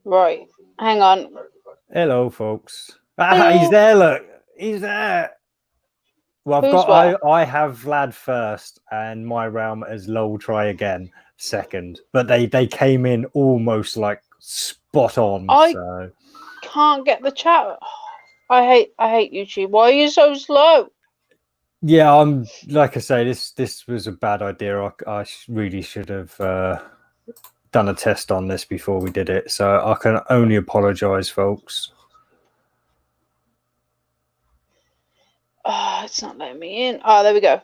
Right. Hang on. Hello, folks. Hello. He's there. Look, he's there. Well, I have Vlad first, and my realm as Lol try again second. But they came in almost like spot on. So can't get the chat. I hate YouTube. Why are you so slow? Yeah, I'm like I say, this was a bad idea. I really should have done a test on this before we did it. So I can only apologise, folks. Oh, it's not letting me in. Oh, there we go.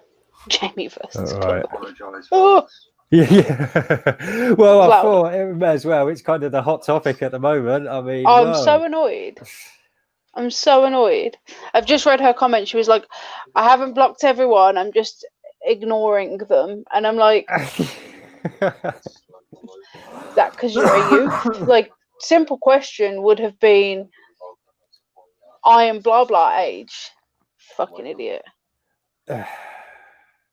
Jamie first. All right. Oh. Yeah. Well, I thought it may as well. It's kind of the hot topic at the moment. I mean, I'm so annoyed. I'm so annoyed. I've just read her comment. She was like, I haven't blocked everyone. I'm just ignoring them. And I'm like, that because you're a youth? Like, simple question would have been, I am blah blah age. Fucking idiot.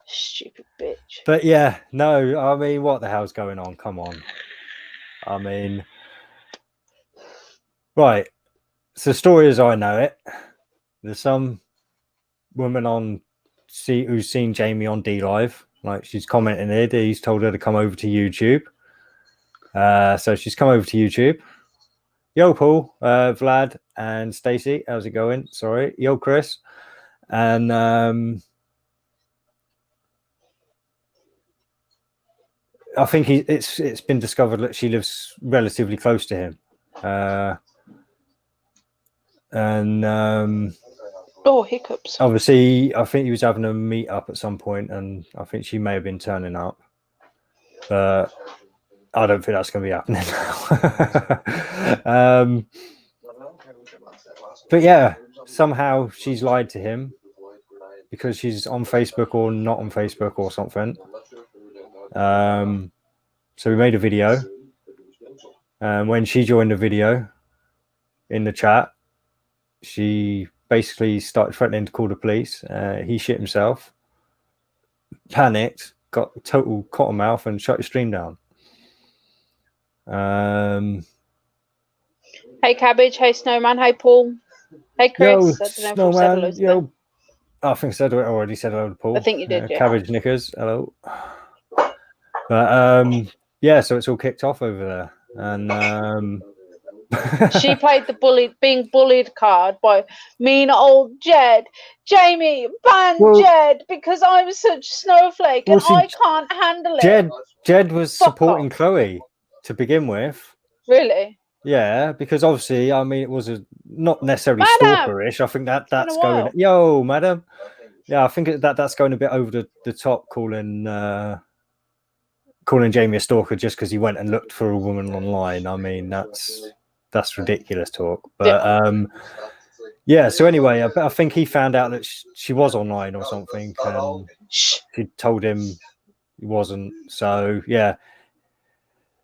Stupid bitch. But yeah, no, I mean, what the hell's going on? Come on. I mean, right. So, story as I know it, there's some woman on who's seen Jamie on D Live. Like, she's commenting here. He's told her to come over to YouTube. So she's come over to YouTube. Yo, Paul, Vlad, and Stacey. How's it going? Sorry. Yo, Chris. And I think it's been discovered that she lives relatively close to him. Oh, hiccups. Obviously, I think he was having a meet up at some point, and I think she may have been turning up. But I don't think that's going to be happening now. But yeah, somehow she's lied to him because she's on Facebook or not on Facebook or something. So we made a video. And when she joined the video in the chat, she basically started threatening to call the police. He shit himself, panicked, got total cottonmouth, and shut his stream down. Hey, Cabbage. Hey, Snowman. Hey, Paul. Hey, Chris. Yo, Snowman. Yo. I think I said it already. Said hello to Paul. I think you did. Yeah. Cabbage Knickers. Hello. But yeah, so it's all kicked off over there, and she played the being bullied card by mean old Jed. Jamie, ban Jed because I'm such snowflake and I can't handle it. Jed was supporting Chloe to begin with. Really? Yeah, because obviously, I mean, it was not necessarily stalkerish. I think that's going. Yo, madam. Yeah, I think that's going a bit over the top, calling Jamie a stalker just because he went and looked for a woman online. I mean, that's ridiculous talk. But yeah. So anyway, I think he found out that she was online or something, and she told him he wasn't. So yeah.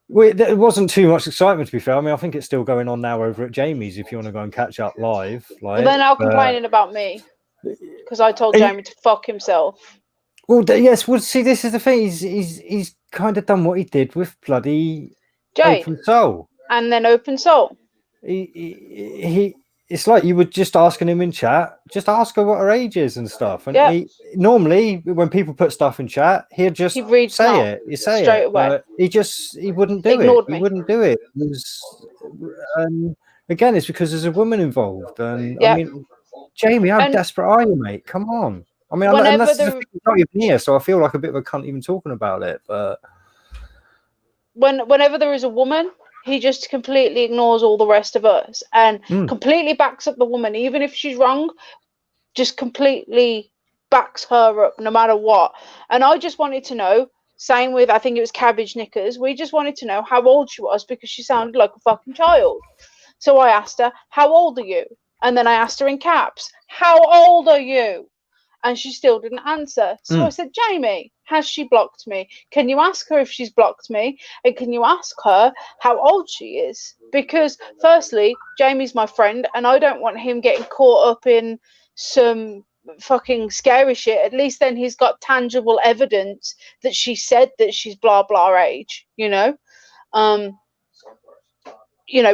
There wasn't too much excitement, to be fair. I mean, I think it's still going on now over at Jamie's if you want to go and catch up live. Well, they're now complaining about me because I told Jamie to fuck himself. Well, yes. Well, see, this is the thing. He's kind of done what he did with bloody Open Soul. And then Open Soul. It's like you were just asking him in chat, just ask her what her age is and stuff. And normally when people put stuff in chat, he'd just say it. You say straight it. away. But he wouldn't do it. He wouldn't do it. Again, it's because there's a woman involved. And I mean, Jamie, how desperate are you, mate? Come on. I mean, unless he's not even here, so I feel like a bit of a cunt even talking about it. But whenever there is a woman, he just completely ignores all the rest of us and completely backs up the woman, even if she's wrong, just completely backs her up no matter what. And I just wanted to know, same with, I think it was Cabbage Knickers, we just wanted to know how old she was because she sounded like a fucking child. So I asked her, how old are you? And then I asked her in caps, how old are you? And she still didn't answer. So I said, Jamie, has she blocked me? Can you ask her if she's blocked me? And can you ask her how old she is? Because firstly, Jamie's my friend and I don't want him getting caught up in some fucking scary shit. At least then he's got tangible evidence that she said that she's blah blah age, you know?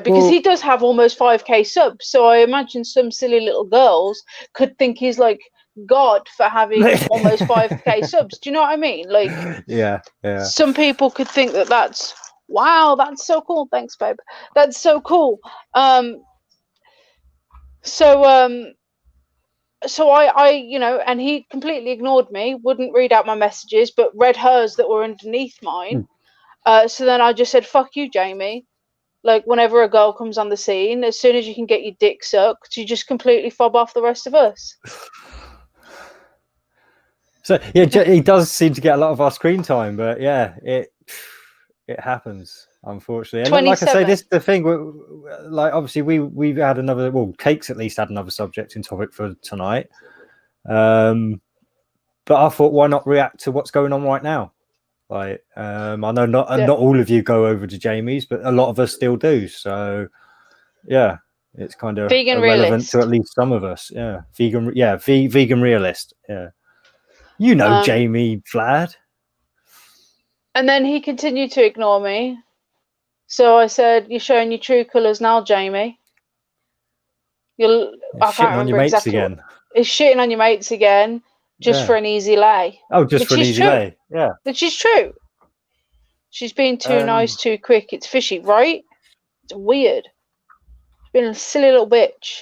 because he does have almost 5k subs, so I imagine some silly little girls could think he's like God for having almost 5k subs. Do you know what I mean? Like, yeah. Some people could think that's wow, that's so cool. Thanks, babe. That's so cool. So I and he completely ignored me, wouldn't read out my messages, but read hers that were underneath mine. So then I just said, fuck you, Jamie. Like, whenever a girl comes on the scene, as soon as you can get your dick sucked, you just completely fob off the rest of us. So yeah, he does seem to get a lot of our screen time, but yeah, it happens, unfortunately. And like I say, this is the thing. Like, obviously, we've had another. Well, Cake's at least had another subject and topic for tonight. But I thought, why not react to what's going on right now? Like, I know not all of you go over to Jamie's, but a lot of us still do. So yeah, it's kind of vegan relevant realist. to at least some of us. Yeah, vegan. Yeah, vegan realist. Yeah, Jamie Vlad. And then he continued to ignore me. So I said, "You're showing your true colours now, Jamie. I can't remember exactly again. He's shitting on your mates again, just for an easy lay. Oh, just for an easy lay. Yeah, which is true. She's being too nice, too quick. It's fishy, right? It's weird. She's been a silly little bitch.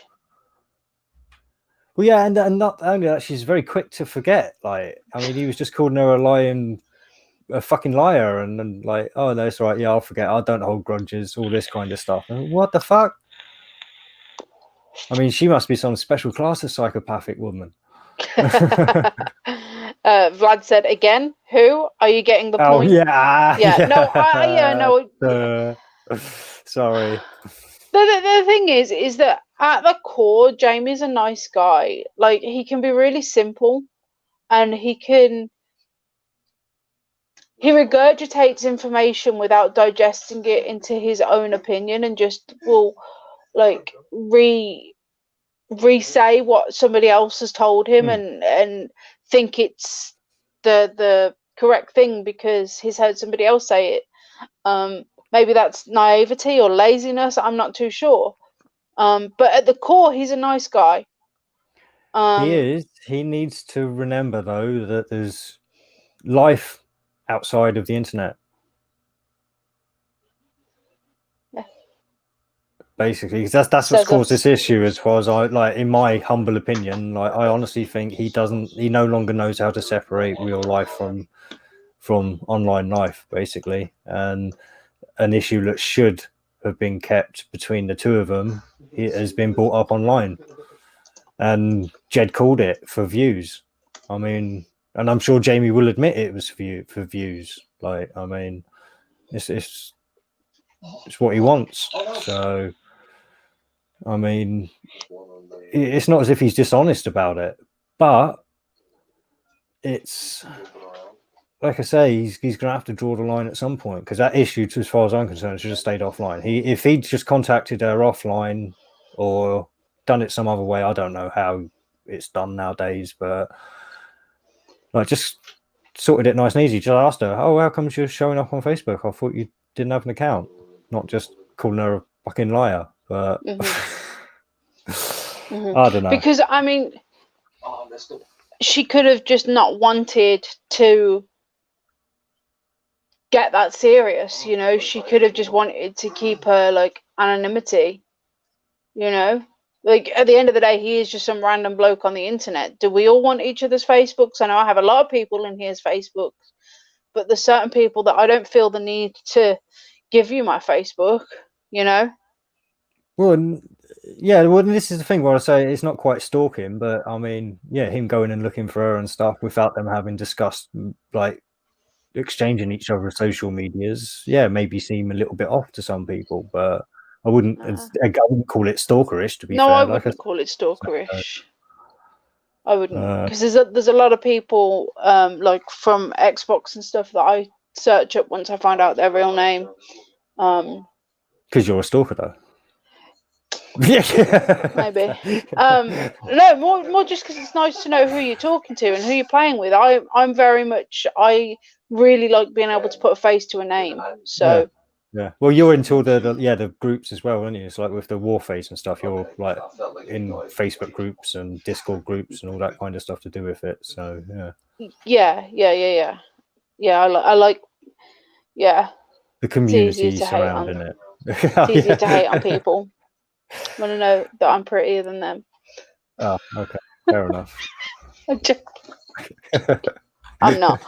Well, yeah, and not only that, she's very quick to forget. Like, I mean, he was just calling her a fucking liar, and like, oh no, it's all right. Yeah, I'll forget. I don't hold grudges. All this kind of stuff. And what the fuck? I mean, she must be some special class of psychopathic woman. Vlad said again. Who are you getting the point? Oh yeah. No. Sorry. The thing is that at the core, Jamie's a nice guy. Like, he can be really simple, and he regurgitates information without digesting it into his own opinion, and just will like re-say what somebody else has told him and think it's the correct thing because he's heard somebody else say it. Maybe that's naivety or laziness, I'm not too sure. But at the core, he's a nice guy. He is. He needs to remember, though, that there's life outside of the internet. Yeah. Basically, because that's what's caused this issue, as far as in my humble opinion. Like, I honestly think he no longer knows how to separate real life from online life, basically. And an issue that should have been kept between the two of them, it has been brought up online. And Jed called it for views. I mean, and I'm sure Jamie will admit it was for views. Like, I mean, it's what he wants. So, I mean, it's not as if he's dishonest about it, but it's like I say, he's going to have to draw the line at some point, because that issue, as far as I'm concerned, should have stayed offline. If he'd just contacted her offline or done it some other way, I don't know how it's done nowadays, but like, just sorted it nice and easy. Just asked her, oh, how come you're showing up on Facebook? I thought you didn't have an account. Not just calling her a fucking liar. But I don't know. Because, I mean, she could have just not wanted to get that serious, you know. She could have just wanted to keep her, like, anonymity, you know. Like, at the end of the day, he is just some random bloke on the internet. Do we all want each other's Facebooks? I know I have a lot of people in here's Facebooks, but there's certain people that I don't feel the need to give you my Facebook, you know? Well, yeah, well, this is the thing where I say it's not quite stalking, but I mean, yeah, him going and looking for her and stuff without them having discussed, like, exchanging each other's social medias, yeah, maybe seem a little bit off to some people, but I wouldn't call it stalkerish, to be fair. No, I wouldn't call it stalkerish. I wouldn't, because there's a lot of people like from Xbox and stuff that I search up once I find out their real name. Because you're a stalker, though. Maybe. No, more just because it's nice to know who you're talking to and who you're playing with. I really like being able to put a face to a name. So Yeah. Well, you're into all the groups as well, aren't you? It's like with the Warface and stuff. You're like in Facebook groups and Discord groups and all that kind of stuff to do with it. So Yeah. I like. Yeah. the It's community easier to hate on. surrounding it. It's easier to hate on people. Want to know that I'm prettier than them? Oh, okay, fair enough. I'm not.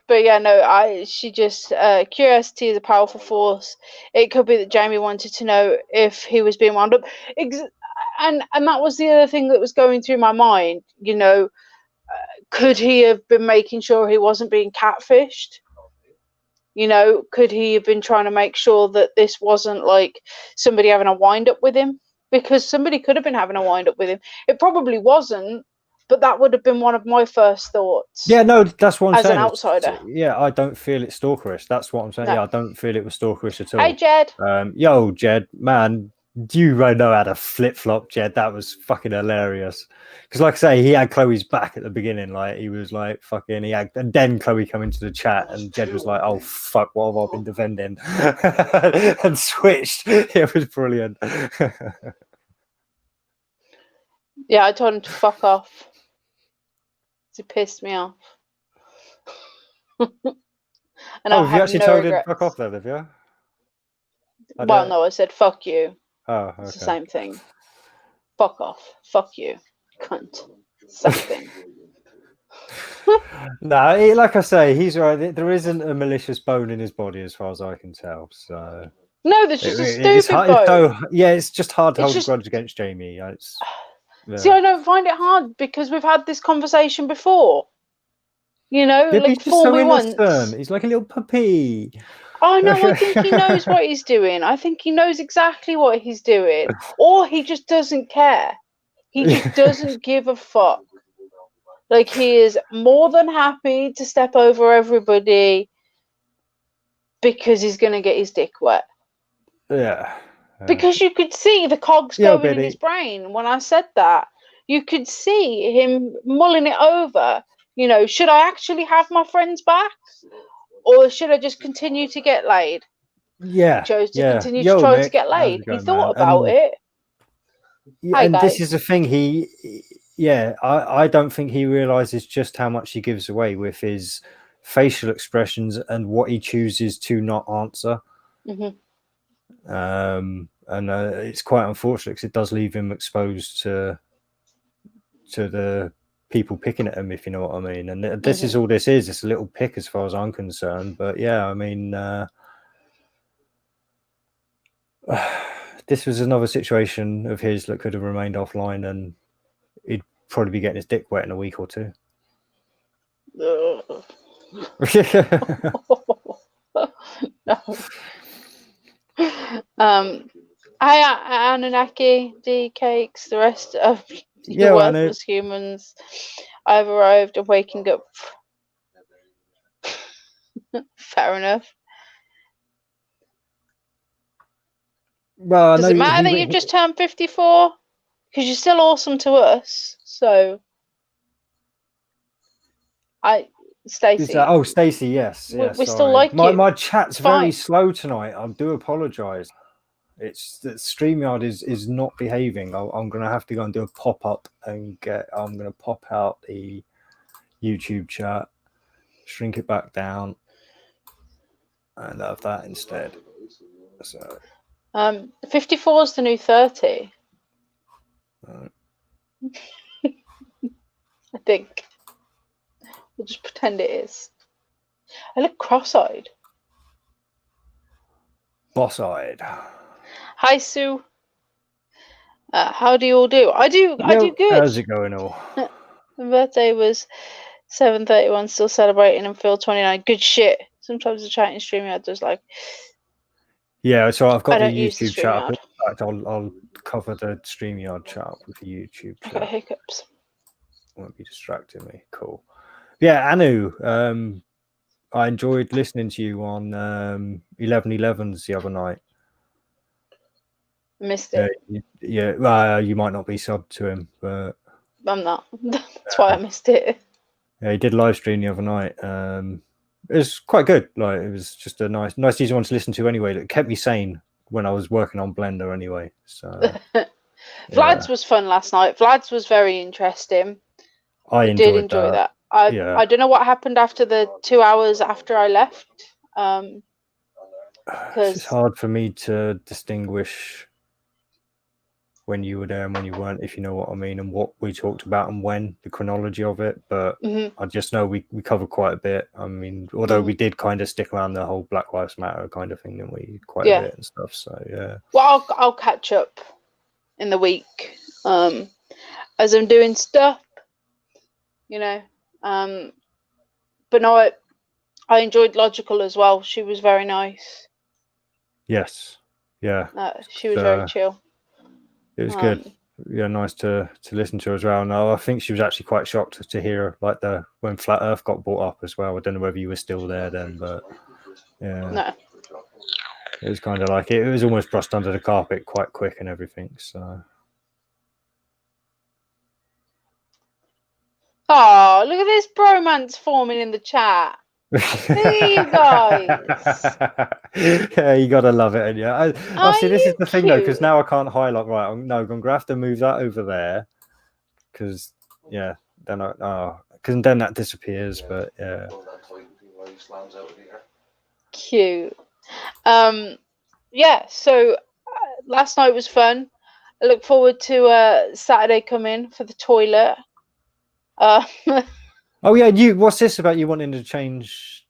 But yeah, no, she just curiosity is a powerful force. It could be that Jamie wanted to know if he was being wound up, and that was the other thing that was going through my mind. You know, could he have been making sure he wasn't being catfished? You know, could he have been trying to make sure that this wasn't like somebody having a wind up with him? Because somebody could have been having a wind up with him. It probably wasn't, but that would have been one of my first thoughts. Yeah, no, that's what I'm as saying. An outsider. Yeah, I don't feel it's stalkerish. That's what I'm saying. No. Yeah, I don't feel it was stalkerish at all. Hey, Jed. Yo, Jed, man, you right know how to flip flop, Jed. That was fucking hilarious. Because, like I say, he had Chloe's back at the beginning. Like he was like fucking. And then Chloe come into the chat, and Jed was like, "Oh fuck, what have I been defending?" and switched. It was brilliant. Yeah, I told him to fuck off. He pissed me off. And have you actually told him to fuck off then, have you? Well, no, I said fuck you. Oh, okay. It's the same thing. Fuck off. Fuck you. Cunt. Same thing. No, like I say, he's right. There isn't a malicious bone in his body as far as I can tell. So no, there's just a stupid bone. It's just hard to hold a grudge against Jamie. See, I don't find it hard because we've had this conversation before. You know, yeah, like he's just so innocent. He's like a little puppy. Oh no, I think he knows what he's doing. I think he knows exactly what he's doing. Or he just doesn't care. He just doesn't give a fuck. Like, he is more than happy to step over everybody because he's going to get his dick wet. Yeah. Because you could see the cogs going in his brain when I said that. You could see him mulling it over. You know, should I actually have my friends back? Or should I just continue to get laid? Yeah. He chose to continue to try to get laid. He thought about it. Yeah, and this is the thing. I don't think he realizes just how much he gives away with his facial expressions and what he chooses to not answer. Mm-hmm. And it's quite unfortunate because it does leave him exposed to the people picking at him, if you know what I mean. And this is all this is. It's a little pick as far as I'm concerned. But yeah, I mean, this was another situation of his that could have remained offline, and he'd probably be getting his dick wet in a week or two. No. Hi, Anunnaki, D Cakes, the rest of the worthless humans. I've arrived. I'm waking up. Fair enough. Well, does it matter that you've just turned 54? Because you're still awesome to us. So, Stacey. Oh, Stacey, yes. We still like you. My chat's very slow tonight. I do apologise. It's that StreamYard is not behaving. I'm going to have to go and do a pop-up and I'm going to pop out the YouTube chat, shrink it back down, and have that instead. So 54 is the new 30. I think. We'll just pretend it is. I look cross-eyed. Boss-eyed. Hi, Sue. How do you all do? I do good. How's it going all? My birthday was 7/31, still celebrating and feel 29. Good shit. Sometimes the chat in StreamYard does like... Yeah, so I've got the YouTube chat. In fact, I'll cover the StreamYard chat with the YouTube chat. Okay, hiccups. Won't be distracting me. Cool. Yeah, Anu, I enjoyed listening to you on 11/11s the other night. Missed it. You might not be subbed to him, but I'm not. That's why I missed it. Yeah, he did live stream the other night. it was quite good. Like it was just a nice easy one to listen to anyway. That kept me sane when I was working on Blender anyway. So Vlad's was fun last night. Vlad's was very interesting. I did enjoy that. I don't know what happened after the 2 hours after I left. It's hard for me to distinguish when you were there and when you weren't, if you know what I mean, and what we talked about and when, the chronology of it. But I just know we covered quite a bit. I mean, although we did kind of stick around the whole Black Lives Matter kind of thing, didn't we? Quite a bit and stuff. So yeah. Well, I'll catch up in the week as I'm doing stuff, you know. But no, I enjoyed Logical as well. She was very nice. Yes. Yeah. She was very chill. It was good. Yeah, nice to listen to as well. No, I think she was actually quite shocked to hear like when Flat Earth got brought up as well. I don't know whether you were still there then, but yeah. No. It was kind of like it was almost brushed under the carpet quite quick and everything. So. Oh, look at this bromance forming in the chat. There you guys. Yeah, you gotta love it, and yeah. See, this is the thing though, because now I can't highlight. Right, no, I'm gonna have to move that over there, because then because then that disappears. But yeah, cute. Yeah. So last night was fun. I look forward to Saturday coming for the toilet. Oh yeah, what's this about you wanting to change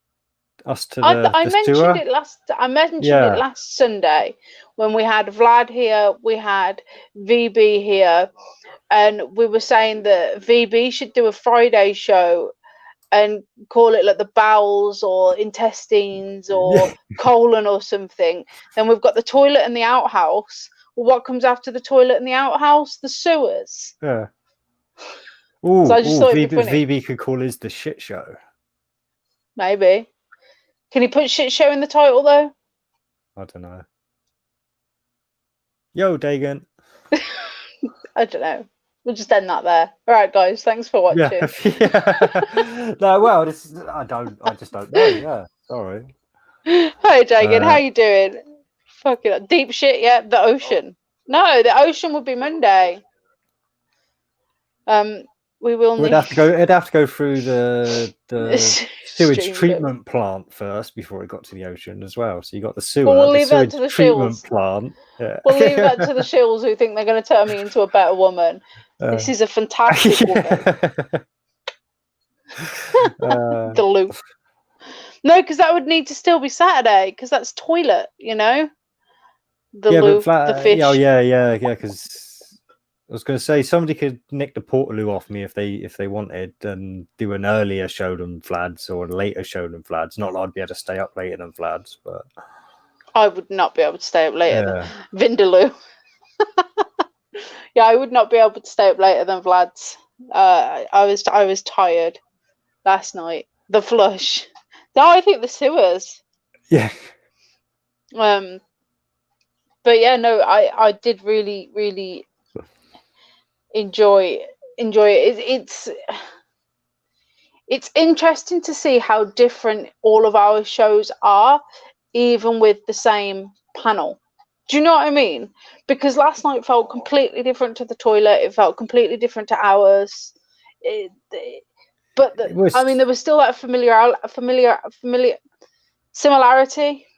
us to the I mentioned sewer? I mentioned it last Sunday when we had Vlad here, we had VB here, and we were saying that VB should do a Friday show and call it like the bowels or intestines or colon or something. Then we've got the toilet and the outhouse. Well, what comes after the toilet and the outhouse? The sewers. Yeah. Ooh, so I just thought VB could call his the shit show. Maybe. Can he put shit show in the title though? I don't know. Yo, Dagan. I don't know. We'll just end that there. All right, guys. Thanks for watching. Yeah. No, well, I just don't know. Yeah, sorry. Hi, Dagan. How you doing? Fucking deep shit. Yeah, the ocean. No, the ocean would be Monday. We will. It'd have to go through the sewage treatment plant first before it got to the ocean as well. So you got the sewer. But we'll leave that to the treatment plant. Yeah. We'll leave that to the shills who think they're going to turn me into a better woman. This is a fantastic woman. Duluth. No, because that would need to still be Saturday because that's toilet, you know. The fish. Yeah. Because I was going to say somebody could nick the Portaloo off me if they wanted and do an earlier show than Vlad's or a later show than Vlad's. Not that I'd be able to stay up later than Vlad's, but I would not be able to stay up later than Vindaloo. Yeah, I would not be able to stay up later than Vlad's. I was tired last night. The flush. No, I think the sewers. Yeah. But yeah, no, I did really, really enjoy it. It's interesting to see how different all of our shows are, even with the same panel. Do you know what I mean? Because last night felt completely different to the toilet. It felt completely different to ours. But I mean, there was still that familiar similarity.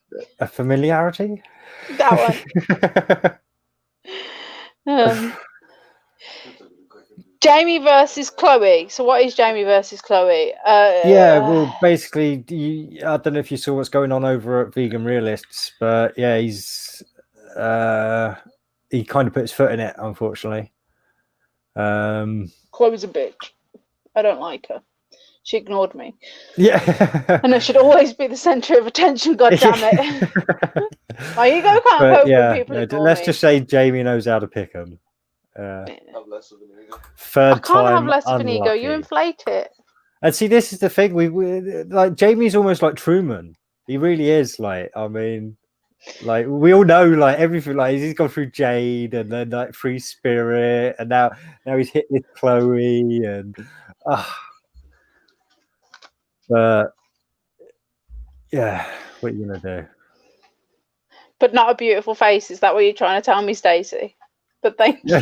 A familiarity. That one. Jamie versus Chloe. So what is Jamie versus Chloe? Well, basically, I don't know if you saw what's going on over at Vegan Realists, but yeah, he kind of put his foot in it, unfortunately. Chloe's a bitch. I don't like her. She ignored me. Yeah. And I should always be the centre of attention, god damn it. My ego can't cope with people ignore let's me. just say Jamie knows how to pick them. Third I can't have less of an ego. You inflate it. And see, this is the thing. We like Jamie's almost like Truman. He really is. Like, I mean, like we all know, like everything. Like he's gone through Jade, and then like Free Spirit, and now he's hit with Chloe, and but Yeah, what are you gonna do? But not a beautiful face. Is that what you're trying to tell me, Stacey? But thank you.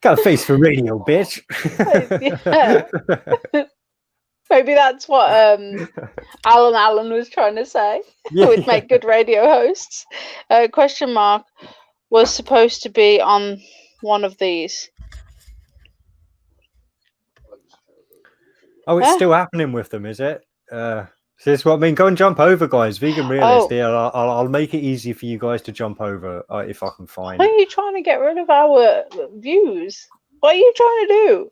Got a face for radio, bitch. Yeah. Maybe that's what Alan Allen was trying to say. Yeah, Would make good radio hosts. Question mark was supposed to be on one of these. Oh, it's still happening with them, is it? So this what I mean. Go and jump over, guys. Vegan realist. Oh. Yeah, I'll make it easy for you guys to jump over if I can find. Why are you trying to get rid of our views? What are you trying to do?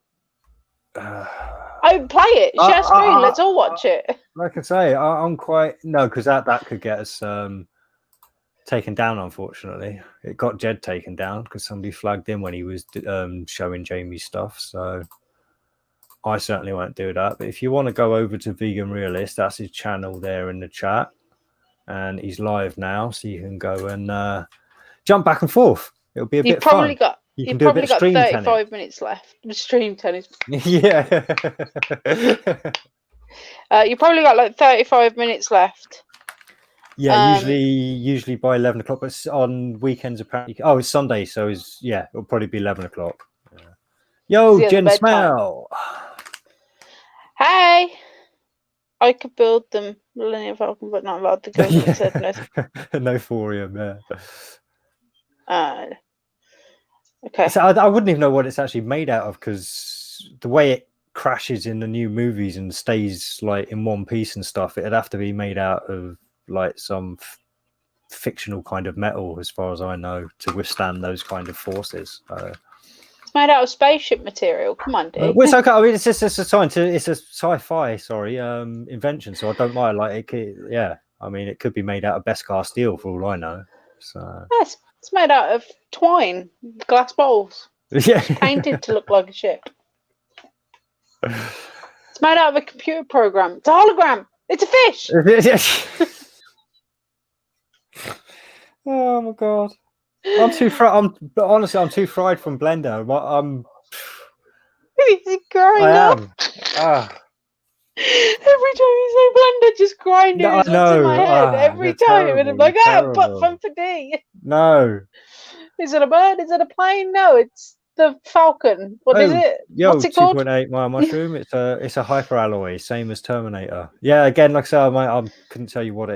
I play it. Share screen. Let's all watch it. Like I say, I'm quite because that could get us taken down. Unfortunately, it got Jed taken down because somebody flagged him when he was showing Jamie's stuff. So I certainly won't do that. But if you want to go over to Vegan Realist, that's his channel there in the chat, and he's live now, so you can go and jump back and forth. It'll be a bit fun. You've probably got 35 minutes left. Stream tennis. Yeah. You probably got like 35 minutes left. Yeah, usually by 11 o'clock, but on weekends apparently. Oh, it's Sunday, so it'll probably be 11 o'clock. Yo, Jen Smell. Hey, I could build them Millennium Falcon, but not allowed to go. No thorium, yeah. Okay. So I wouldn't even know what it's actually made out of because the way it crashes in the new movies and stays like in one piece and stuff, it'd have to be made out of like some fictional kind of metal, as far as I know, to withstand those kind of forces. It's made out of spaceship material. Come on, dude. Well, it's okay. I mean, it's a sci-fi, invention. So I don't mind. Like, I mean, it could be made out of Beskar steel for all I know. So yes, it's made out of twine, glass bowls. Yeah, painted to look like a ship. It's made out of a computer program. It's a hologram. It's a fish. Oh my god. I'm too fried. Honestly, I'm too fried from Blender. It's growing up. Every time you say Blender, just grinder is what's in my head. Every time. And I'm like, but fun for D. No. Is it a bird? Is it a plane? No, it's the Falcon. What is it? What's it called? 2.8 mile mushroom. It's a hyperalloy, same as Terminator. Yeah, again, like I said, I couldn't tell you what.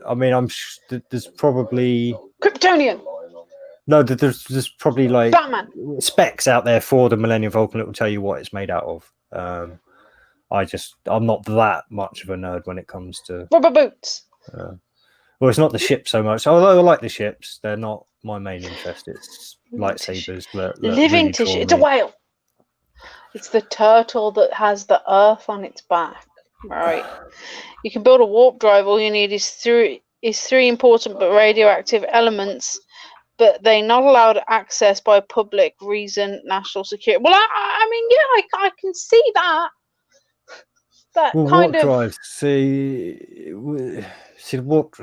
I mean, there's probably Kryptonian. No, there's probably like Batman specs out there for the Millennium Falcon that will tell you what it's made out of. I'm not that much of a nerd when it comes to rubber boots. Well, it's not the ship so much. Although I like the ships, they're not my main interest. It's lightsabers. Living tissue. It's a whale. It's the turtle that has the earth on its back. Right. You can build a warp drive. All you need is three important but radioactive elements, but they're not allowed access by public reason, national security. Well, I mean, yeah, I can see that. Warp drives. See, warp.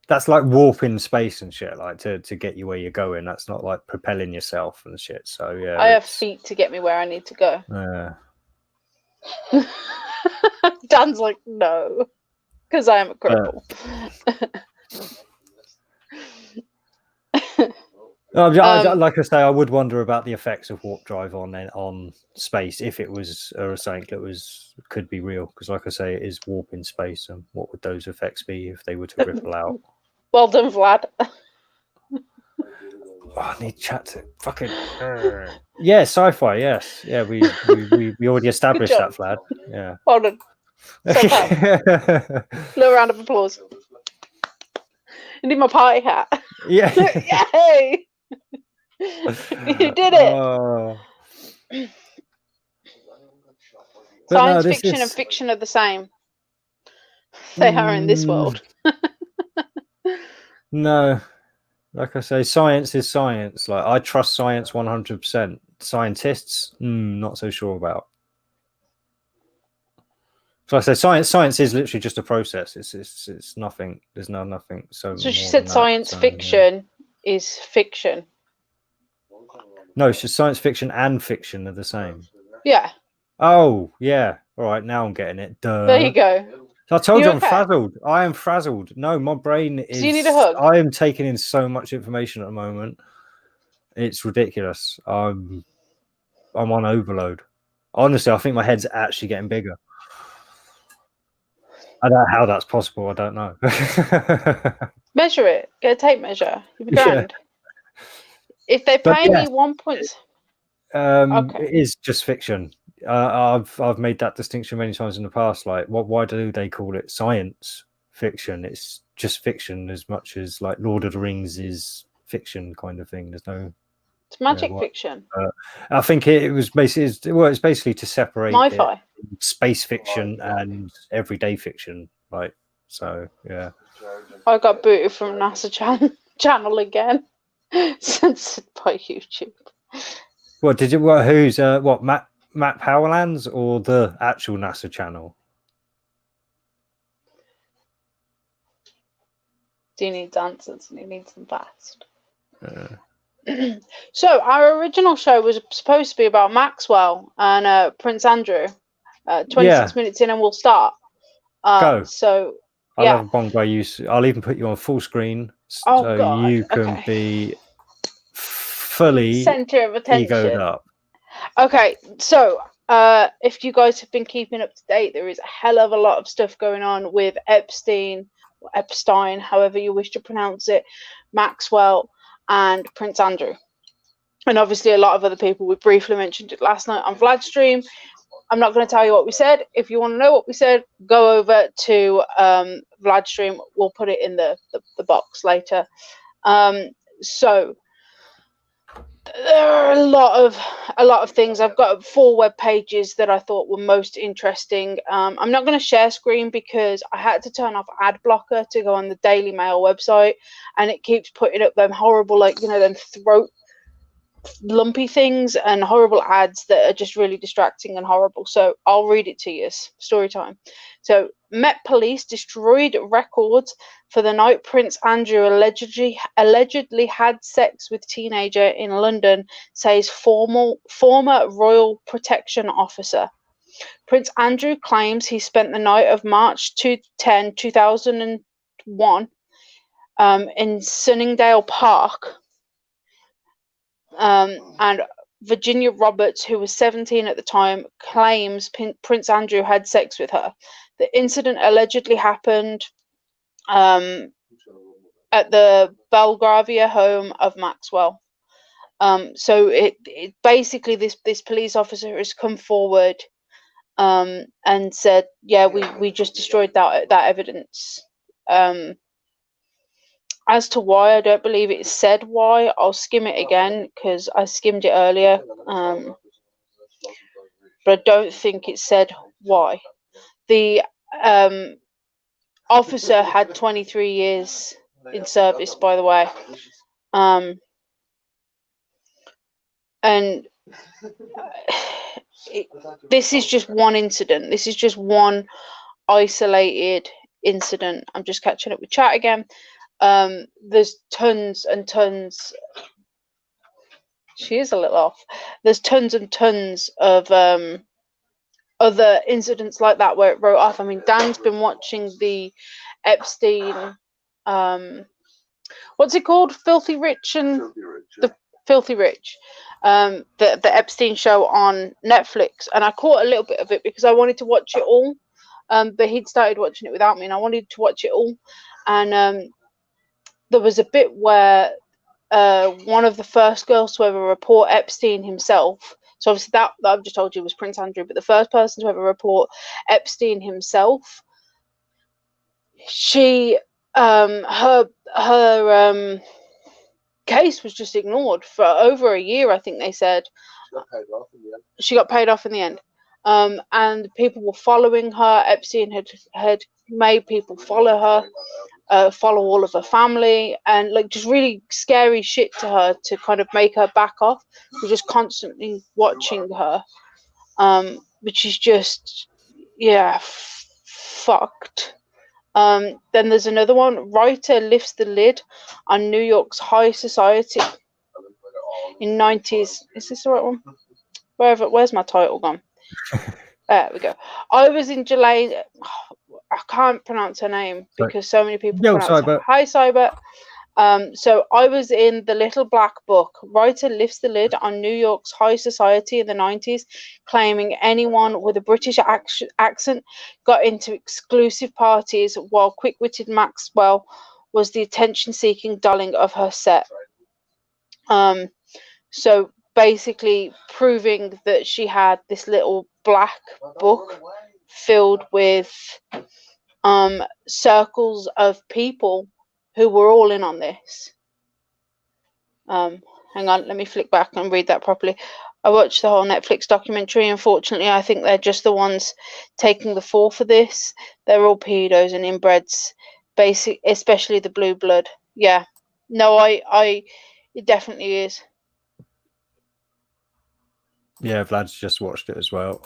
That's like warping space and shit, like to get you where you're going. That's not like propelling yourself and shit. So yeah, I have feet to get me where I need to go. Yeah. Dan's like, no, because I am a cripple. Like I say, I would wonder about the effects of warp drive on space if it was something that could be real. Because, like I say, it is warp in space, and what would those effects be if they were to ripple out? Well done, Vlad. I need chat to fucking yeah, sci-fi. Yes, yeah, we already established that, Vlad. Yeah. Well done. Little round of applause. I need my party hat. Yeah. Yay! You did it. Science fiction and fiction are the same. They are in this world. No, like I say, science is science. Like I trust science 100%. Scientists, not so sure about. So I say science is literally just a process. It's nothing. There's nothing. So she said science fiction is fiction. No, it's just science fiction and fiction are the same. Yeah. Oh, yeah. All right, now I'm getting it. Duh. There you go. I told you You I'm okay? frazzled. I am frazzled. No, my brain is. Do you need a hug? I am taking in so much information at the moment. It's ridiculous. I'm on overload. Honestly, I think my head's actually getting bigger. I don't know how that's possible. I don't know. Measure it. Get a tape measure. You'll be grand. If they're But paying yeah, you 1 point, okay. it is just fiction. I've made that distinction many times in the past. Like, why do they call it science fiction? It's just fiction as much as like Lord of the Rings is fiction kind of thing. There's no. It's magic fiction. I think it was basically it's basically to separate Sci-fi. space fiction and everyday fiction. Like, so yeah. I got booted from NASA channel again. Censored by YouTube. What did you? Who's what? Matt Powerlands or the actual NASA channel? Do you need answers? And you need them fast. So our original show was supposed to be about Maxwell and Prince Andrew. 26 minutes in and we'll start. Go. So I'll have a bong by you. I'll even put you on full screen so you can be fully center of attention. egoed up. Okay, so if you guys have been keeping up to date, there is a hell of a lot of stuff going on with Epstein, however you wish to pronounce it, Maxwell, and Prince Andrew. And obviously a lot of other people. We briefly mentioned it last night on Vlad's stream. I'm not going to tell you what we said. If you want to know what we said, go over to Vlad's stream. We'll put it in the box later. So there are a lot of things. I've got 4 web pages that I thought were most interesting. I'm not going to share screen because I had to turn off ad blocker to go on the Daily Mail website, and it keeps putting up them horrible, like, you know, them throat lumpy things and horrible ads that are just really distracting and horrible. So I'll read it to you. Story time. So Met Police destroyed records for the night Prince Andrew allegedly had sex with teenager in London, says former Royal Protection Officer. Prince Andrew claims he spent the night of March 10, 2001 in Sunningdale Park. And Virginia Roberts, who was 17 at the time, claims Prince Andrew had sex with her. The incident allegedly happened at the Belgravia home of Maxwell. So it basically this police officer has come forward and said, yeah, we just destroyed that evidence. As to why, I don't believe it said why. I'll skim it again because I skimmed it earlier. But I don't think it said why. The officer had 23 years in service, by the way. And this is just one incident. This is just one isolated incident. I'm just catching up with chat again. There's tons and tons. She is a little off. There's tons and tons of other incidents like that where it wrote off. I mean, Dan's been watching the Epstein, what's it called? Filthy Rich and the Filthy Rich, the Epstein show on Netflix, and I caught a little bit of it because I wanted to watch it all, but he'd started watching it without me, and I wanted to watch it all, and there was a bit where one of the first girls to ever report Epstein himself. So obviously that I've just told you was Prince Andrew, but the first person to ever report Epstein himself, she her case was just ignored for over a year. I think they said she got paid off in the end. And people were following her. Epstein had made people follow her. Follow all of her family, and like just really scary shit to her to kind of make her back off. We're just constantly watching her, which is just fucked. Then there's another one. Writer lifts the lid on New York's high society in 90s. Is this the right one? Where's my title gone? There we go. I was in July. I can't pronounce her name because so many people pronounce it. Hi, Cyber. So I was in The Little Black Book. Writer lifts the lid on New York's high society in the 90s, claiming anyone with a British accent got into exclusive parties, while quick-witted Maxwell was the attention-seeking darling of her set. So basically proving that she had this little black book filled with circles of people who were all in on this. Hang on, let me flick back and read that properly. I watched the whole Netflix documentary. Unfortunately, I think they're just the ones taking the fall for this. They're all pedos and inbreds, especially the blue blood. Yeah, no, it definitely is. Yeah, Vlad's just watched it as well.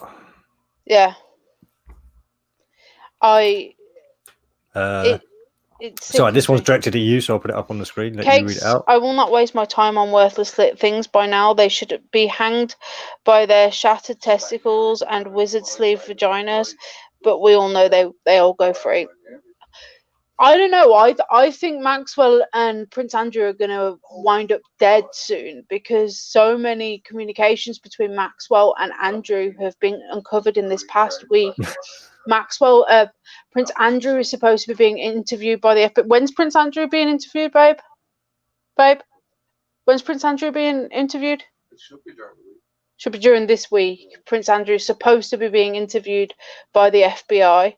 Yeah, Sorry, this one's directed at you, so I'll put it up on the screen. Let you read it out. I will not waste my time on worthless things. By now, they should be hanged by their shattered testicles and wizard sleeve vaginas, but we all know they all go free. I don't know. I think Maxwell and Prince Andrew are going to wind up dead soon because so many communications between Maxwell and Andrew have been uncovered in this past week. Prince Andrew is supposed to be being interviewed by the FBI. When's Prince Andrew being interviewed, babe? When's Prince Andrew being interviewed? It should be during the week. Should be during this week. Prince Andrew is supposed to be being interviewed by the FBI.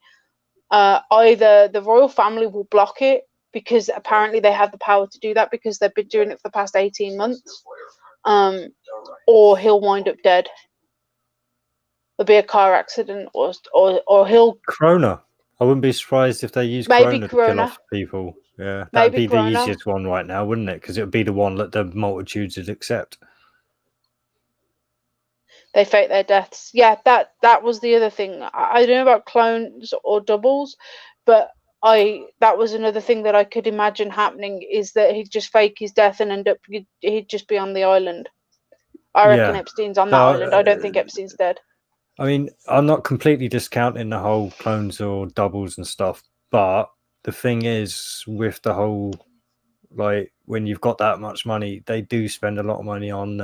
Either the royal family will block it because apparently they have the power to do that because they've been doing it for the past 18 months, or he'll wind up dead. There'll be a car accident, or he'll Corona. I wouldn't be surprised if they use Corona to kill off people. Yeah, that'd be the easiest one right now, wouldn't it? Because it would be the one that the multitudes would accept. They fake their deaths. Yeah, that was the other thing. I don't know about clones or doubles, but that was another thing that I could imagine happening is that he'd just fake his death and he'd just be on the island. I reckon Epstein's on that island. I don't think Epstein's dead. I mean, I'm not completely discounting the whole clones or doubles and stuff, but the thing is, with the whole, like, when you've got that much money, they do spend a lot of money on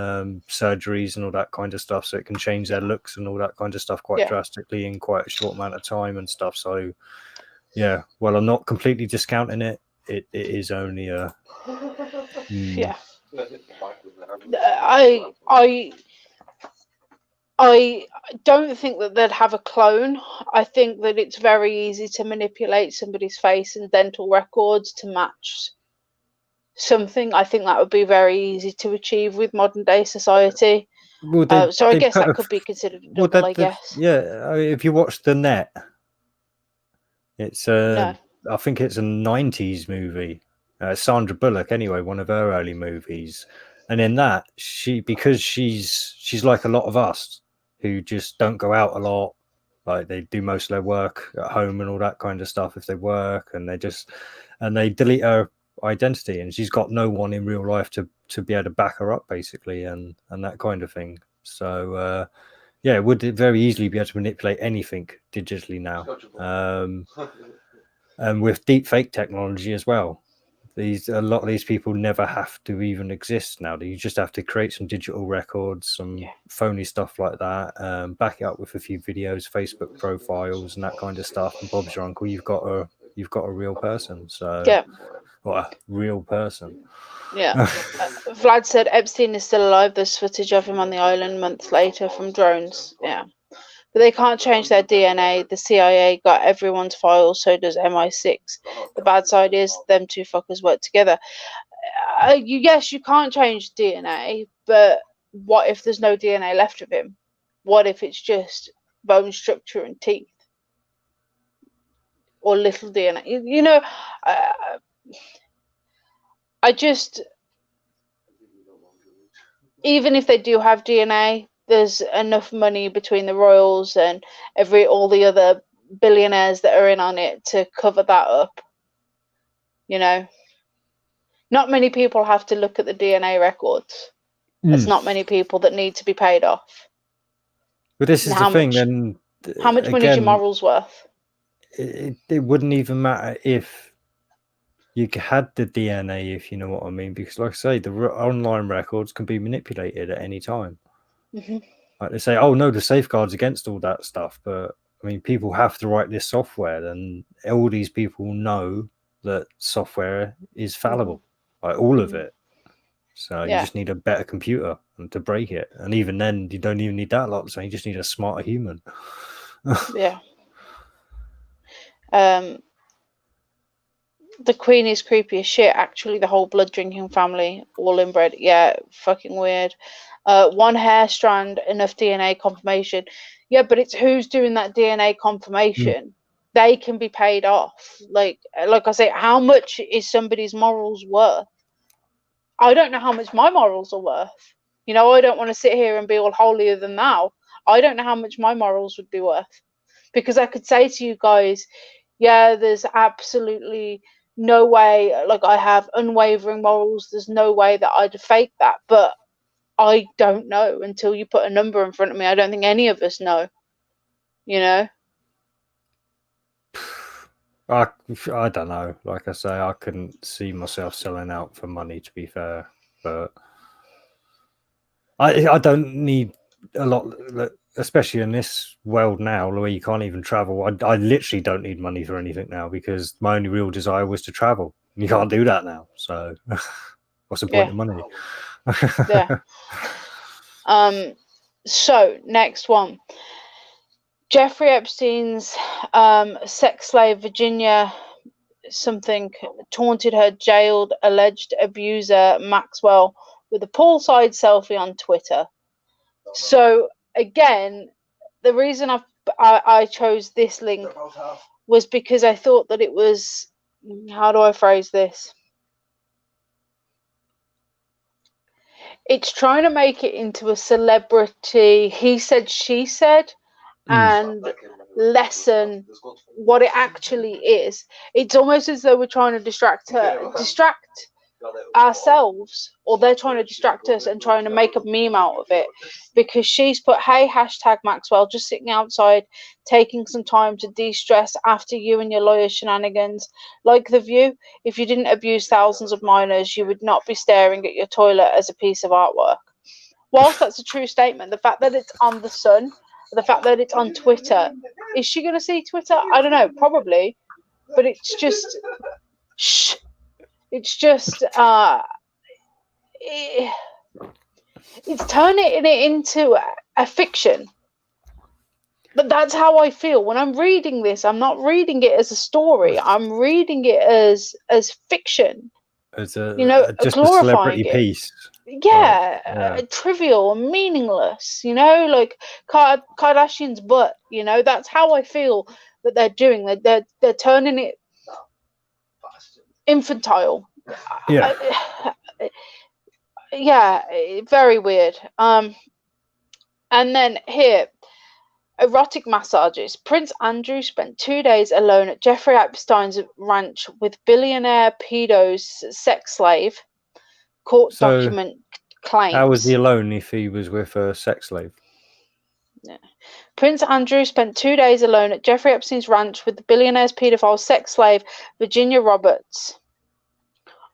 surgeries and all that kind of stuff, so it can change their looks and all that kind of stuff quite drastically in quite a short amount of time and stuff. So, yeah, well, I'm not completely discounting it. It is only a... Yeah. I don't think that they'd have a clone. I think that it's very easy to manipulate somebody's face and dental records to match something. I think that would be very easy to achieve with modern day society. Well, so I guess that could be considered a double, I guess. Yeah, if you watch The Net, it's I think it's a 90s movie. Sandra Bullock, anyway, one of her early movies. And in that, because she's like a lot of us who just don't go out a lot, like they do most of their work at home and all that kind of stuff if they work, and they delete her identity, and she's got no one in real life to be able to back her up, basically, and that kind of thing. So yeah, it would very easily be able to manipulate anything digitally now, and with deep fake technology as well. A lot of these people never have to even exist now. You just have to create some digital records, some phony stuff like that, back it up with a few videos, Facebook profiles, and that kind of stuff. And Bob's your uncle. You've got a real person. So, well, a real person. Yeah. Vlad said Epstein is still alive. There's footage of him on the island months later from drones. Yeah. But they can't change their DNA. The CIA got everyone's files, so does MI6. The bad side is them two fuckers work together. Yes, you can't change DNA, but what if there's no DNA left of him? What if it's just bone structure and teeth? Or little DNA? You know, even if they do have DNA, there's enough money between the royals and all the other billionaires that are in on it to cover that up. You know, not many people have to look at the DNA records. There's not many people that need to be paid off. But this is the thing. Then How much money is your morals worth? It wouldn't even matter if you had the DNA, if you know what I mean, because like I say, the online records can be manipulated at any time. Mm-hmm. Like they say, oh no, the safeguards against all that stuff, but I mean, people have to write this software, and all these people know that software is fallible, like all of it. So you just need a better computer to break it, and even then, you don't even need that lot. So you just need a smarter human. Yeah. The Queen is creepy as shit. Actually, the whole blood drinking family, all inbred. Yeah, fucking weird. One hair strand, enough DNA confirmation. Yeah, but it's who's doing that DNA confirmation. They can be paid off. Like I say, how much is somebody's morals worth? I don't know how much my morals are worth. You know, I don't want to sit here and be all holier than thou. I don't know how much my morals would be worth. Because I could say to you guys, yeah, there's absolutely no way, like I have unwavering morals, there's no way that I'd fake that. But I don't know until you put a number in front of me. I don't think any of us know, you know? I don't know. Like I say, I couldn't see myself selling out for money, to be fair. But I don't need a lot, especially in this world now where you can't even travel. I literally don't need money for anything now because my only real desire was to travel. You can't do that now. So what's the point of money? Yeah. So next one. Jeffrey Epstein's sex slave Virginia something taunted her jailed alleged abuser Maxwell with a poolside selfie on Twitter. So again, the reason I chose this link was because I thought that it was, how do I phrase this? It's trying to make it into a celebrity he said, she said, and lessen what it actually is. It's almost as though we're trying to distract ourselves, or they're trying to distract us and trying to make a meme out of it, because she's put, hey, hashtag Maxwell, just sitting outside taking some time to de-stress after you and your lawyer shenanigans. Like The View, if you didn't abuse thousands of minors, you would not be staring at your toilet as a piece of artwork. Whilst that's a true statement, the fact that it's on The Sun, the fact that it's on Twitter, is she going to see Twitter? I don't know, probably, but it's just it's just it's turning it into a fiction. But that's how I feel when I'm reading this. I'm not reading it as a story. I'm reading it as fiction. As a, you know, just a glorifying celebrity piece. Yeah, trivial and meaningless. You know, like Kardashian's butt. You know, that's how I feel that they're doing. They're turning it infantile. Yeah. Yeah, very weird. And then here, erotic massages. Prince Andrew spent 2 days alone at Jeffrey Epstein's ranch with billionaire pedo's sex slave. Court document claims. How was he alone if he was with a sex slave? Yeah. Prince Andrew spent 2 days alone at Jeffrey Epstein's ranch with the billionaire's paedophile sex slave Virginia Roberts.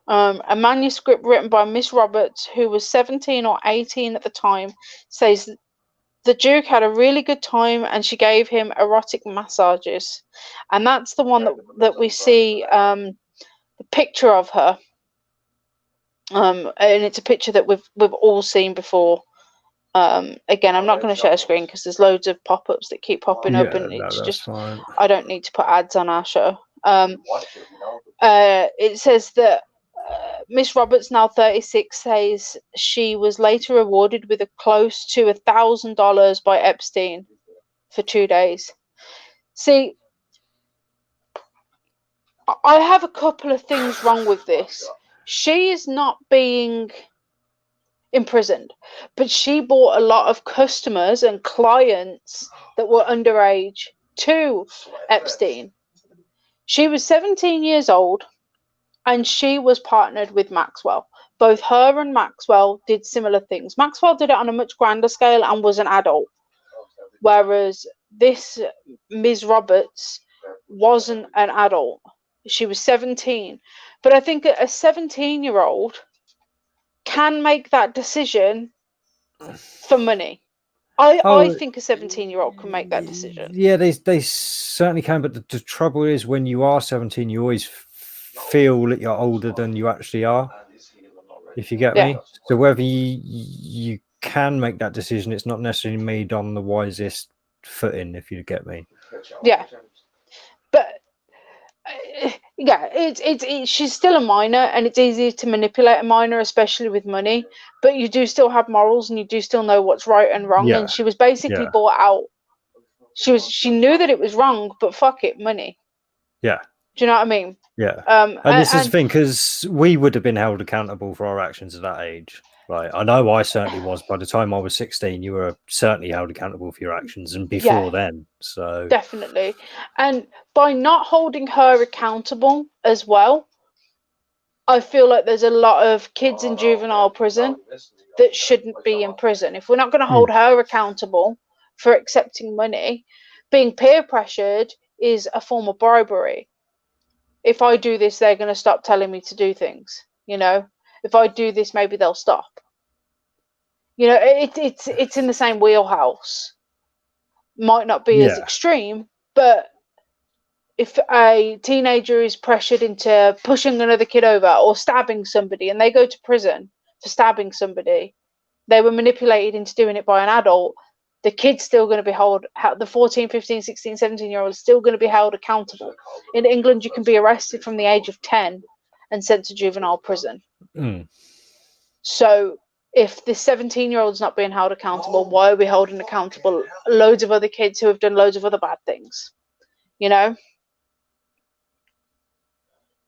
A manuscript written by Miss Roberts, who was 17 or 18 at the time, says the Duke had a really good time and she gave him erotic massages. And that's the one that we see the picture of her. And it's a picture that we've all seen before. Again, I'm not going to share a screen because there's loads of pop-ups that keep popping up, and it's just fine. I don't need to put ads on our show. It says that Miss Roberts, now 36, says she was later rewarded with close to $1,000 by Epstein for 2 days. See, I have a couple of things wrong with this. She is not being imprisoned, but she brought a lot of customers and clients that were underage to Epstein. She was 17 years old and she was partnered with Maxwell. Both her and Maxwell did similar things. Maxwell did it on a much grander scale and was an adult, whereas this Ms. Roberts wasn't an adult. She was 17. But I think a 17-year-old can make that decision for money. I think a 17-year-old can make that decision. Yeah, they certainly can. But the trouble is, when you are 17, you always feel that you're older than you actually are. If you get me. So whether you can make that decision, it's not necessarily made on the wisest footing. If you get me. Yeah, but yeah, it's she's still a minor, and it's easy to manipulate a minor, especially with money. But you do still have morals, and you do still know what's right and wrong. Yeah. And she was basically bought out. She knew that it was wrong, but fuck it, money. Yeah. Do you know what I mean? Yeah. And this is the thing, because we would have been held accountable for our actions at that age. Like, I know I certainly was. By the time I was 16, you were certainly held accountable for your actions, and before then. So definitely. And by not holding her accountable as well, I feel like there's a lot of kids in juvenile prison that shouldn't be in prison. If we're not going to hold her accountable for accepting money, being peer pressured is a form of bribery. If I do this, they're going to stop telling me to do things. You know, if I do this, maybe they'll stop. You know, it's in the same wheelhouse. Might not be as extreme, but if a teenager is pressured into pushing another kid over or stabbing somebody, and they go to prison for stabbing somebody, they were manipulated into doing it by an adult, the kid's still going to be held, the 14, 15, 16, 17-year-old is still going to be held accountable. In England, you can be arrested from the age of 10 and sent to juvenile prison. So if the 17-year-old's not being held accountable, why are we holding accountable loads of other kids who have done loads of other bad things? You know?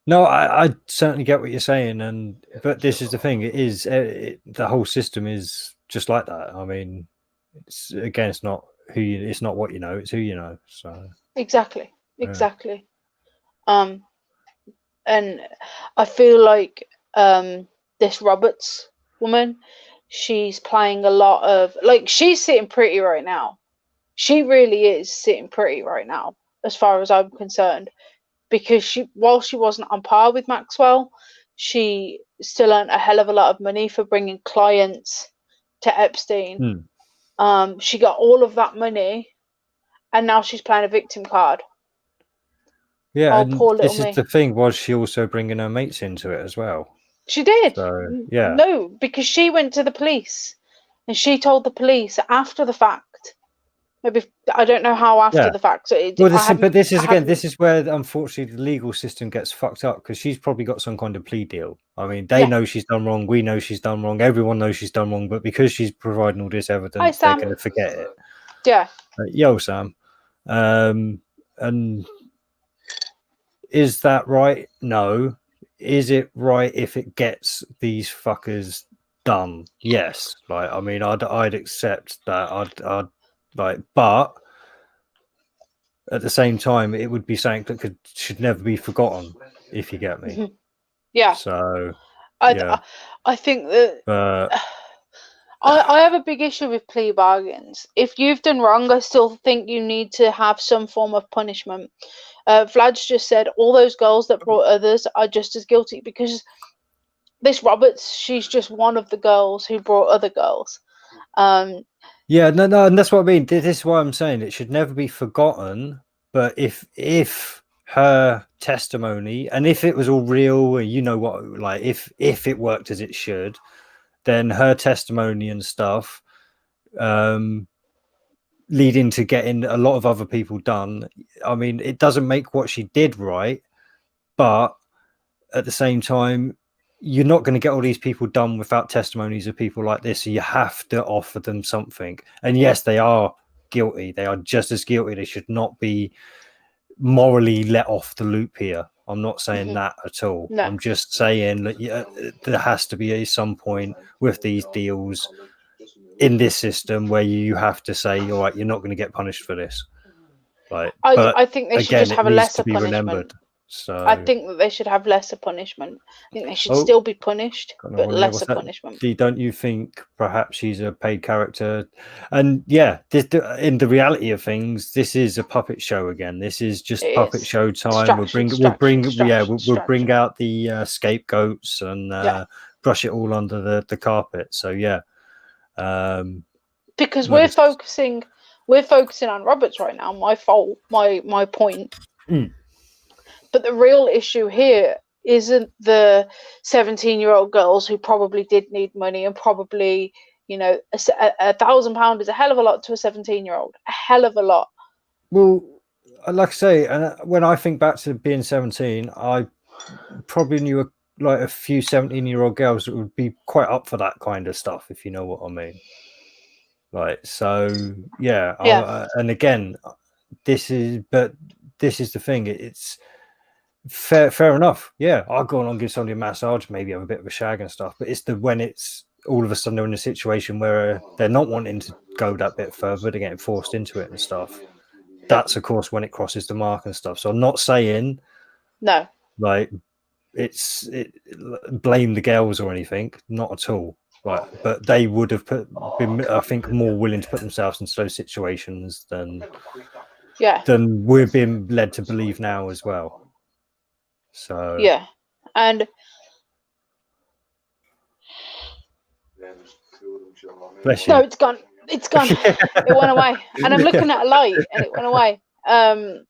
No, I certainly get what you're saying, but this is the thing. It is the whole system is just like that. I mean, it's not it's not what you know, it's who you know. So exactly. And I feel like this Roberts woman, she's playing a lot of, like, she's sitting pretty right now. She really is sitting pretty right now, as far as I'm concerned. Because while she wasn't on par with Maxwell, she still earned a hell of a lot of money for bringing clients to Epstein. She got all of that money, and now she's playing a victim card. Yeah, and this is the thing. Was she also bringing her mates into it as well? She did. So, yeah. No, because she went to the police, and she told the police after the fact. Maybe, I don't know how after the fact. So but this is where unfortunately the legal system gets fucked up, because she's probably got some kind of plea deal. I mean, they know she's done wrong. We know she's done wrong. Everyone knows she's done wrong. But because she's providing all this evidence, they're going to forget it. Yeah. Yo, Sam. And is that right? No. Is it right if it gets these fuckers done? Yes. Like, I mean, I'd accept that. I'd like, but at the same time, it would be something that should never be forgotten, if you get me. Yeah. So, I think that I have a big issue with plea bargains. If you've done wrong, I still think you need to have some form of punishment. Vlad's just said all those girls that brought others are just as guilty, because this Roberts, she's just one of the girls who brought other girls. Yeah, no, and that's what I mean. This is why I'm saying it should never be forgotten. But if her testimony, and if it was all real, you know what, like if it worked as it should, then her testimony and stuff, leading to getting a lot of other people done. I mean, it doesn't make what she did right, but at the same time, you're not going to get all these people done without testimonies of people like this. So you have to offer them something. And yes, they are guilty. They are just as guilty. They should not be morally let off the loop here. I'm not saying that at all. No. I'm just saying that there has to be some point with these deals in this system where you have to say, all right, you're not going to get punished for this. Like, I think they should just have a lesser punishment. Remembered. So I think that they should have lesser punishment. I think they should still be punished, but lesser punishment. Don't you think perhaps she's a paid character? And yeah, in the reality of things, this is a puppet show again. This is just puppet show time. We'll bring out the scapegoats and brush it all under the carpet. So yeah, because we're focusing on Roberts right now. My fault, my point. But the real issue here isn't the 17-year-old girls who probably did need money and probably, you know, £1,000 is a hell of a lot to a 17-year-old. A hell of a lot. Well, like I say, and when I think back to being 17, I probably knew a few 17-year-old girls that would be quite up for that kind of stuff, if you know what I mean. Like, so yeah. And again, this is the thing. It's fair enough. Yeah, I'll go on and give somebody a massage, maybe have a bit of a shag and stuff. But it's when it's all of a sudden they're in a situation where they're not wanting to go that bit further, they're getting forced into it and stuff. That's of course when it crosses the mark and stuff. So I'm not saying like blame the girls or anything, not at all. Right, but they would have been, I think, more willing to put themselves into those situations than we're being led to believe now as well. So yeah, and bless you. No, it's gone. It's gone. It went away, and I'm looking at a light, and it went away. And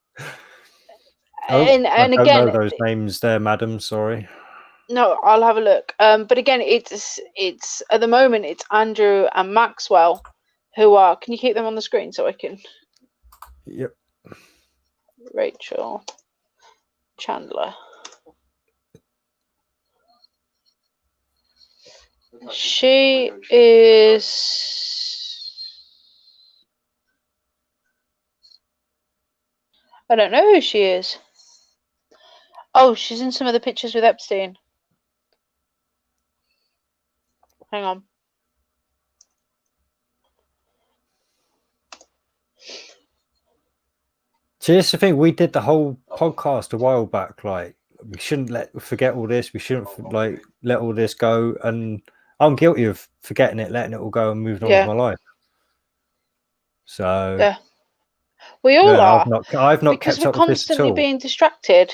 I don't again, know those names there, madam. Sorry. No, I'll have a look. But again, it's at the moment it's Andrew and Maxwell, who are. Can you keep them on the screen so I can? Yep. Rachel Chandler. She is. I don't know who she is. Oh, she's in some of the pictures with Epstein. Hang on. So here's the thing: we did the whole podcast a while back. Like, we shouldn't forget all this. We shouldn't let all this go. And I'm guilty of forgetting it, letting it all go, and moving on with my life. So yeah, we all are. I've not because kept we're up with this at all. Constantly being distracted.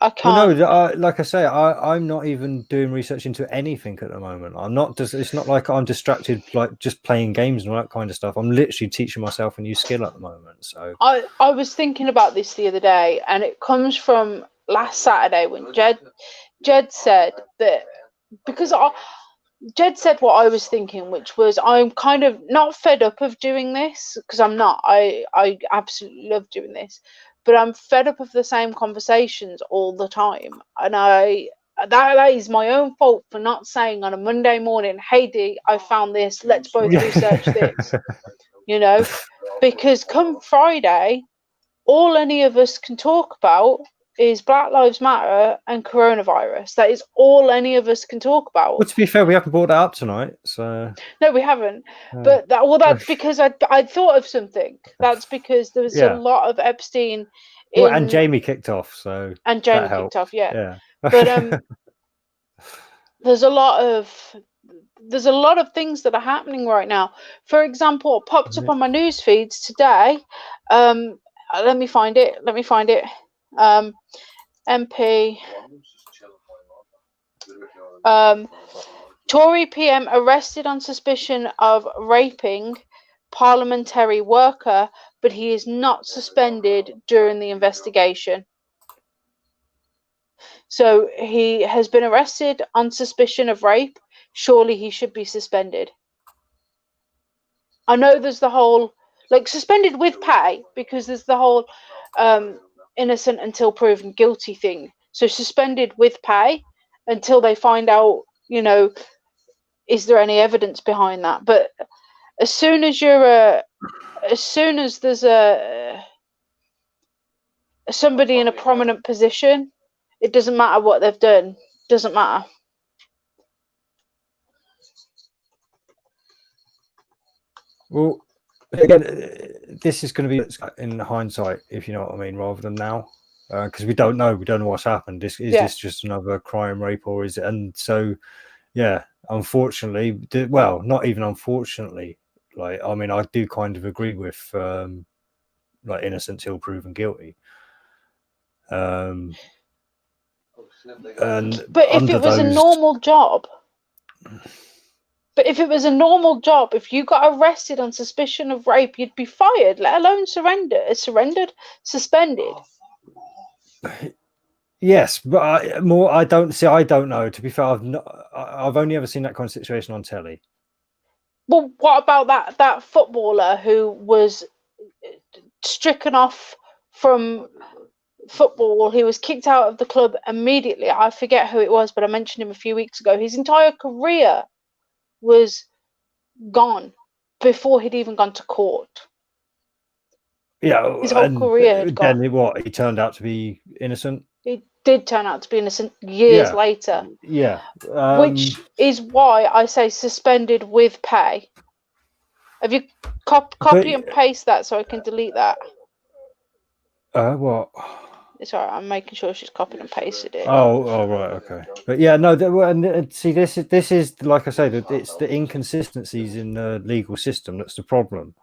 I can't. Well, no, like I say, I'm not even doing research into anything at the moment. I'm not. It's not like I'm distracted, like just playing games and all that kind of stuff. I'm literally teaching myself a new skill at the moment. So I was thinking about this the other day, and it comes from last Saturday when Jed said that because Jed said what I was thinking, which was I'm kind of not fed up of doing this because I'm not. I absolutely love doing this. But I'm fed up of the same conversations all the time, and that is my own fault for not saying on a Monday morning, "Hey Dee, I found this. Let's both research this." You know, because come Friday, all any of us can talk about is Black Lives Matter and coronavirus. That is all any of us can talk about. Well, to be fair, we haven't brought that up tonight, so no, we haven't. But that's because I thought of something. That's because there was a lot of Epstein. And Jamie kicked off, so and Jamie kicked off, yeah. But there's a lot of things that are happening right now. For example, it popped up on my news feeds today. Let me find it. MP. Tory PM arrested on suspicion of raping parliamentary worker, but he is not suspended during the investigation. So he has been arrested on suspicion of rape. Surely he should be suspended. I know there's the whole suspended with pay, because there's the whole innocent until proven guilty thing. So suspended with pay until they find out, is there any evidence behind that? But as soon as there's somebody in a prominent position, it doesn't matter what they've done. Doesn't matter. Well, again, this is going to be in hindsight, if you know what I mean, rather than now. because we don't know what's happened. Is this just another crime, rape, or is it? And so, yeah, unfortunately, well, not even unfortunately. Like, I mean, I do kind of agree with like innocent till proven guilty. And but if it was a normal job, if you got arrested on suspicion of rape, you'd be fired, let alone suspended. Yes, but I don't know. To be fair, I've only ever seen that kind of situation on telly. Well, what about that footballer who was stricken off from football? He was kicked out of the club immediately. I forget who it was, but I mentioned him a few weeks ago. His entire career was gone before he'd even gone to court. Yeah, his whole career had gone. Then he turned out to be innocent. He did turn out to be innocent years later. Yeah, which is why I say suspended with pay. Have you copy and paste that so I can delete that? What? It's alright. I'm making sure she's copied and pasted it. Oh, right, okay. But yeah, no. And see, this is like I say, it's the inconsistencies in the legal system that's the problem.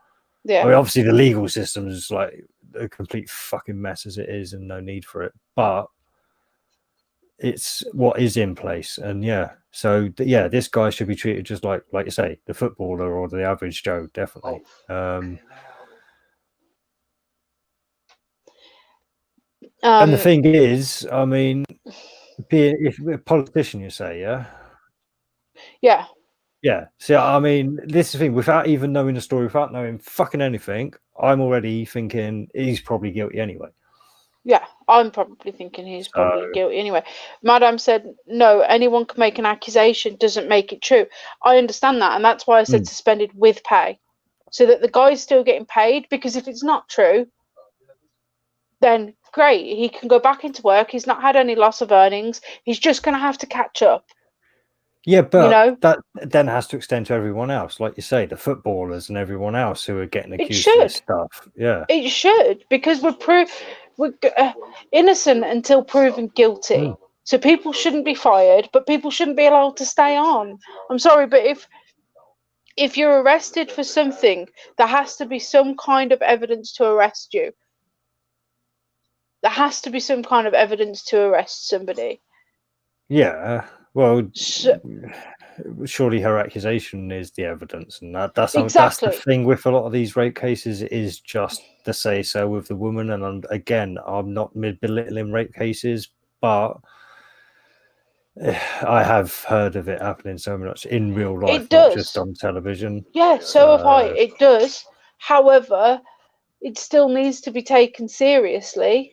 Yeah. I mean, obviously, the legal system is like a complete fucking mess as it is, and no need for it. But it's what is in place, and so this guy should be treated just like you say, the footballer or the average Joe, definitely. And the thing is, I mean, if a politician, you say, yeah. See, I mean, this is the thing. Without even knowing the story, without knowing fucking anything, I'm already thinking he's probably guilty anyway. Yeah, I'm probably thinking he's probably guilty anyway. Madame said, no, anyone can make an accusation, doesn't make it true. I understand that, and that's why I said suspended with pay, so that the guy's still getting paid, because if it's not true, then great, he can go back into work. He's not had any loss of earnings. He's just going to have to catch up. Yeah, but that then has to extend to everyone else, like you say, the footballers and everyone else who are getting accused of this stuff. Yeah, it should, because we're innocent until proven guilty. So people shouldn't be fired, but people shouldn't be allowed to stay on. I'm sorry, but if you're arrested for something, there has to be some kind of evidence to arrest you. There has to be some kind of evidence to arrest somebody. Yeah, well, surely her accusation is the evidence, and that's the thing with a lot of these rape cases. It is just the say so with the woman. And again, I'm not belittling rape cases, but I have heard of it happening so much in real life, not just on television. Yeah, so have I. It does. However, it still needs to be taken seriously.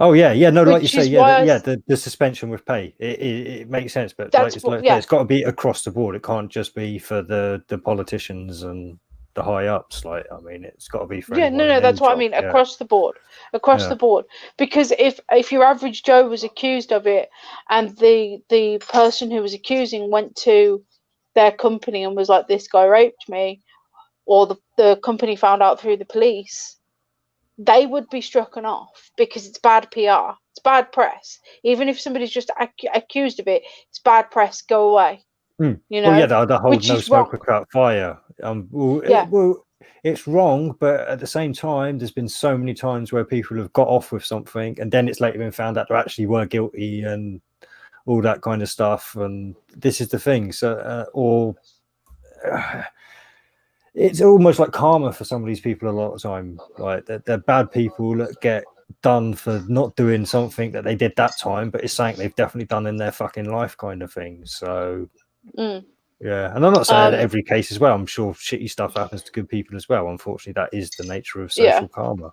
Oh yeah, no, like you say, the suspension with pay, it makes sense, but it's got to be across the board. It can't just be for the politicians and the high ups. Like, I mean, it's got to be for no, that's what I mean, across the board, the board. Because if your average Joe was accused of it, and the person who was accusing went to their company and was like, "This guy raped me," or the company found out through the police, they would be struck off, because it's bad PR, it's bad press. Even if somebody's just accused of it, it's bad press. Go away. You know. Well, yeah, the whole no smoke without fire. It's wrong, but at the same time, there's been so many times where people have got off with something, and then it's later been found out they actually were guilty and all that kind of stuff. And this is the thing. So, it's almost like karma for some of these people a lot of the time. Like, they're bad people that get done for not doing something that they did that time, but it's something they've definitely done in their fucking life, kind of thing. So yeah, and I'm not saying that every case as well. I'm sure shitty stuff happens to good people as well. Unfortunately, that is the nature of social karma.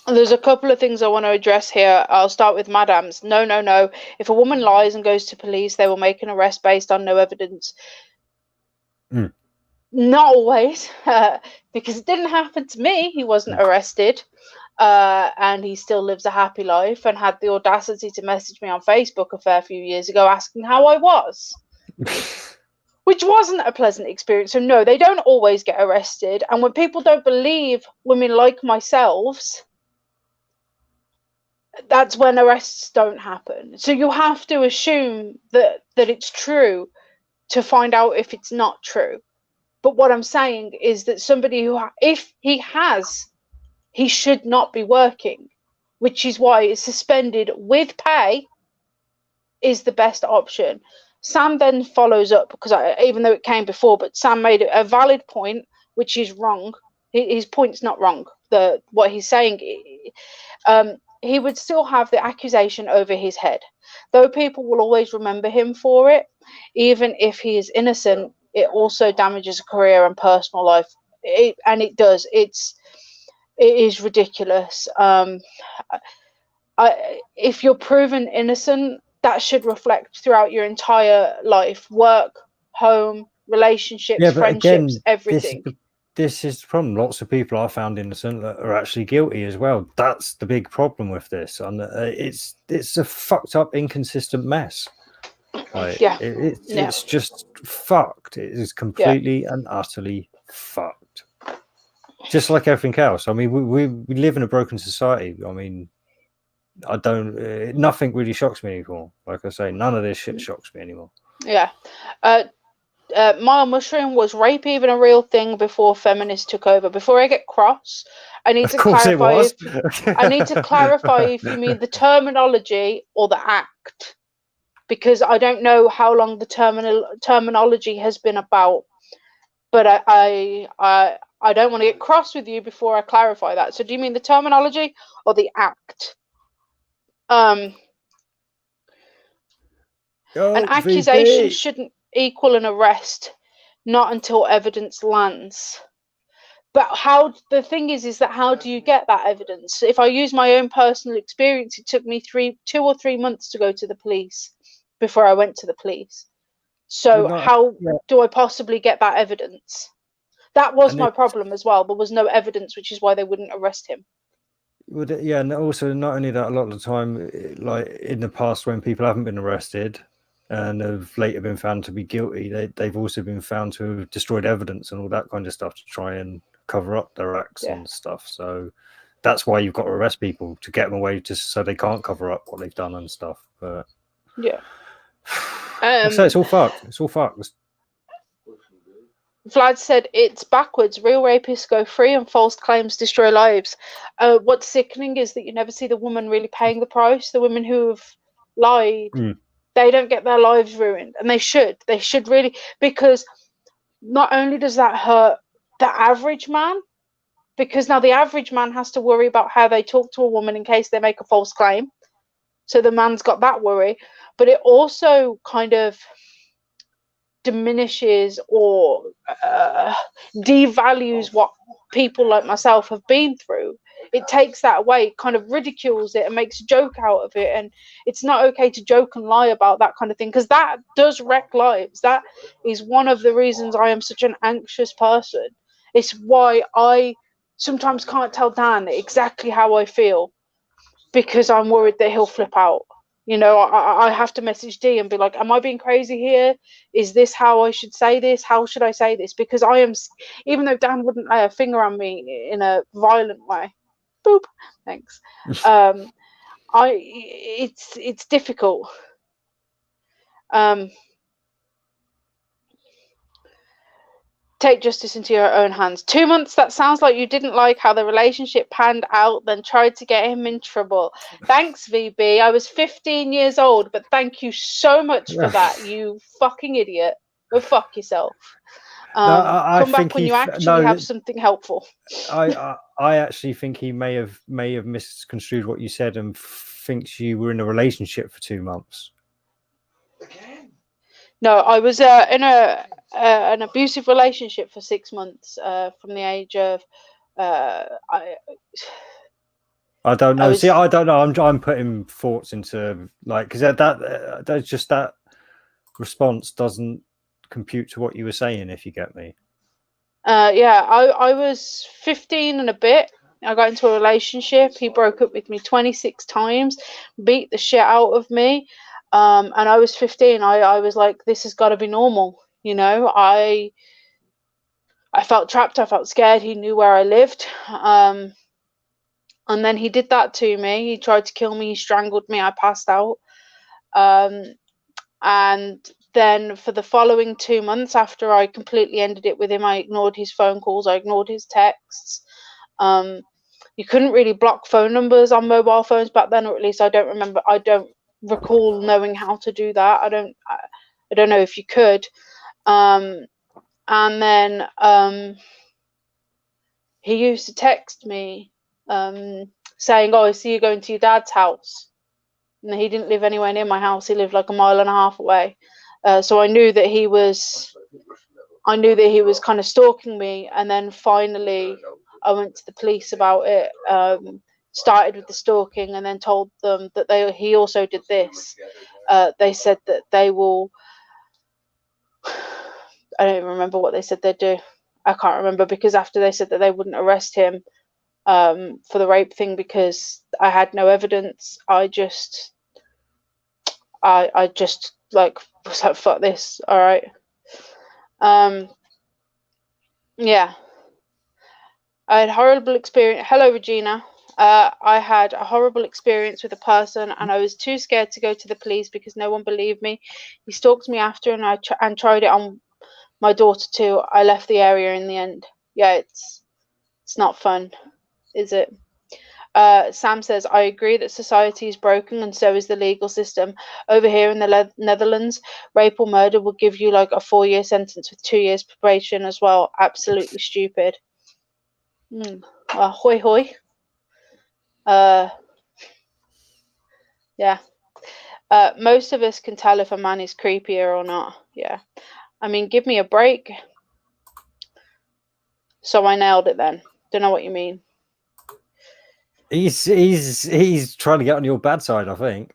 There's a couple of things I want to address here. I'll start with Madame's. No. If a woman lies and goes to police, they will make an arrest based on no evidence. Not always, because it didn't happen to me. He wasn't arrested, and he still lives a happy life, and had the audacity to message me on Facebook a fair few years ago asking how I was, which wasn't a pleasant experience. So no, they don't always get arrested. And when people don't believe women like myself, that's when arrests don't happen. So you have to assume that it's true to find out if it's not true. But what I'm saying is that somebody who, if he has, he should not be working, which is why it's suspended with pay is the best option. Sam then follows up, because even though it came before, but Sam made a valid point, which is wrong. His point's not wrong. What he's saying, he would still have the accusation over his head, though people will always remember him for it. Even if he is innocent, it also damages a career and personal life. It does. It is ridiculous. If you're proven innocent, that should reflect throughout your entire life, work, home, relationships, Yeah, but friendships, again, everything. This is the problem. Lots of people are found innocent that are actually guilty as well. That's the big problem with this, and it's a fucked up, inconsistent mess. Like, Yeah, it's just fucked. It is completely and utterly fucked. Just like everything else. I mean, we live in a broken society. I mean, I don't. Nothing really shocks me anymore. Like I say, none of this shit shocks me anymore. Yeah. Mile Mushroom, was rape even a real thing before feminists took over? Before I get cross, I need to clarify. I need to clarify if you mean the terminology or the act, because I don't know how long the terminology has been about. But I don't want to get cross with you before I clarify that. So do you mean the terminology or the act? An accusation shouldn't equal an arrest, not until evidence lands. But the thing is that how do you get that evidence? If I use my own personal experience, it took me 2 or 3 months to go to the police before I went to the police. So how do I possibly get that evidence? That was my problem as well. There was no evidence, which is why they wouldn't arrest him. Yeah, and also not only that, a lot of the time, like in the past, when people haven't been arrested and have later been found to be guilty, they've also been found to have destroyed evidence and all that kind of stuff to try and cover up their acts and stuff. So that's why you've got to arrest people, to get them away, just so they can't cover up what they've done and stuff. But yeah, so it's all fucked. It's all fucked. Vlad said it's backwards. Real rapists go free and false claims destroy lives. What's sickening is that you never see the woman really paying the price. The women who've lied, they don't get their lives ruined, and they should. They should really, because not only does that hurt the average man, because now the average man has to worry about how they talk to a woman in case they make a false claim. So the man's got that worry, but it also kind of diminishes or devalues what people like myself have been through. It takes that away, kind of ridicules it and makes a joke out of it. And it's not okay to joke and lie about that kind of thing, because that does wreck lives. That is one of the reasons I am such an anxious person. It's why I sometimes can't tell Dan exactly how I feel, because I'm worried that he'll flip out. You know, I have to message D and be like, am I being crazy here? Is this how I should say this? How should I say this? Because I am, even though Dan wouldn't lay a finger on me in a violent way, boop, thanks. It's difficult. Take justice into your own hands. 2 months, that sounds like you didn't like how the relationship panned out, then tried to get him in trouble. Thanks, VB. I was 15 years old, but thank you so much for that, you fucking idiot. Go fuck yourself. Come back when you actually have something helpful. I actually think he may have misconstrued what you said and thinks you were in a relationship for 2 months. Again? No, I was in an abusive relationship for 6 months from the age of I don't know. I don't know. I'm putting thoughts into, like, because that's just, that response doesn't compute to what you were saying, if you get me. Yeah, I was 15 and a bit. I got into a relationship. He broke up with me 26 times, beat the shit out of me. And I was 15. I was like, this has got to be normal. You know, I felt trapped. I felt scared. He knew where I lived. And then he did that to me. He tried to kill me. He strangled me. I passed out. And then for the following 2 months after I completely ended it with him, I ignored his phone calls. I ignored his texts. You couldn't really block phone numbers on mobile phones back then, or at least I don't remember. I don't recall knowing how to do that. I don't know if you could. And then he used to text me saying, "Oh, I see you going to your dad's house." And he didn't live anywhere near my house. He lived like 1.5 miles away. So I knew that he was kind of stalking me. And then finally, I went to the police about it. Started with the stalking, and then told them that he also did this. They said that they will. I don't even remember what they said they'd do. I can't remember, because after they said that they wouldn't arrest him for the rape thing because I had no evidence, I just like was like, fuck this, all right. Yeah, I had a horrible experience. Hello, Regina. I had a horrible experience with a person, and I was too scared to go to the police because no one believed me. He stalked me after, and I tried it on my daughter too. I left the area in the end. Yeah, it's not fun, is it? Sam says, I agree that society is broken and so is the legal system. Over here in the Netherlands, rape or murder will give you like a 4-year sentence with 2 years probation as well. Absolutely stupid. Hoi hoi. Yeah. Most of us can tell if a man is creepier or not. Yeah. I mean, give me a break. So I nailed it then. Don't know what you mean. He's trying to get on your bad side, I think.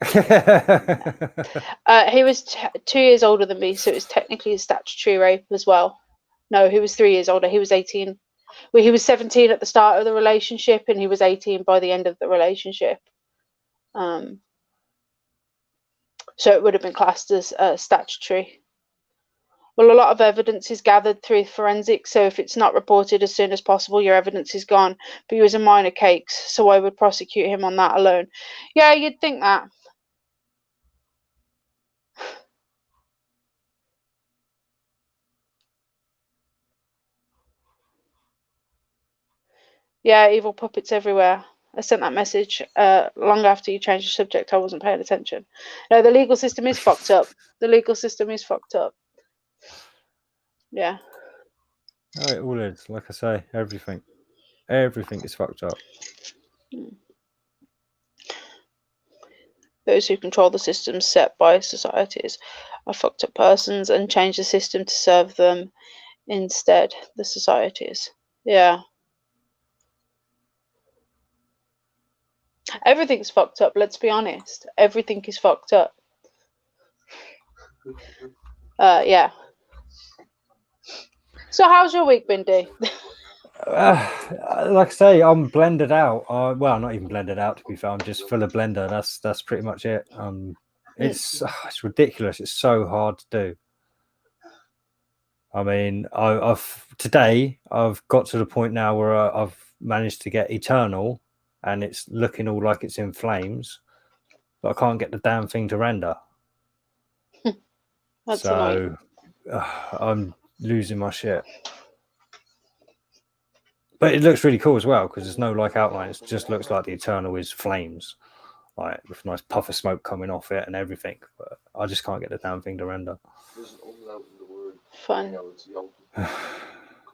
He was 2 years older than me, so it was technically a statutory rape as well. No, he was 3 years older. He was 18. Well, he was 17 at the start of the relationship, and he was 18 by the end of the relationship. So it would have been classed as statutory. Well, a lot of evidence is gathered through forensics, so if it's not reported as soon as possible, your evidence is gone. But he was a minor case, so I would prosecute him on that alone. Yeah, you'd think that. Yeah, evil puppets everywhere. I sent that message long after you changed the subject. I wasn't paying attention. No, the legal system is fucked up. The legal system is fucked up. Yeah. Oh, it all is. Like I say, everything is fucked up. Those who control the systems set by societies are fucked up persons and change the system to serve them instead. The societies. Yeah. Everything's fucked up, let's be honest. Everything is fucked up. Yeah. So how's your week been, Dee? Like I say, I'm blended out. Well, not even blended out, to be fair. I'm just full of blender. That's pretty much it. It's ridiculous. It's so hard to do. I mean, today I've got to the point now where I've managed to get Eternal, and it's looking all like it's in flames, but I can't get the damn thing to render. That's annoying. I'm losing my shit. But it looks really cool as well because there's no like outline. It just looks like the Eternal is flames, like with a nice puff of smoke coming off it and everything. But I just can't get the damn thing to render. Fun.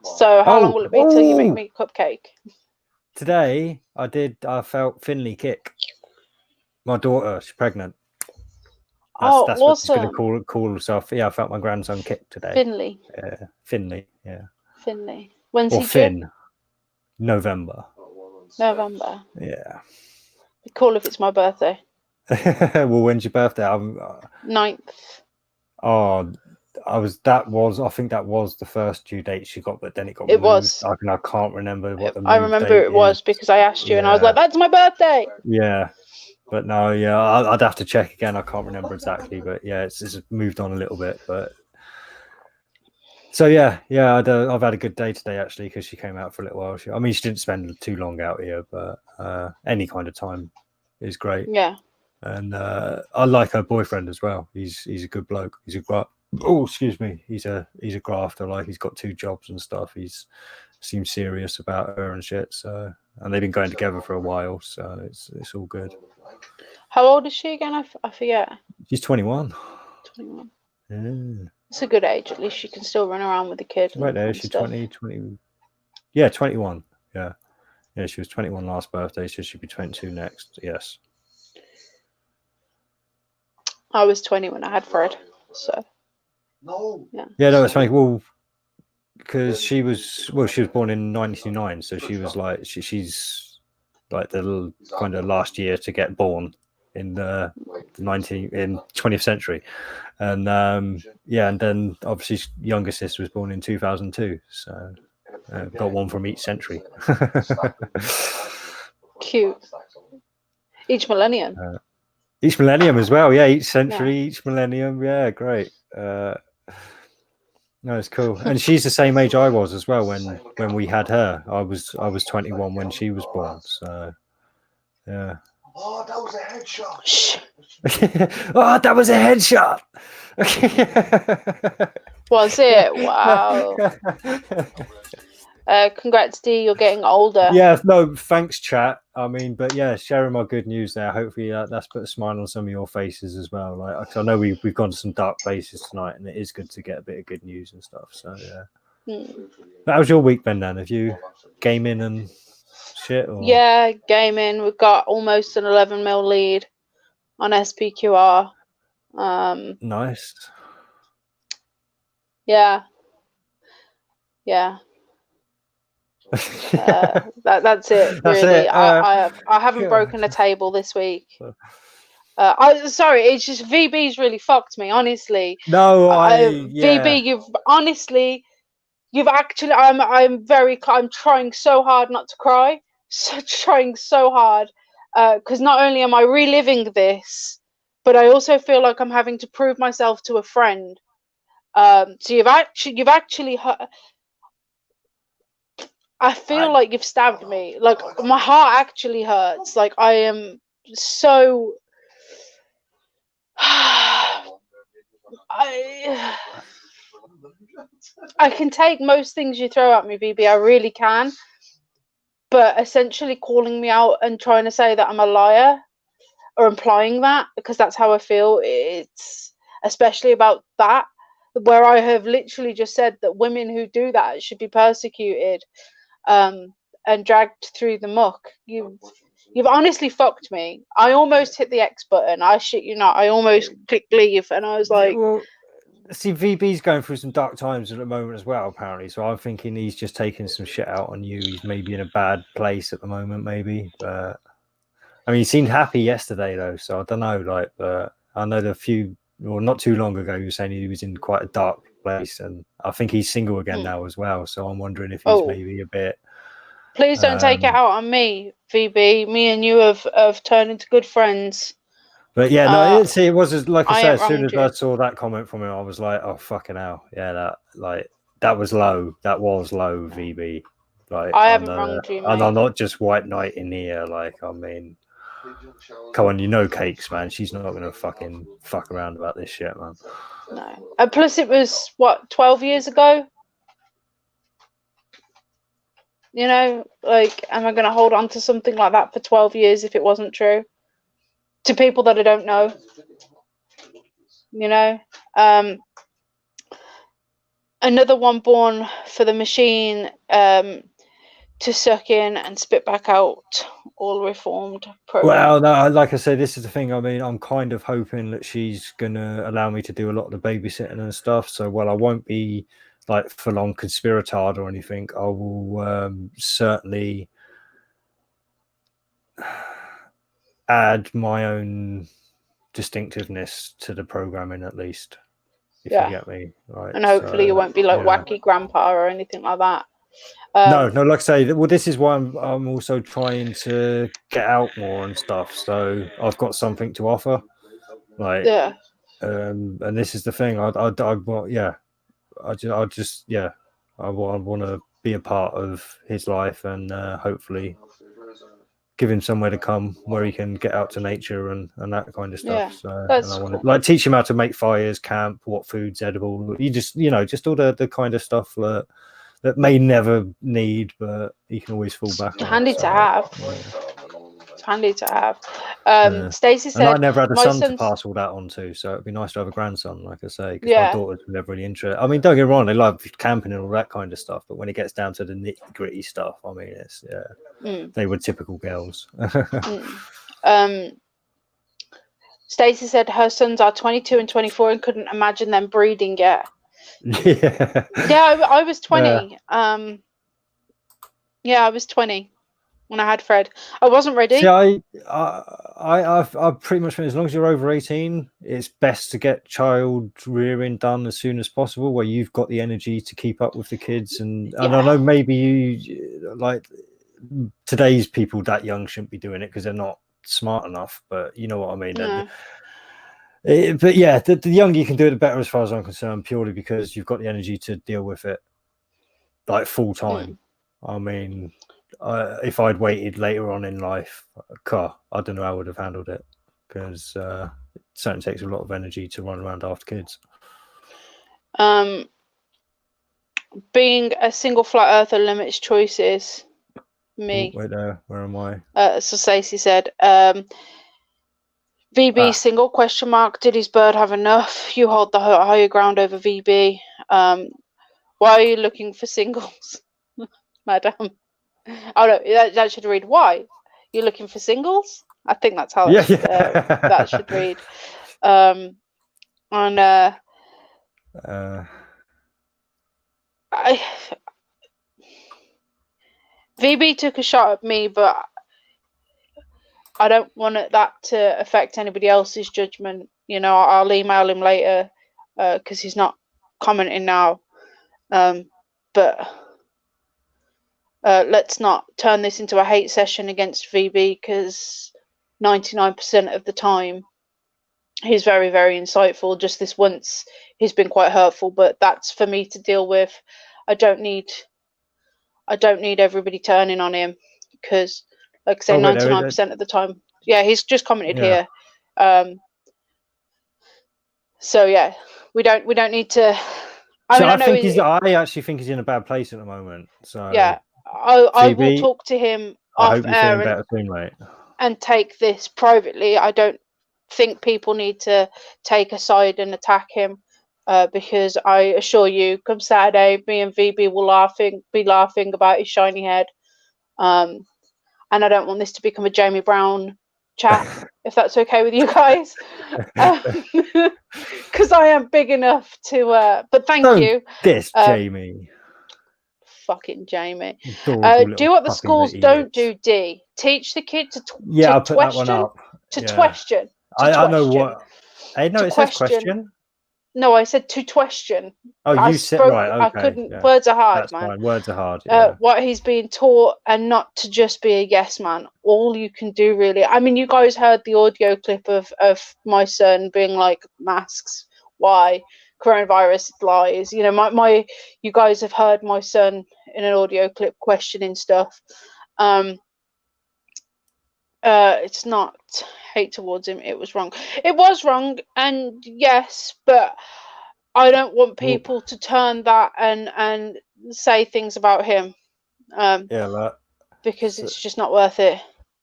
So how long will it be till you make me a cupcake? Today I felt Finley kick. My daughter, she's pregnant. That's awesome. What she's going to call herself. Yeah, I felt my grandson kick today. Finley. Yeah, Finley. Yeah. Finley. When's or he Finn? due? November. November. Yeah. Be cool if it's my birthday. Well, when's your birthday? 9th. Oh, I think that was the first due date she got, but then it got It moved. was. I can't remember what the I remember it was because I asked you and I was like, that's my birthday. Yeah. But no, yeah, I'd have to check again. I can't remember exactly, but yeah, it's moved on a little bit. But So yeah, I've had a good day today actually because she came out for a little while. She didn't spend too long out here, but any kind of time is great. Yeah. And I like her boyfriend as well. He's a good bloke. He's a excuse me. He's a grafter. Like he's got 2 jobs and stuff. He's seems serious about her and shit. So and they've been going together for a while. So it's all good. How old is she again? I forget. She's 21. 21. Yeah. It's a good age. At least she can still run around with the kid. Right there. She's 20. Yeah, 21. Yeah. Yeah, she was 21 last birthday, so she'll be 22 next. Yes. I was 20 when I had Fred, so. Yeah. Yeah, no, it's funny. Well, because she was born in 1999, so she was like she's like the kind of last year to get born in the 20th century, and and then obviously younger sister was born in 2002, so got one from each century. Cute. Each millennium. Each millennium as well, yeah. Each century, each millennium, yeah. Great. No, it's cool. And she's the same age I was as well when we had her. I was 21 when she was born. So, yeah. Oh, that was a headshot. Oh, that was a headshot. Was it? Wow. Congrats, D. You're getting older. Yeah, no, thanks, chat. But yeah, sharing my good news there. Hopefully that's put a smile on some of your faces as well. Like I know we've gone to some dark places tonight, and it is good to get a bit of good news and stuff. So yeah. How was your week, Ben? Then have you gaming and shit? Or? Yeah, gaming. We've got almost an 11 mil lead on SPQR. Nice. Yeah. Yeah. That's it. That's really, it. I haven't broken a table this week. Sorry, it's just VB's really fucked me, honestly. No, VB, you've actually. I'm trying so hard not to cry. Trying so hard, because not only am I reliving this, but I also feel like I'm having to prove myself to a friend. So you've actually hurt. I feel like you've stabbed me. Like my heart actually hurts. Like I am so. I can take most things you throw at me, VB. I really can. But essentially calling me out and trying to say that I'm a liar or implying that, because that's how I feel. It's especially about that, where I have literally just said that women who do that should be persecuted. And dragged through the muck. You've honestly fucked me. I almost hit the X button. I shit you not. I almost clicked leave, and I was like, well, see, VB's going through some dark times at the moment as well, apparently. So I'm thinking he's just taking some shit out on you. He's maybe in a bad place at the moment, maybe. But he seemed happy yesterday though, so I don't know. Like, I know not too long ago, he was saying he was in quite a dark place, and I think he's single again now as well. So I'm wondering if he's maybe a bit. Please don't take it out on me, VB. Me and you have turned into good friends. But yeah, no, it was like I said. As soon as I saw that comment from him, I was like, "Oh fucking hell, yeah, that was low. That was low, VB. Like I haven't wronged you, mate. And I'm not just white knight in here. Like, come on, Cakes, man. She's not gonna fucking fuck around about this shit, man. No. And plus, it was 12 years ago. Am I going to hold on to something like that for 12 years if it wasn't true? To people that I don't know. Another one born for the machine to suck in and spit back out all reformed program. Well, no, like I said, this is the thing. I'm kind of hoping that she's going to allow me to do a lot of the babysitting and stuff. So, I won't be like full-on conspiratard or anything. I will certainly add my own distinctiveness to the programming, at least, if you get me right. And hopefully you won't be like wacky grandpa or anything like that. No, like I say, well, this is why I'm also trying to get out more and stuff. So I've got something to offer, and this is the thing. I just yeah, I want to be a part of his life and hopefully give him somewhere to come where he can get out to nature and that kind of stuff. Yeah, So that's and I want cool. to like teach him how to make fires, camp, what food's edible. You just just all the kind of stuff that may never need, but he can always fall back on. Handy to have. It's handy to have. Stacey And I said, never had a "My son to son's pass all that on to, so it'd be nice to have a grandson, like I say, because my yeah, daughters were never really interested. I mean, don't get me wrong, they love camping and all that kind of stuff, but when it gets down to the nitty gritty stuff, I mean, it's they were typical girls." Stacey said her sons are 22 and 24 and couldn't imagine them breeding yet. Yeah, I was 20. Yeah, I was 20 when I had Fred. I wasn't ready. See, I've pretty much as long as you're over 18, it's best to get child rearing done as soon as possible, where you've got the energy to keep up with the kids. And I know maybe you like today's people that young shouldn't be doing it because they're not smart enough, but you know what I mean. No. But yeah, the younger you can do it, the better, as far as I'm concerned, purely because you've got the energy to deal with it like full time. I mean, if I'd waited later on in life, I don't know how I would have handled it, because it certainly takes a lot of energy to run around after kids. Being a single flat earther limits choices. Me. Wait there, where am I? So Stacey said, VB single question mark. Did his bird have enough? You hold the higher ground over VB. Why are you looking for singles, madam? Oh no, that should read, why you're looking for singles. I think that's how that should read. VB took a shot at me, but I don't want that to affect anybody else's judgment. I'll email him later because he's not commenting now. But let's not turn this into a hate session against VB, because 99% of the time he's very, very insightful. Just this once he's been quite hurtful, but that's for me to deal with. I don't need everybody turning on him, because like I say, 99% of the time, he's just commented here. So yeah, we don't need to. I actually think he's in a bad place at the moment. So yeah, I will talk to him off air and take this privately. I don't think people need to take a side and attack him, because I assure you, come Saturday, me and VB will be laughing about his shiny head. And I don't want this to become a Jamie Brown chat, if that's okay with you guys, because I am big enough to. But thank you. Jamie. Fucking Jamie. Do what the schools don't do. D. Teach the kid to I'll put that one up. Question. I know what. Hey, no, it says question. No, I said to question. Oh, you said right. Okay, I couldn't. Yeah. Words are hard, that's man. Fine. Words are hard. Yeah. What he's being taught, and not to just be a yes man. All you can do, really. I mean, you guys heard the audio clip of my son being like, masks. Why? Coronavirus lies. You guys have heard my son in an audio clip questioning stuff. It's not hate towards him. It was wrong. It was wrong, and yes, but I don't want people to turn that and say things about him. Because it's just not worth it.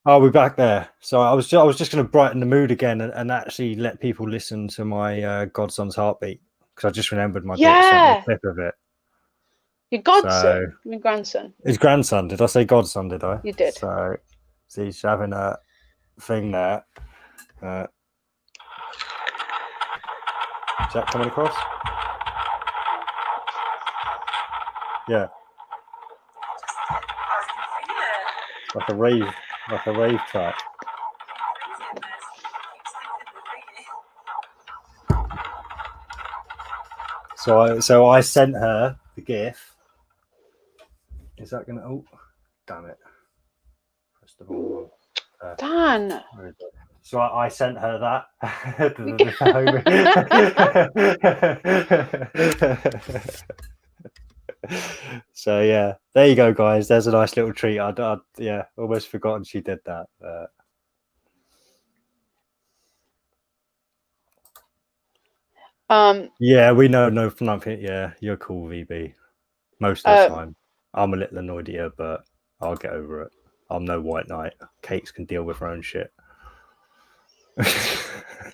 I'll be back there. So I was just going to brighten the mood again and actually let people listen to my Godson's Heartbeat, because I just remembered my daughter sent me a clip of it. Your godson? Your grandson? His grandson. Did I say godson? Did I? You did. So he's having a thing there. Is that coming across? Yeah. Like a rave track. So I sent her the GIF. Is that gonna? Oh, damn it! Press the wrong one. Dan. So I sent her that. So yeah, there you go, guys. There's a nice little treat. I yeah, almost forgotten she did that. Yeah, we know no nothing. Yeah, you're cool, VB. Most of the time, I'm a little annoyed at you, but I'll get over it. I'm no white knight. Cakes can deal with her own shit.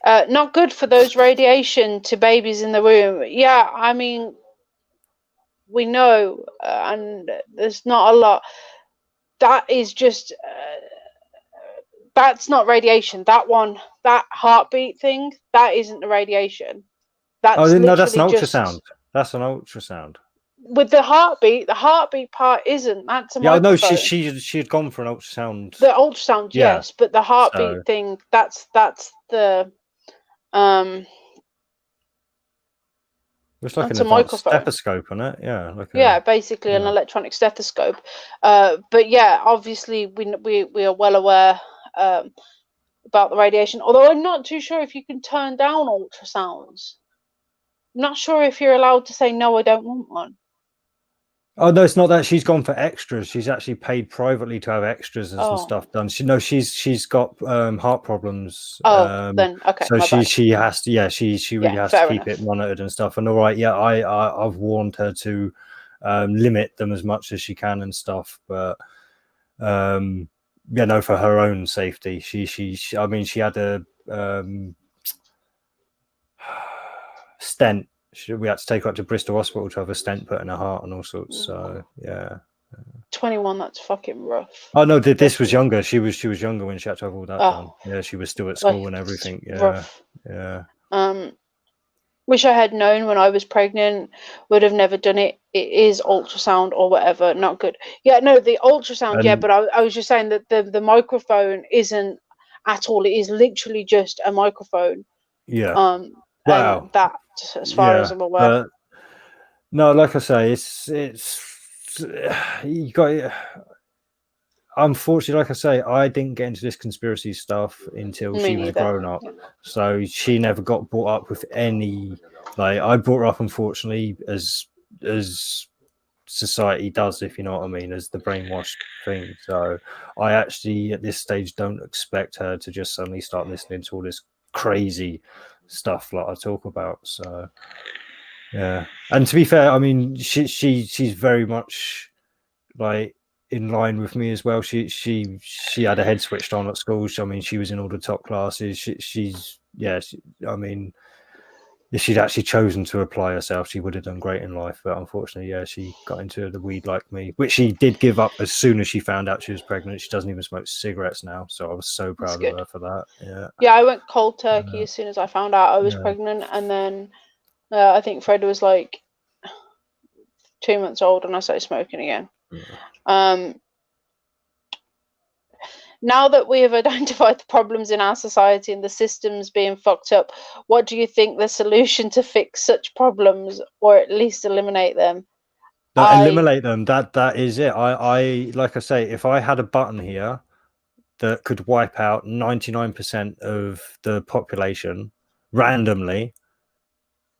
Not good for those radiation to babies in the womb. Yeah, I mean, we know, and there's not a lot. That is just that's not radiation. That heartbeat thing, that isn't the radiation. That's no, that's an literally ultrasound. just That's an ultrasound. with the heartbeat part isn't. That's a Yeah, no, microphone. she had gone for an ultrasound. The ultrasound, Yeah. yes, but the heartbeat thing, that's the it's like that's an a advanced microphone. Stethoscope, isn't it? Yeah, Yeah, basically an electronic stethoscope. But yeah, obviously we are well aware about the radiation. Although I'm not too sure if you can turn down ultrasounds. I'm not sure if you're allowed to say no, I don't want one. Oh no, it's not that. She's gone for extras. She's actually paid privately to have extras and stuff done. She's got heart problems. Then okay. So she has to. She really has to keep it monitored and stuff. And all right, I've warned her to limit them as much as she can and stuff. But for her own safety, she I mean, she had a stent. We had to take her up to Bristol Hospital to have a stent put in her heart and all sorts. So yeah. 21. That's fucking rough. Oh no, this was younger. She was younger when she had to have all that done. Yeah, she was still at school and everything. Yeah, rough. Yeah. Wish I had known when I was pregnant. Would have never done it. It is ultrasound or whatever. Not good. Yeah, no, the ultrasound. Yeah, but I was just saying that the microphone isn't at all. It is literally just a microphone. Yeah. Wow. And that, as far as I'm aware. No, like I say, it's you got. Unfortunately, like I say, I didn't get into this conspiracy stuff until she was grown up. Yeah. So she never got brought up with any. Like I brought her up, unfortunately, as society does, if you know what I mean, as the brainwashed thing. So I actually, at this stage, don't expect her to just suddenly start listening to all this crazy stuff like I talk about. So yeah, and to be fair, I mean, she's very much like in line with me as well. She had her head switched on at school. I mean, she was in all the top classes. I mean, if she'd actually chosen to apply herself, she would have done great in life. But unfortunately, yeah, she got into the weed like me, which she did give up as soon as she found out she was pregnant. She doesn't even smoke cigarettes now. So I was so proud of her for that. Yeah. Yeah, I went cold turkey as soon as I found out I was pregnant. And then I think Fred was like 2 months old and I started smoking again. Yeah. Now that we have identified the problems in our society and the systems being fucked up, what do you think the solution to fix such problems, or at least eliminate them? Eliminate them. That is it. I like I say, if I had a button here that could wipe out 99% of the population randomly,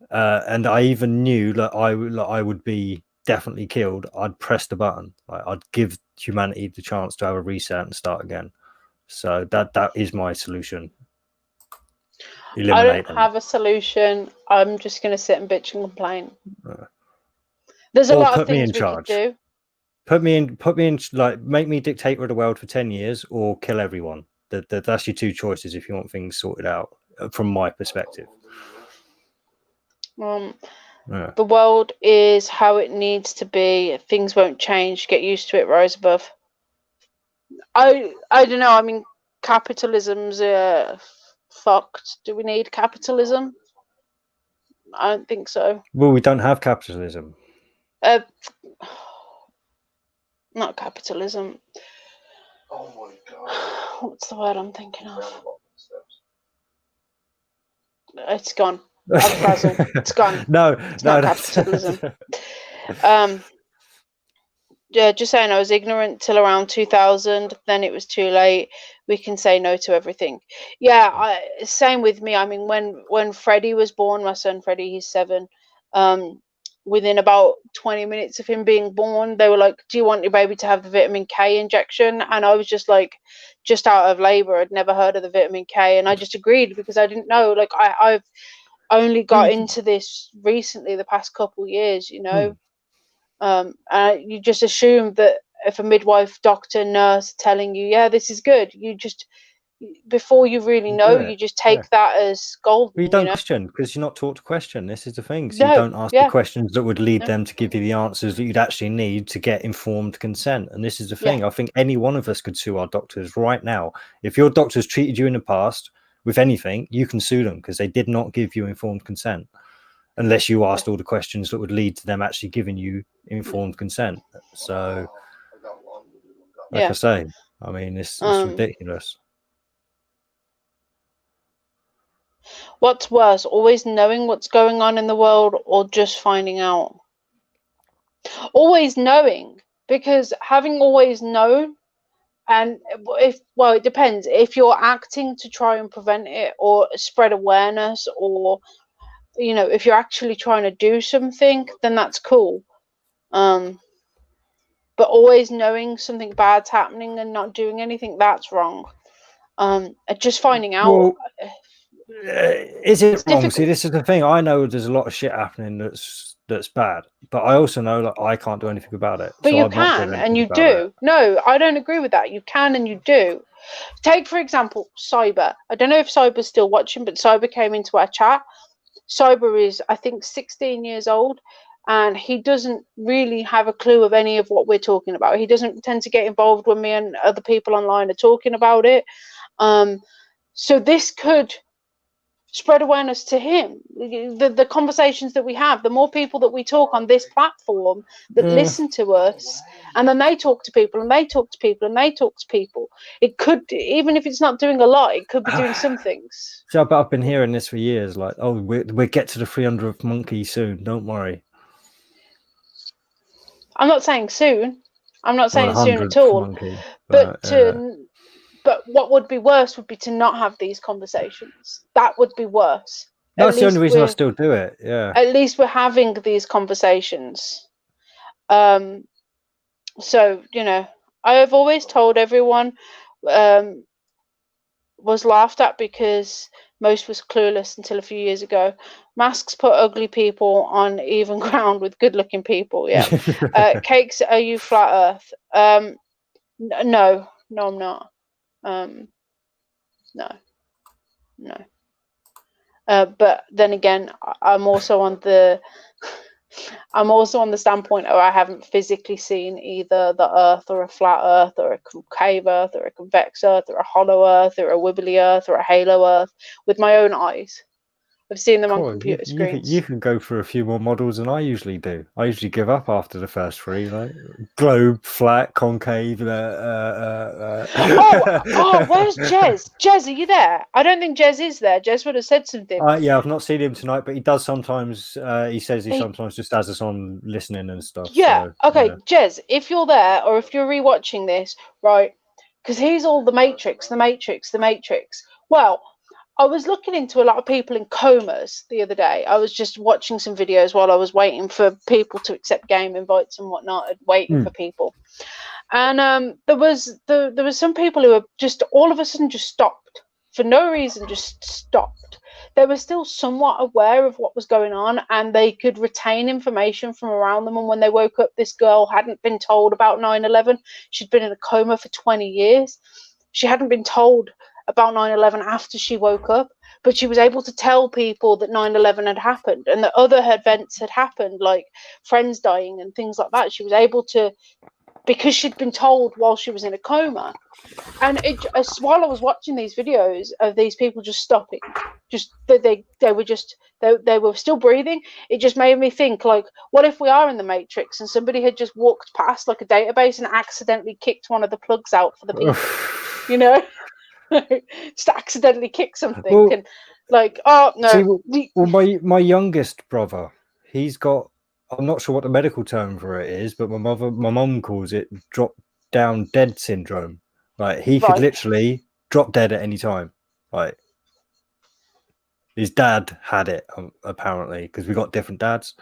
and I even knew that I would be definitely killed, I'd press the button. I'd give humanity the chance to have a reset and start again. So that is my solution. Eliminate I don't have a solution. I'm just going to sit and bitch and complain. There's a lot of things we could do. Put me in, like, make me dictator of the world for 10 years or kill everyone. That's your two choices if you want things sorted out, from my perspective. The world is how it needs to be. Things won't change. Get used to it. Rise above. I don't know. I mean, capitalism's fucked. Do we need capitalism? I don't think so. Well, we don't have capitalism. Not capitalism. Oh my god. What's the word I'm thinking of? It's gone. It's gone. No, it's not capitalism. just saying, I was ignorant till around 2000. Then it was too late. We can say no to everything. Yeah, same with me. I mean, when Freddie was born, my son Freddie, he's 7. Within about 20 minutes of him being born, they were like, "Do you want your baby to have the vitamin K injection?" And I was just like, just out of labor, I'd never heard of the vitamin K, and I just agreed because I didn't know. Like, I've only got into this recently, the past couple years, you know. You just assume that if a midwife, doctor, nurse telling you, yeah, this is good, you just, before you really know, you just take that as golden. Well, you don't question because you're not taught to question. This is the thing. So No, you don't ask the yeah. questions that would lead No. them to give you the answers that you'd actually need to get informed consent. And this is the Yeah. thing. I think any one of us could sue our doctors right now. If your doctor's treated you in the past with anything, you can sue them because they did not give you informed consent unless you asked all the questions that would lead to them actually giving you informed consent. So, like I say, I mean, it's ridiculous. What's worse, always knowing what's going on in the world or just finding out? Always knowing, because having always known, and it depends. If you're acting to try and prevent it or spread awareness, or, you know, if you're actually trying to do something, then that's cool. But always knowing something bad's happening and not doing anything, that's wrong. Just finding out. Well, is it wrong? Difficult. See, this is the thing. I know there's a lot of shit happening that's bad, but I also know that I can't do anything about it. But so you I'm not can, doing and you anything about do. it. No, I don't agree with that. You can and you do. Take, for example, Cyber. I don't know if Cyber's still watching, but Cyber came into our chat. Cyber is, I think, 16 years old, and he doesn't really have a clue of any of what we're talking about. He doesn't tend to get involved when me and other people online are talking about it. So this could spread awareness to him. The conversations that we have, the more people that we talk on this platform that listen to us, and then they talk to people and they talk to people and they talk to people, it could, even if it's not doing a lot, it could be doing some things. So I've been hearing this for years, like, oh, we'll get to the 300th monkey soon, don't worry. I'm not saying soon, I'm not saying soon at 100th all, monkey, but what would be worse would be to not have these conversations. That would be worse. That's the only reason I still do it. Yeah. At least we're having these conversations. So, you know, I have always told everyone, was laughed at because most was clueless until a few years ago. Masks put ugly people on even ground with good-looking people. Yeah. Cakes, are you flat Earth? No, I'm not. No. But then again, I'm also on the standpoint of I haven't physically seen either the Earth or a flat Earth or a concave Earth or a convex Earth or a hollow Earth or a wibbly Earth or a halo Earth with my own eyes. I've seen them on computer screens. You can go for a few more models than I usually do. I usually give up after the first 3, like globe, flat, concave. Oh, where's Jez? Jez, are you there? I don't think Jez is there. Jez would have said something. Yeah, I've not seen him tonight, but he does sometimes. He says he sometimes just has us on listening and stuff. Yeah. So, okay, yeah. Jez, if you're there or if you're rewatching this, right? Because he's all the Matrix. Well, I was looking into a lot of people in comas the other day. I was just watching some videos while I was waiting for people to accept game invites and whatnot, waiting for people. And there was some people who were just all of a sudden just stopped for no reason, just stopped. They were still somewhat aware of what was going on, and they could retain information from around them. And when they woke up, this girl hadn't been told about 9/11. She'd been in a coma for 20 years. She hadn't been told about 9/11 after she woke up, but she was able to tell people that 9/11 had happened and that other events had happened, like friends dying and things like that. She was able to, because she'd been told while she was in a coma. And while I was watching these videos of these people just stopping, just they were still breathing, it just made me think, like, what if we are in the Matrix and somebody had just walked past like a database and accidentally kicked one of the plugs out for the people, you know? Just accidentally kick something, and like, oh no. See, well, my youngest brother, he's got I'm not sure what the medical term for it is, but my mum calls it drop down dead syndrome. Like he could literally drop dead at any time. Like his dad had it apparently, because we got different dads.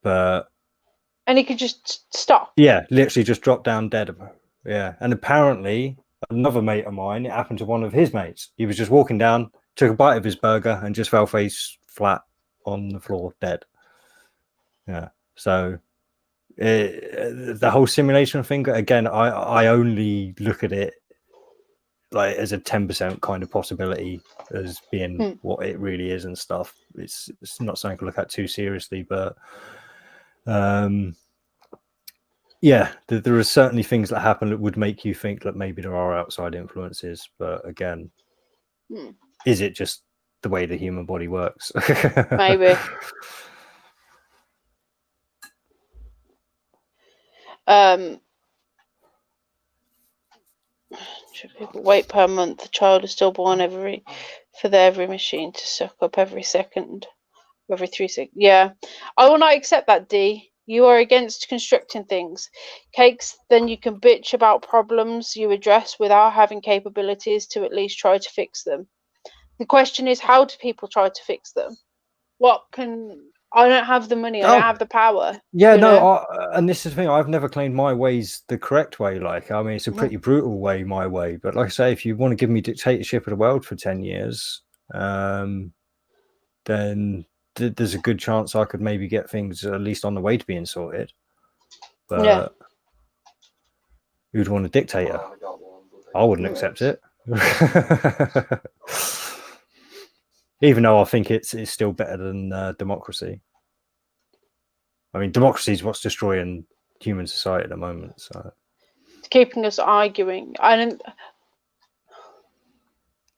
And he could just stop. Yeah, literally just drop down dead. Yeah, and apparently another mate of mine, it happened to one of his mates. He was just walking down, took a bite of his burger, and just fell face flat on the floor, dead. Yeah, so the whole simulation thing, again, I only look at it like as a 10% kind of possibility as being what it really is and stuff. It's not something to look at too seriously, but yeah, there are certainly things that happen that would make you think that maybe there are outside influences, but again, is it just the way the human body works? Maybe. Should people wait per month? The child is stillborn for every machine to suck up every second, every 3 seconds. Yeah, I will not accept that. D. You are against constructing things, cakes. Then you can bitch about problems you address without having capabilities to at least try to fix them. The question is, how do people try to fix them? I don't have the money. I don't have the power. Yeah, no, and this is the thing. I've never claimed my way's the correct way. Like, I mean, it's a pretty brutal way, my way. But like I say, if you want to give me dictatorship of the world for 10 years, then there's a good chance I could maybe get things at least on the way to being sorted. But who'd want a dictator? I wouldn't accept it. Even though I think it's still better than democracy. I mean, democracy is what's destroying human society at the moment. So it's keeping us arguing. And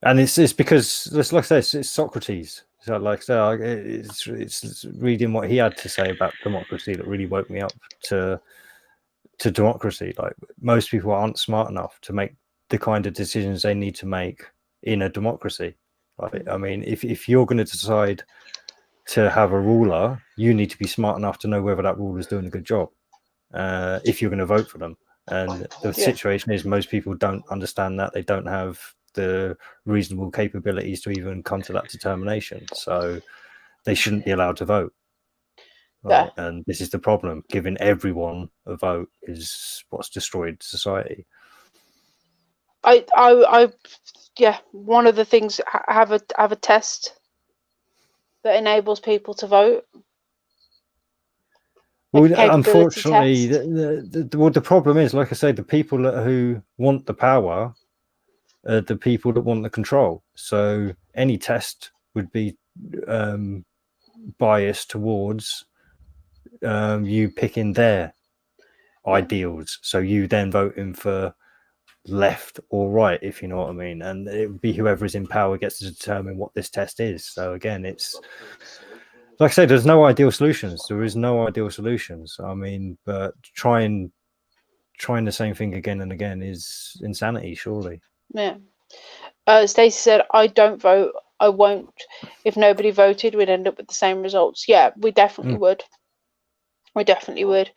it's because, like I say, it's Socrates. So, like I say, it's reading what he had to say about democracy that really woke me up to democracy. Like, most people aren't smart enough to make the kind of decisions they need to make in a democracy. Like, I mean, if you're going to decide to have a ruler, you need to be smart enough to know whether that ruler is doing a good job if you're going to vote for them. And the situation is, most people don't understand that. They don't have the reasonable capabilities to even come to that determination, so they shouldn't be allowed to vote. Right? And this is the problem. Giving everyone a vote is what's destroyed society. One of the things, have a test that enables people to vote. Well, unfortunately, the problem is, like I say, the people who want the power are the people that want the control. So any test would be biased towards you picking their ideals. So you then voting for left or right, if you know what I mean. And it would be whoever is in power gets to determine what this test is. So again, it's like I said, there's no ideal solutions. There is no ideal solutions. I mean, but trying the same thing again and again is insanity, surely. Yeah. Stacey said, I don't vote. I won't. If nobody voted, we'd end up with the same results. Yeah, we definitely would. We definitely would.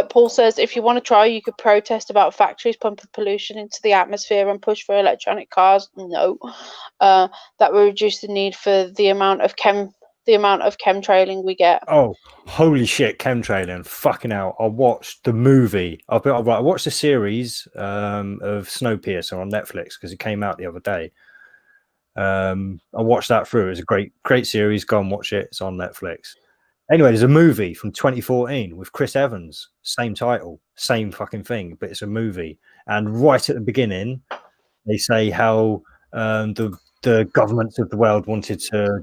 Paul says, if you want to try, you could protest about factories pumping pollution into the atmosphere and push for electronic cars. No. That will reduce the need for the amount of chemtrailing we get. Oh, holy shit, chemtrailing. Fucking hell. I watched the movie. I watched the series of Snowpiercer on Netflix because it came out the other day. I watched that through. It was a great series. Go and watch it. It's on Netflix. Anyway, there's a movie from 2014 with Chris Evans. Same title, same fucking thing, but it's a movie. And right at the beginning, they say how the governments of the world wanted to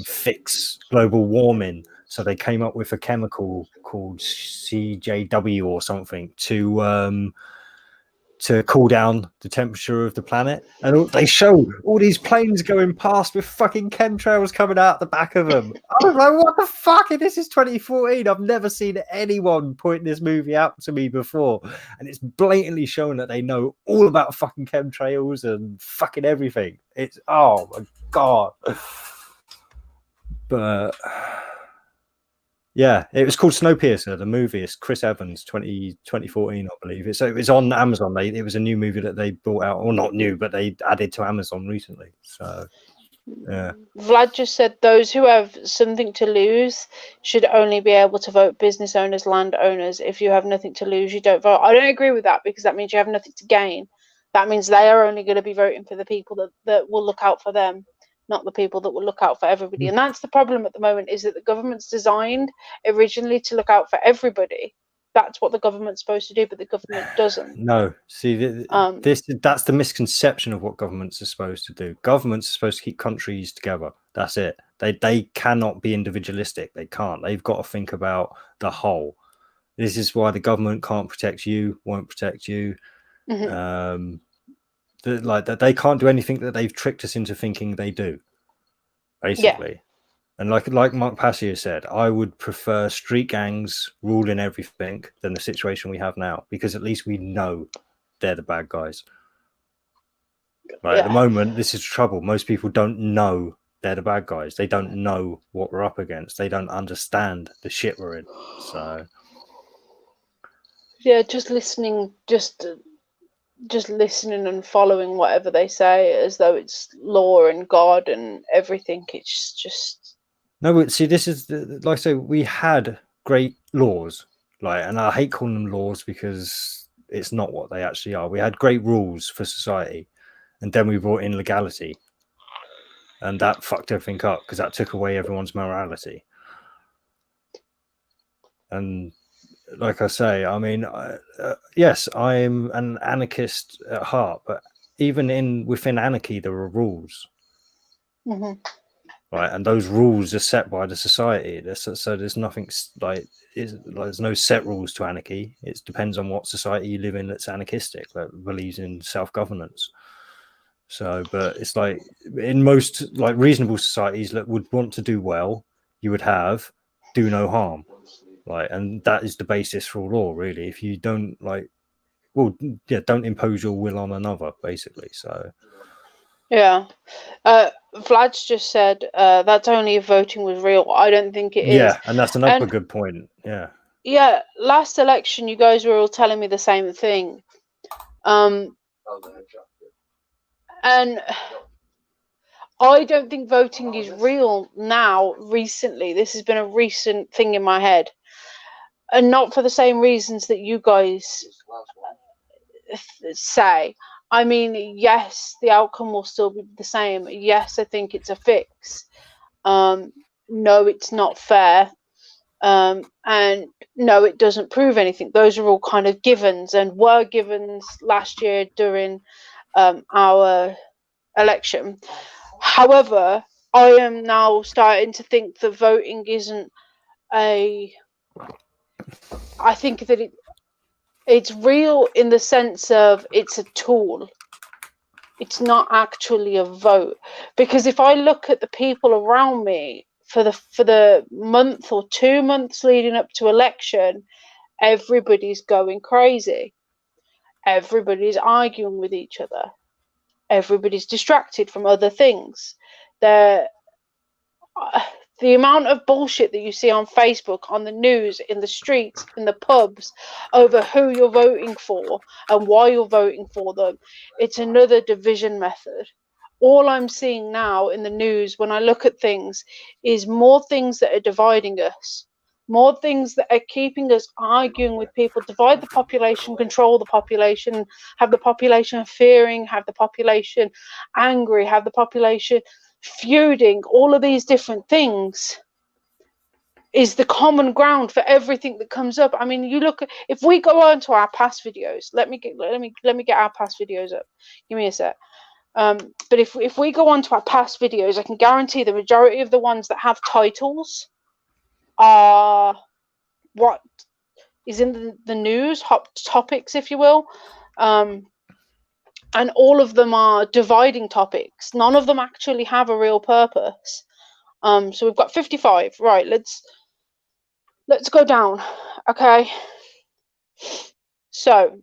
fix global warming, so they came up with a chemical called CJW or something to cool down the temperature of the planet. And they show all these planes going past with fucking chemtrails coming out the back of them. I was like, what the fuck? This is 2014. I've never seen anyone point this movie out to me before. And it's blatantly showing that they know all about fucking chemtrails and fucking everything. It's, oh my God. But Yeah, it was called Snowpiercer, the movie. It's Chris Evans, 2014, I believe. It's on Amazon. It was a new movie that they brought out, or not new, but they added to Amazon recently. So, yeah. Vlad just said those who have something to lose should only be able to vote. Business owners, landowners. If you have nothing to lose, you don't vote. I don't agree with that, because that means you have nothing to gain. That means they are only going to be voting for the people that will look out for them, not the people that will look out for everybody. And that's the problem at the moment, is that the government's designed originally to look out for everybody. That's what the government's supposed to do, but the government doesn't. No, see, that's the misconception of what governments are supposed to do. Governments are supposed to keep countries together. That's it. They cannot be individualistic. They can't. They've got to think about the whole. This is why the government can't protect you, won't protect you. Mm-hmm. Like that, they can't do anything that they've tricked us into thinking they do. Basically. Yeah. And like Mark Passio said, I would prefer street gangs ruling everything than the situation we have now, because at least we know they're the bad guys. Right, at the moment, this is trouble. Most people don't know they're the bad guys. They don't know what we're up against. They don't understand the shit we're in. So, yeah, just listening, just listening and following whatever they say as though it's law and God and everything. It's just no. But see, this is like I say, we had great laws, and I hate calling them laws because it's not what they actually are. We had great rules for society, and then we brought in legality, and that fucked everything up because that took away everyone's morality. And like I say, I mean, yes, I'm an anarchist at heart, but even within anarchy, there are rules, right? And those rules are set by the society. So there's nothing there's no set rules to anarchy. It depends on what society you live in that's anarchistic, that believes in self-governance. So, but it's like in most reasonable societies that would want to do well, you would have do no harm. And that is the basis for law, really. If you don't don't impose your will on another, basically. So, yeah. Vlad's just said that's only if voting was real. I don't think it is. Yeah, and that's another good point. Yeah. Yeah, last election, you guys were all telling me the same thing. And I don't think voting is real now, recently. This has been a recent thing in my head. And not for the same reasons that you guys say. I mean, yes, the outcome will still be the same. Yes, I think it's a fix. No, it's not fair. And no, it doesn't prove anything. Those are all kind of givens, and were givens last year during our election. However, I am now starting to think that voting isn't I think that it's real in the sense of it's a tool. It's not actually a vote, because if I look at the people around me for the month or 2 months leading up to election, everybody's going crazy. Everybody's arguing with each other. Everybody's distracted from other things. The amount of bullshit that you see on Facebook, on the news, in the streets, in the pubs, over who you're voting for and why you're voting for them, it's another division method. All I'm seeing now in the news when I look at things is more things that are dividing us, more things that are keeping us arguing with people. Divide the population, control the population, have the population fearing, have the population angry, have the population feuding. All of these different things is the common ground for everything that comes up. I mean, you look, if we go on to our past videos, let me get our past videos up. Give me a sec. But if we go on to our past videos, I can guarantee the majority of the ones that have titles are what is in the news, hot topics, if you will. And all of them are dividing topics. None of them actually have a real purpose. So we've got 55. Right, let's go down. Okay. So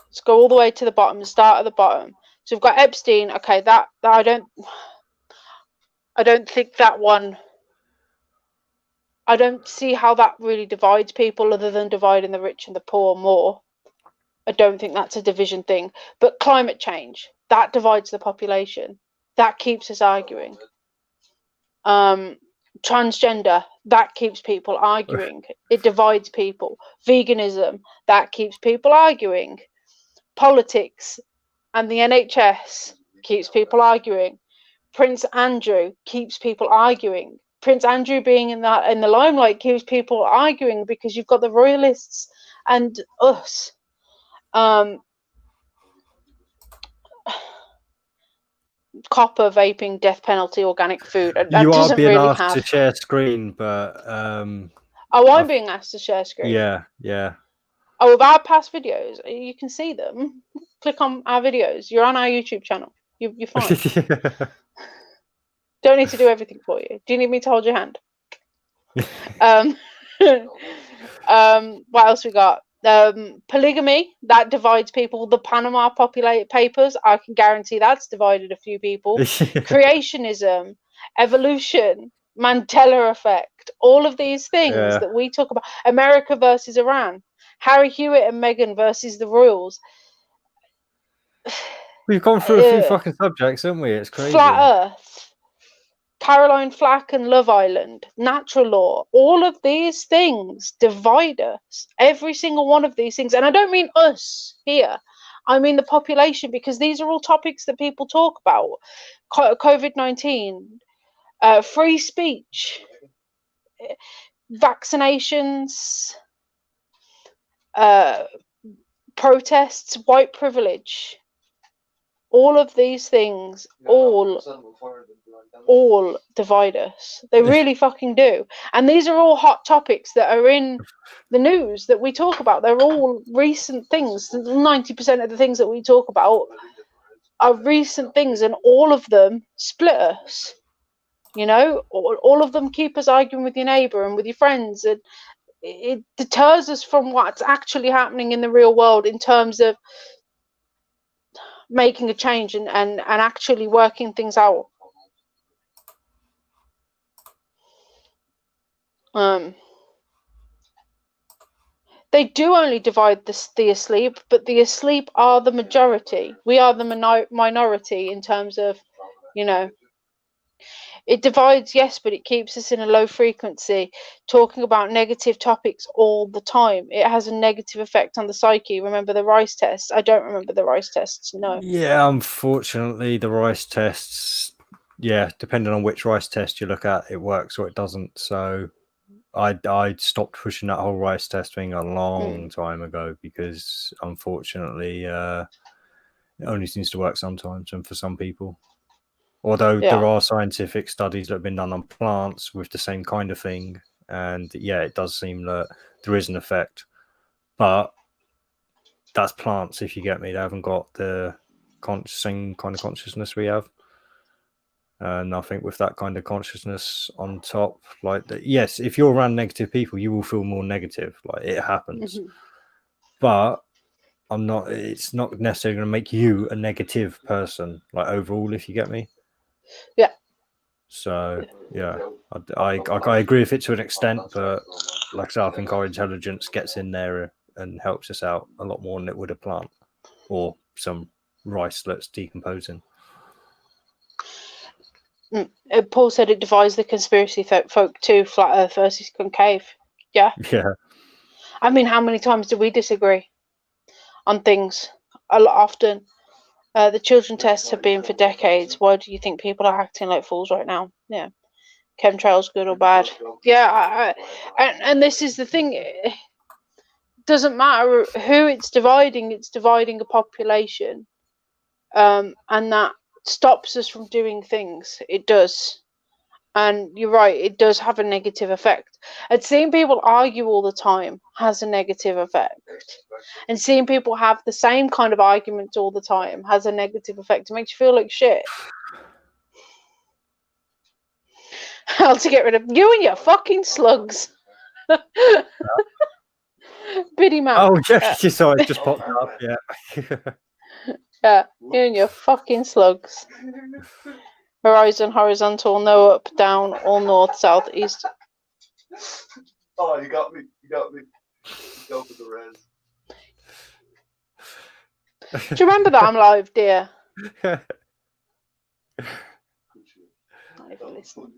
let's go all the way to the bottom and start at the bottom. So we've got Epstein. Okay, that I don't think that one I don't see how that really divides people other than dividing the rich and the poor more. I don't think that's a division thing. But climate change, that divides the population. That keeps us arguing. Transgender, that keeps people arguing. It divides people. Veganism, that keeps people arguing. Politics and the NHS keeps people arguing. Prince Andrew keeps people arguing. Prince Andrew being in the limelight keeps people arguing because you've got the royalists and us. Copper, vaping, death penalty, organic food. That You are doesn't being really asked have. to share screen, but Oh, I'm being asked to share screen. yeah. Oh, with our past videos, you can see them. Click on our videos. You're on our YouTube channel. You're fine. Don't need to do everything for you. Do you need me to hold your hand? What else we got? Polygamy, that divides people. The Panama Papers, I can guarantee that's divided a few people. Creationism, evolution, Mandela effect, all of these things that we talk about. America versus Iran, Harry Hewitt and Meghan versus the royals. We've gone through a few fucking subjects, haven't we? It's crazy. Flat Earth, Caroline Flack and Love Island, natural law, all of these things divide us. Every single one of these things. And I don't mean us here. I mean the population, because these are all topics that people talk about. COVID-19, free speech, vaccinations, protests, white privilege. All of these things, all divide us. They really fucking do. And these are all hot topics that are in the news that we talk about. They're all recent things. 90% of the things that we talk about are recent things, and all of them split us. You know, all of them keep us arguing with your neighbour and with your friends, and it deters us from what's actually happening in the real world in terms of making a change and actually working things out. They do only divide the asleep, but the asleep are the majority. We are the minority in terms of, you know, it divides, yes, but it keeps us in a low frequency, talking about negative topics all the time. It has a negative effect on the psyche. Remember the rice tests? I don't remember the rice tests, no. Yeah, unfortunately, the rice tests, depending on which rice test you look at, it works or it doesn't. So I stopped pushing that whole rice test thing a long time ago because, unfortunately, it only seems to work sometimes and for some people. Although there are scientific studies that have been done on plants with the same kind of thing. And it does seem that there is an effect. But that's plants, if you get me. They haven't got the same kind of consciousness we have. And I think with that kind of consciousness on top, like yes, if you're around negative people, you will feel more negative. Like it happens. But it's not necessarily going to make you a negative person, like overall, if you get me. Yeah. So I agree with it to an extent, but like I said, I think our intelligence gets in there and helps us out a lot more than it would a plant or some rice that's decomposing. Paul said it divides the conspiracy folk too, flat earth versus concave. Yeah. I mean, how many times do we disagree on things? A lot often. The children tests have been for decades. Why do you think people are acting like fools right now? Yeah. Chemtrails, good or bad? Yeah. And this is the thing. It doesn't matter who it's dividing a population. And that stops us from doing things. It does. And you're right, it does have a negative effect. And seeing people argue all the time has a negative effect. And seeing people have the same kind of arguments all the time has a negative effect. It makes you feel like shit. How to get rid of you and your fucking slugs. Biddy man. Oh, yeah, sorry, it just popped up, Yeah, you and your fucking slugs. Horizon, horizontal, no up, down, all north, south, east. Oh, you got me. You got me. Go for the res. Do you remember that I'm live, dear? Not even listening.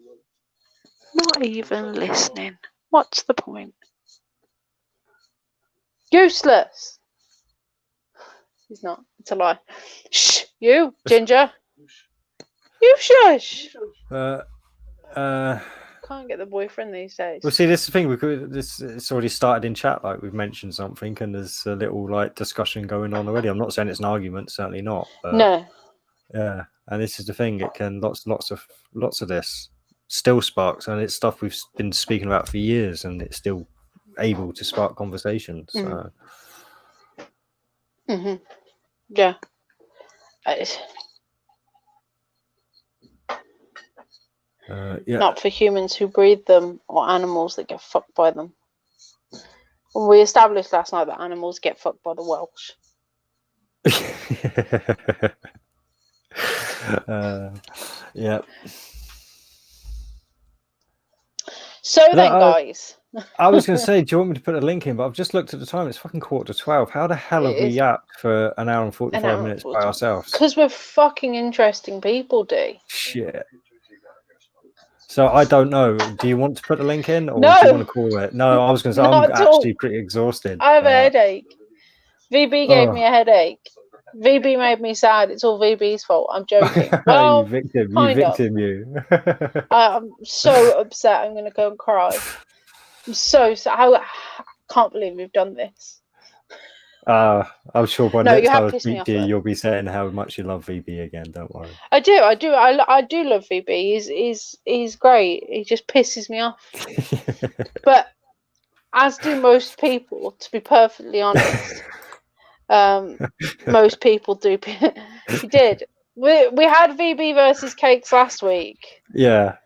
Not even listening. What's the point? Useless. He's not. It's a lie. Shh, you, Ginger. You shush. Can't get the boyfriend these days. Well, see, this is the thing. It's already started in chat. Like we've mentioned something, and there's a little like discussion going on already. I'm not saying it's an argument, certainly not. But, No. Yeah, and this is the thing. It can lots of this still sparks, and it's stuff we've been speaking about for years, and it's still able to spark conversations. So. Yeah. Yeah. Not for humans who breed them or animals that get fucked by them. Well, we established last night that animals get fucked by the Welsh. Yeah. So then, guys. I was going to say, do you want me to put a link in? But I've just looked at the time. It's fucking 11:45. How the hell have we yapped for an hour and 45 minutes by ourselves? Because we're fucking interesting people, D. Shit. So I don't know. Do you want to put the link in, or No. do you want to call it? No, I was going to say I'm actually pretty exhausted. I have a headache. VB gave me a headache. VB made me sad. It's all VB's fault. I'm joking. Well, you victim. I'm so upset. I'm going to go and cry. I'm so sad. I can't believe we've done this. I'm sure by next time I speak to you, you'll be saying how much you love VB again. Don't worry. I do. I do love VB. He's great. He just pisses me off. But as do most people, to be perfectly honest. Most people do. He did. We had VB versus Cakes last week. Yeah.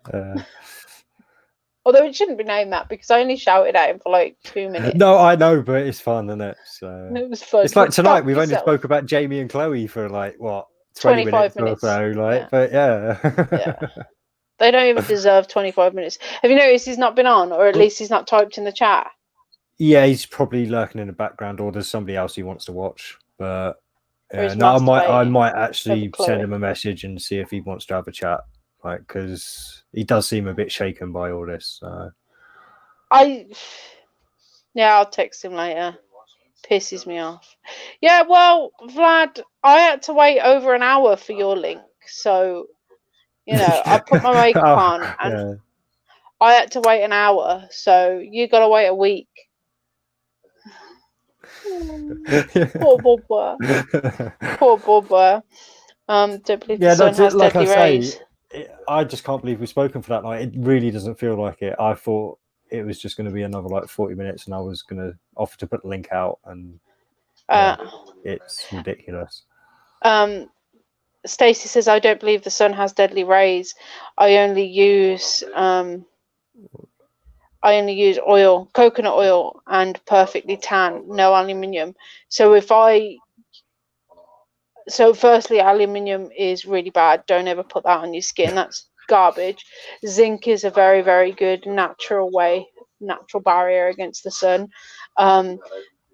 Although it shouldn't be named that because I only shouted at him for like 2 minutes. No, I know, but it's fun, isn't it? So it was fun. It's like tonight we've only spoke about Jamie and Chloe for like what 25 minutes or so, like. Yeah. But yeah. They don't even deserve 25 minutes. Have you noticed he's not been on, or at least he's not typed in the chat? Yeah, he's probably lurking in the background, or there's somebody else he wants to watch. But no, I might actually send him a message and see if he wants to have a chat, like, because he does seem a bit shaken by all this. So. I'll text him later. Pisses me off. Yeah, well, Vlad, I had to wait over an hour for your link, so I put my makeup on, and I had to wait an hour, so you got to wait a week. Poor Bubba. Poor Bubba. Don't believe the sun has deadly rays. I just can't believe we've spoken for that night. It really doesn't feel like it. I thought it was just going to be another like 40 minutes, and I was going to offer to put the link out, and it's ridiculous. Stacey says, I don't believe the sun has deadly rays. I only use oil, coconut oil, and perfectly tan, no aluminium. So firstly, aluminium is really bad. Don't ever put that on your skin. That's garbage. Zinc is a very, very good natural barrier against the sun.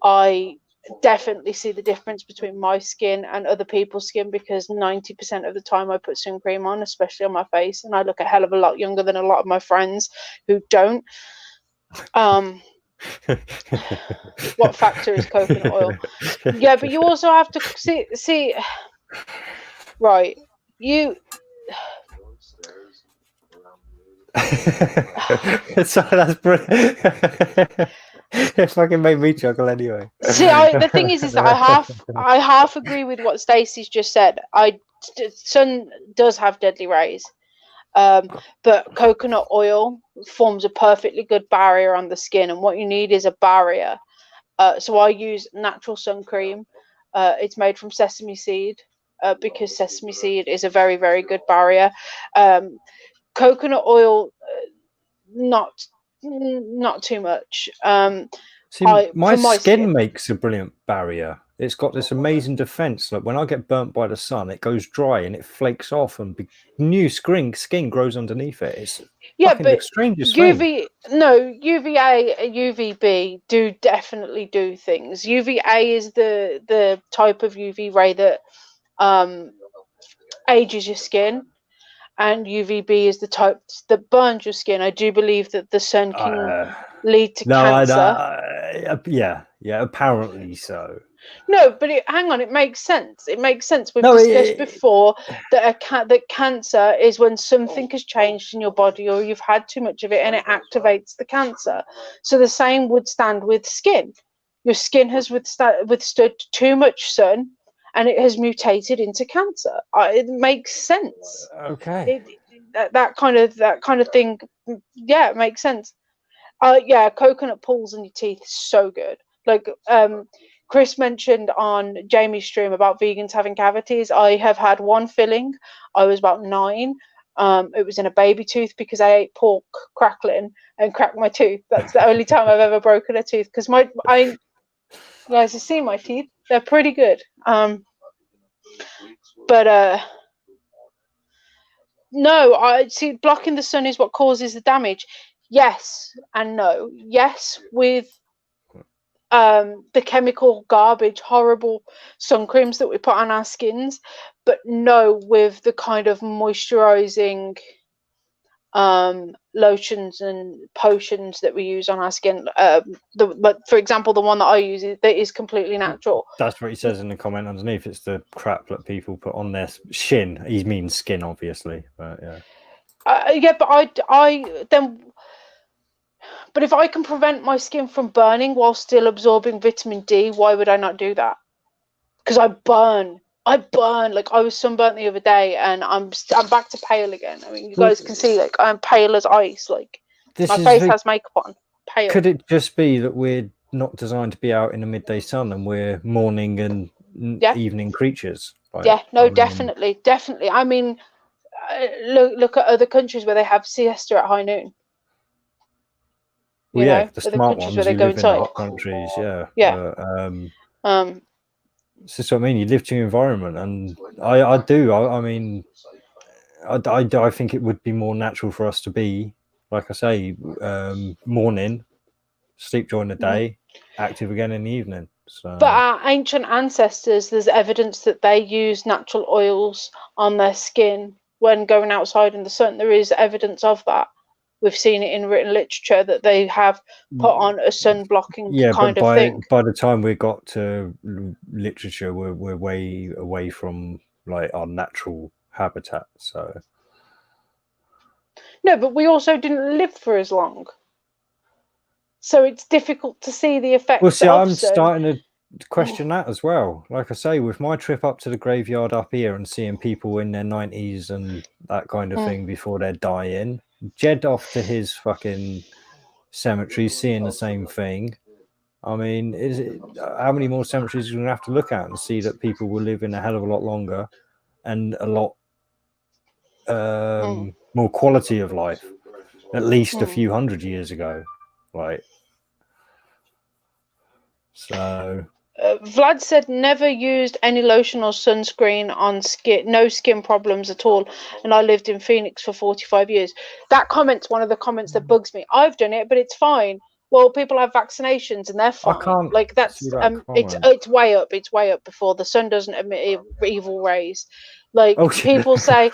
I definitely see the difference between my skin and other people's skin, because 90% of the time I put sun cream on, especially on my face, and I look a hell of a lot younger than a lot of my friends who don't. What factor is coconut oil? Yeah, but you also have to see right, you so that's brilliant. It fucking made me chuckle anyway. See, the thing is that I half agree with what Stacey's just said. Sun does have deadly rays, but coconut oil forms a perfectly good barrier on the skin, and what you need is a barrier. So I use natural sun cream. It's made from sesame seed, because sesame seed is a very, very good barrier. Coconut oil, not too much. See, my skin makes a brilliant barrier. it's got this amazing defense. Like when I get burnt by the sun, it goes dry and it flakes off, and new skin grows underneath it. It's fucking the strangest thing. UVA and UVB do definitely do things. UVA is the type of UV ray that ages your skin, and UVB is the type that burns your skin. I do believe that the sun can lead to cancer. Yeah, apparently so. No, but hang on, it makes sense. It makes sense. We've discussed before that cancer is when something has changed in your body, or you've had too much of it, and it activates the cancer. So the same would stand with skin. Your skin has withstood too much sun, and it has mutated into cancer. It makes sense. Okay. That kind of thing. Yeah, it makes sense. Yeah, coconut pulls in your teeth is so good. Like Chris mentioned on Jamie's stream about vegans having cavities. I have had one filling. I was about 9. It was in a baby tooth because I ate pork crackling and cracked my tooth. That's the only time I've ever broken a tooth, because you guys have seen my teeth. They're pretty good. But no, I see blocking the sun is what causes the damage. Yes and no. Yes, with the chemical garbage, horrible sun creams that we put on our skins, but no, with the kind of moisturizing lotions and potions that we use on our skin. But for example, the one that I use is completely natural. That's what he says in the comment underneath. It's the crap that people put on their shin. He means skin, obviously, but yeah. But But if I can prevent my skin from burning while still absorbing vitamin D, why would I not do that? Because I burn. Like I was sunburnt the other day, and I'm back to pale again. I mean, you guys can see, like, I'm pale as ice. Like my face has makeup on. Pale. Could it just be that we're not designed to be out in the midday sun, and we're morning and evening creatures? Definitely. I mean, look at other countries where they have siesta at high noon. The smart ones where they go inside. In the hot countries, it's just what I mean. You live to your environment, and I do. I mean, I think it would be more natural for us to be, like I say, morning, sleep during the day, active again in the evening. So. But our ancient ancestors, there's evidence that they use natural oils on their skin when going outside in the sun. There is evidence of that. We've seen it in written literature that they have put on a sun blocking kind of thing. By the time we got to literature, we're way away from like our natural habitat. So no, but we also didn't live for as long, so it's difficult to see the effects. Well, see, I'm starting to question that as well. Like I say, with my trip up to the graveyard up here and seeing people in their 90s and that kind of thing before they're dying. Jed off to his fucking cemetery, seeing the same thing. I mean, how many more cemeteries are you going to have to look at and see that people will live in a hell of a lot longer and a lot more quality of life, at least a few hundred years ago, like. So. Vlad said never used any lotion or sunscreen on skin, no skin problems at all, and I lived in Phoenix for 45 years. That comment's one of the comments that bugs me. I've done it, but it's fine. Well, people have vaccinations and they're fine. I can't like that's it's way up. It's way up before the sun doesn't emit evil rays. Like people said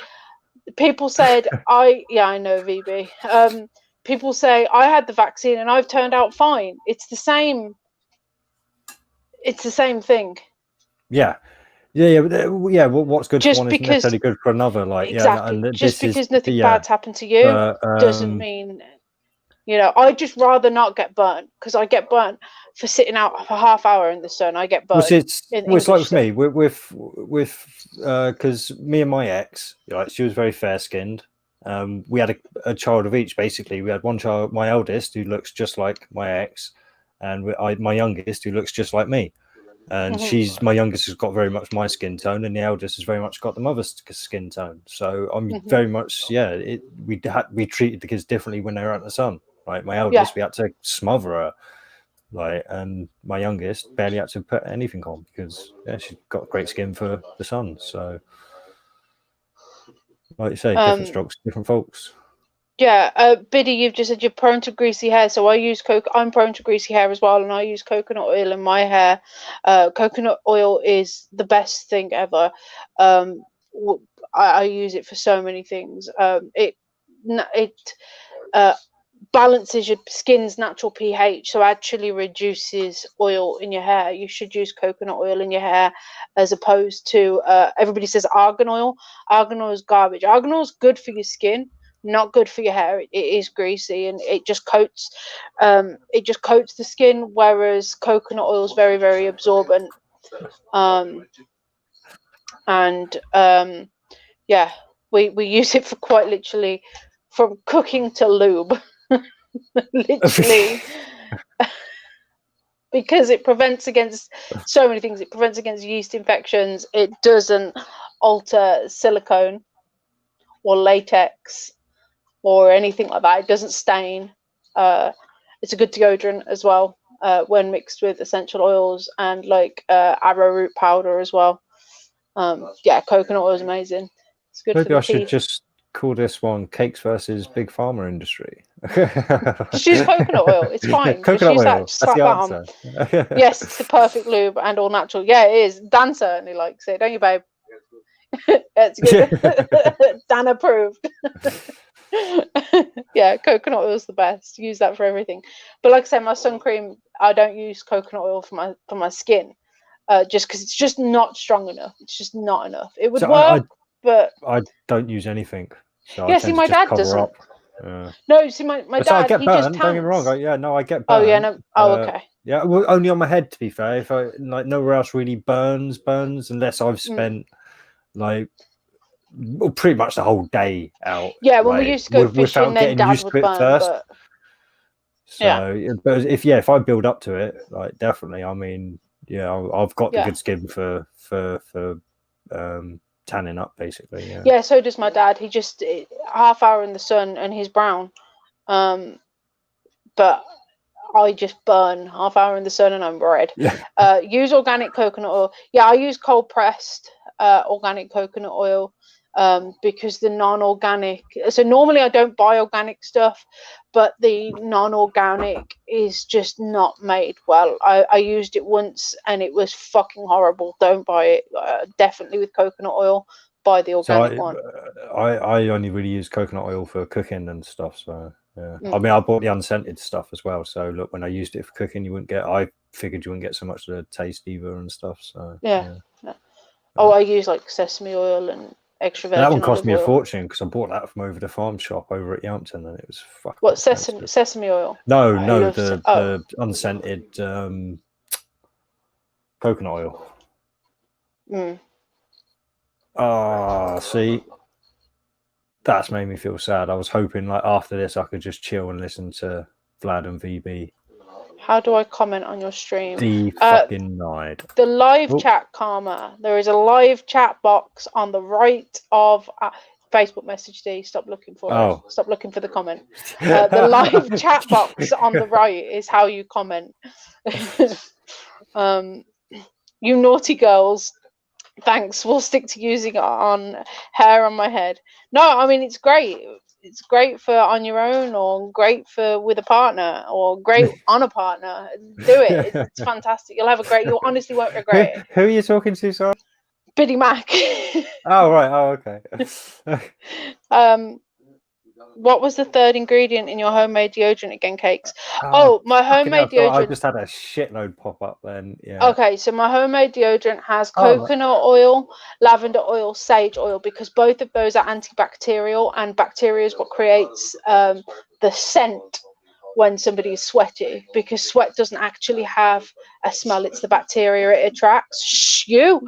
I know VB. People say I had the vaccine and I've turned out fine. It's the same. It's the same thing. Yeah. What's good for one isn't necessarily good for another. Like, exactly. Just because nothing bad's happened to you doesn't mean. I'd just rather not get burnt, because I get burnt for sitting out for half hour in the sun. I get burnt. It's like with me, with because me and my ex, she was very fair skinned. We had a child of each. Basically, we had one child, my eldest, who looks just like my ex. And my youngest, who looks just like me, and my youngest has got very much my skin tone, and the eldest has very much got the mother's skin tone. So I'm very much we treated the kids differently when they were out in the sun. Right, my eldest, we had to smother her Like, and my youngest barely had to put anything on because she's got great skin for the sun. So, like you say, different strokes, different folks. Yeah, Biddy, you've just said you're prone to greasy hair, so I'm prone to greasy hair as well, and I use coconut oil in my hair. Coconut oil is the best thing ever. I use it for so many things. It balances your skin's natural pH, so actually reduces oil in your hair. You should use coconut oil in your hair as opposed to everybody says argan oil. Argan oil is garbage. Argan oil is good for your skin, not good for your hair. It is greasy and it just coats the skin, whereas coconut oil is very, very absorbent. Yeah, we use it for quite literally from cooking to lube. Literally. Because it prevents against so many things. It prevents against yeast infections. It doesn't alter silicone or latex or anything like that. It doesn't stain. It's a good deodorant as well when mixed with essential oils and like arrowroot powder as well. Yeah, coconut oil is amazing. It's good Maybe for the I should teeth. just call this one Cakes versus Big Pharma Industry. Just use coconut oil. It's fine. Coconut just use oil. that. That's Slap the that on. answer. Yes, it's the perfect lube and all natural. Yeah, it is. Dan certainly likes it, don't you, babe? It's good. Dan approved. Yeah, coconut oil is the best. Use that for everything. But like I said, my sun cream, I don't use coconut oil for my skin, just because it's just not strong enough. It's just not enough. It would So work, but I don't use anything. So yeah. I See, tend my to just dad cover doesn't. up. No, see, my So I dad, get he just burned. Don't get me wrong. tans. I get burned. Oh yeah, no. Oh okay. Yeah, well, only on my head, to be fair. If I like nowhere else really burns, unless I've spent like pretty much the whole day out. Yeah, when like, we used to go fishing, without then getting Dad used would to it burn. first. But so, but if I build up to it, like definitely. I mean, yeah, I've got the good skin for tanning up, basically. Yeah. Yeah, so does my dad. He just half hour in the sun and he's brown. But I just burn half hour in the sun and I'm red. Yeah. Use organic coconut oil. Yeah, I use cold pressed organic coconut oil because the non-organic. So normally I don't buy organic stuff, but the non-organic is just not made well. I used it once and it was fucking horrible. Don't buy it. Definitely with coconut oil. Buy the organic one. I only really use coconut oil for cooking and stuff. So yeah, I mean, I bought the unscented stuff as well. So look, when I used it for cooking, I figured you wouldn't get so much of the taste either and stuff. So yeah. Oh, I use like sesame oil and extra virgin. That one cost me oil. a fortune because I bought that from over the farm shop over at Yampton, and it was fucking. What sesame oil? No, the unscented coconut oil. See, that's made me feel sad. I was hoping like after this I could just chill and listen to Vlad and VB. How do I comment on your stream? Fucking night. The live chat, Karma. There is a live chat box on the right of Facebook message. D. Stop looking for it. Stop looking for the comment. The live chat box on the right is how you comment. You naughty girls. Thanks. We'll stick to using it on hair on my head. No, I mean it's great. It's great for on your own, or great for with a partner, or great on a partner. Do it. It's fantastic. You'll have a great. You honestly won't regret it. Who are you talking to? Sorry. Biddy Mac. Oh right. Oh okay. What was the third ingredient in your homemade deodorant again, Cakes? My homemade deodorant. I just had a shitload pop up then. Yeah. Okay, so my homemade deodorant has coconut oil, lavender oil, sage oil, because both of those are antibacterial, and bacteria is what creates the scent when somebody is sweaty, because sweat doesn't actually have a smell. It's the bacteria it attracts. I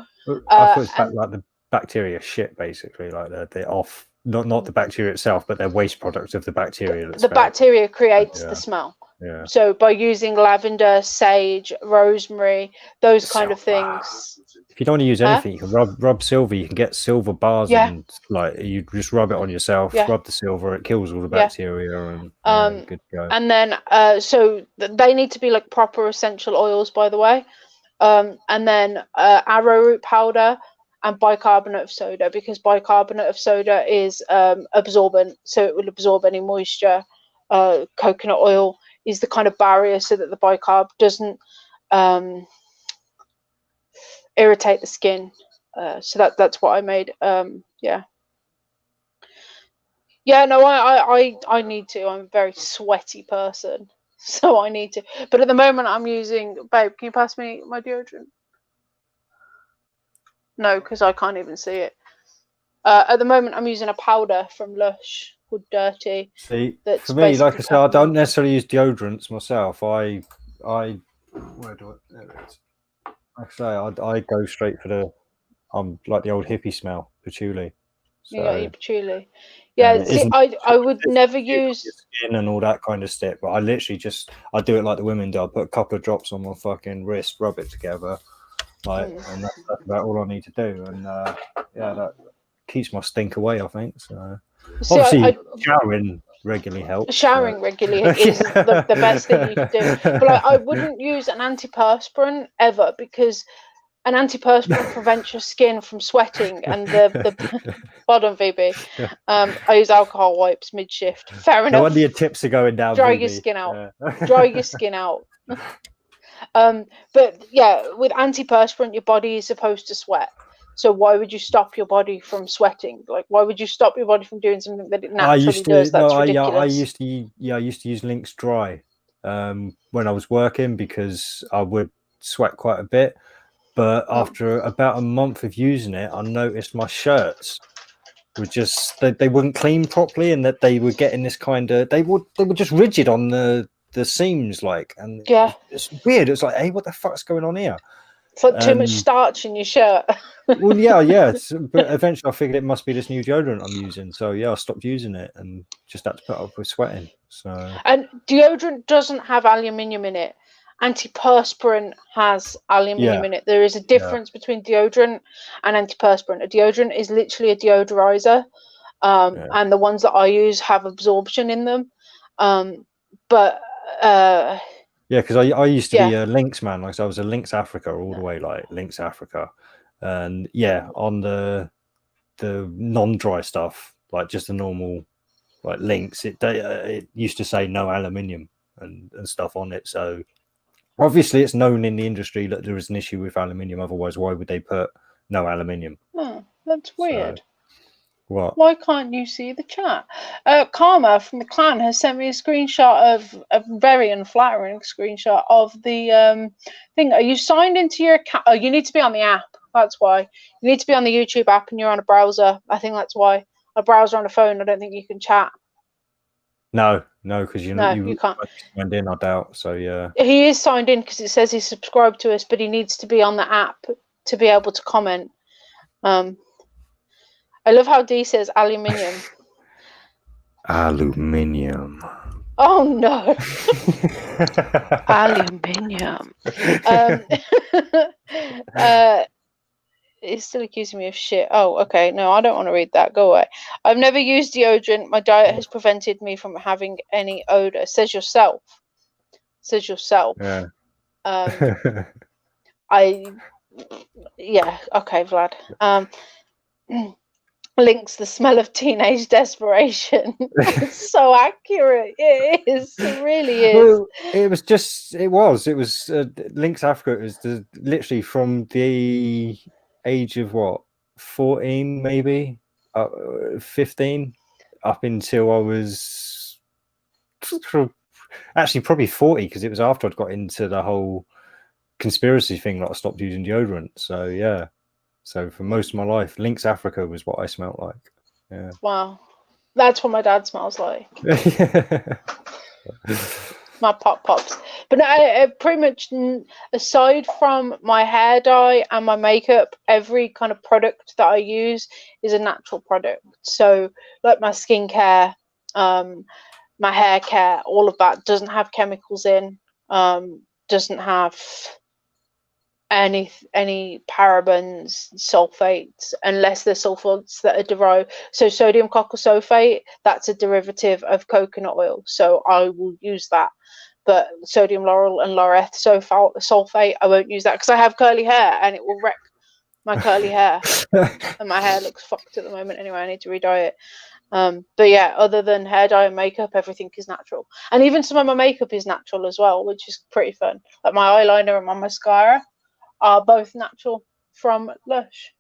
thought it's like the bacteria shit, basically, like they're off. Not the bacteria itself, but they're waste products of the bacteria. The bacteria creates the smell. Yeah. So by using lavender, sage, rosemary, those kind of things. If you don't want to use Huh? anything, you can rub silver. You can get silver bars Yeah. and like you just rub it on yourself. Yeah. Rub the silver; it kills all the Yeah. bacteria and good to go. And then so they need to be like proper essential oils, by the way. And then arrowroot powder and bicarbonate of soda, because bicarbonate of soda is absorbent, so it will absorb any moisture. Coconut oil is the kind of barrier so that the bicarb doesn't irritate the skin. So that's what I made. Yeah, no, I need to. I'm a very sweaty person, so I need to. But at the moment, I'm using. Babe, can you pass me my deodorant? No, because I can't even see it. At the moment, I'm using a powder from Lush called Dirty. See, That's for me, like I basically said, I don't peppermint. necessarily use deodorants myself. I where do I? There it is. Like I say, I go straight for the like the old hippie smell, patchouli. So, You got your patchouli. Yeah, it see, isn't I would never cute on use. your skin and all that kind of stuff, but I literally I do it like the women do. I put a couple of drops on my fucking wrist, rub it together, like, and that's about all I need to do. And yeah, that keeps my stink away, I think. So See, obviously, showering regularly helps. Showering regularly is the best thing you could do. But I wouldn't use an antiperspirant ever, because an antiperspirant prevents your skin from sweating, and the pardon, VB. I use alcohol wipes mid shift. Fair enough. No wonder your tips are going down. Dry VB. your skin out. Dry your skin out. But yeah, with antiperspirant, your body is supposed to sweat. So why would you stop your body from sweating? Like, why would you stop your body from doing something that it naturally does? That's ridiculous. I used to use Lynx Dry when I was working, because I would sweat quite a bit. But after about a month of using it, I noticed my shirts were just they wouldn't clean properly, and that they were getting this kind of they were just rigid on the seams, like, and yeah, it's weird. It's like, hey, what the fuck's going on here? It's like too much starch in your shirt. Well, yeah. But eventually, I figured it must be this new deodorant I'm using. So yeah, I stopped using it and just had to put up with sweating. So, and deodorant doesn't have aluminium in it. Antiperspirant has aluminium in it. There is a difference between deodorant and antiperspirant. A deodorant is literally a deodorizer, and the ones that I use have absorption in them. But yeah, because I used to be a Lynx man. Like, so I was a Lynx Africa all the way, like Lynx Africa, and yeah, on the non-dry stuff, like just the normal like Lynx, it used to say no aluminium and stuff on it. So obviously, it's known in the industry that there is an issue with aluminium. Otherwise, why would they put no aluminium? Oh, that's weird. So, what? Why can't you see the chat? Karma from the clan has sent me a screenshot of a very unflattering screenshot of the thing. Are you signed into your account? Oh, you need to be on the app. That's why. You need to be on the YouTube app, and you're on a browser. I think that's why. A browser on a phone, I don't think you can chat. No, because you can't. Signed in, I doubt. So yeah, he is signed in because it says he's subscribed to us, but he needs to be on the app to be able to comment. I love how D says aluminium. Aluminium. Oh no. Aluminium. He's still accusing me of shit. Oh, okay. No, I don't want to read that. Go away. I've never used deodorant. My diet has prevented me from having any odor. Says yourself. Yeah. Yeah. Okay, Vlad. Links the smell of teenage desperation. It's so accurate. It is. It really is. Well, it was Lynx Africa. It was literally from the age of 14, maybe 15, up until I was actually probably 40, because it was after I'd got into the whole conspiracy thing that I stopped using deodorant. So yeah. So for most of my life, Lynx Africa was what I smelled like. Yeah. Wow. That's what my dad smells like. My pops. But I pretty much, aside from my hair dye and my makeup, every kind of product that I use is a natural product. So like my skincare, my hair care, all of that doesn't have chemicals in, doesn't have any parabens, sulfates, unless they're sulfates that are derived. So sodium cocoa sulfate, that's a derivative of coconut oil, so I will use that. But sodium lauryl and laureth sulfate, I won't use that because I have curly hair and it will wreck my curly hair. And my hair looks fucked at the moment anyway. I need to re-dye it. But yeah, other than hair dye and makeup, everything is natural. And even some of my makeup is natural as well, which is pretty fun. Like my eyeliner and my mascara are both natural from Lush.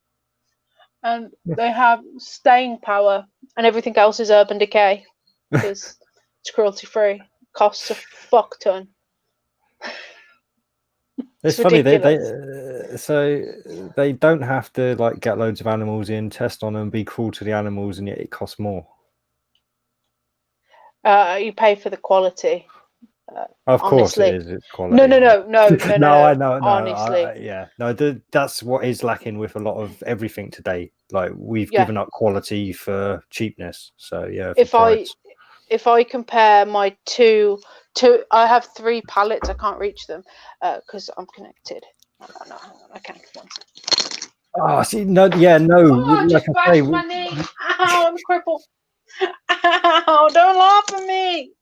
And they have staying power, and everything else is Urban Decay because it's cruelty free. Costs a fuck ton. It's funny so they don't have to like get loads of animals in, test on them, be cruel to the animals, and yet it costs more. You pay for the quality. Of course honestly. it is. It's quality. No. No, I know. No, honestly, that's what is lacking with a lot of everything today. Like we've given up quality for cheapness. So yeah. If I compare my two, I have 3 palettes. I can't reach them because I'm connected. No, hang on, I can't. Oh, see, no. Oh, I just bashed my knee. Ow, I'm crippled. Ow, don't laugh at me.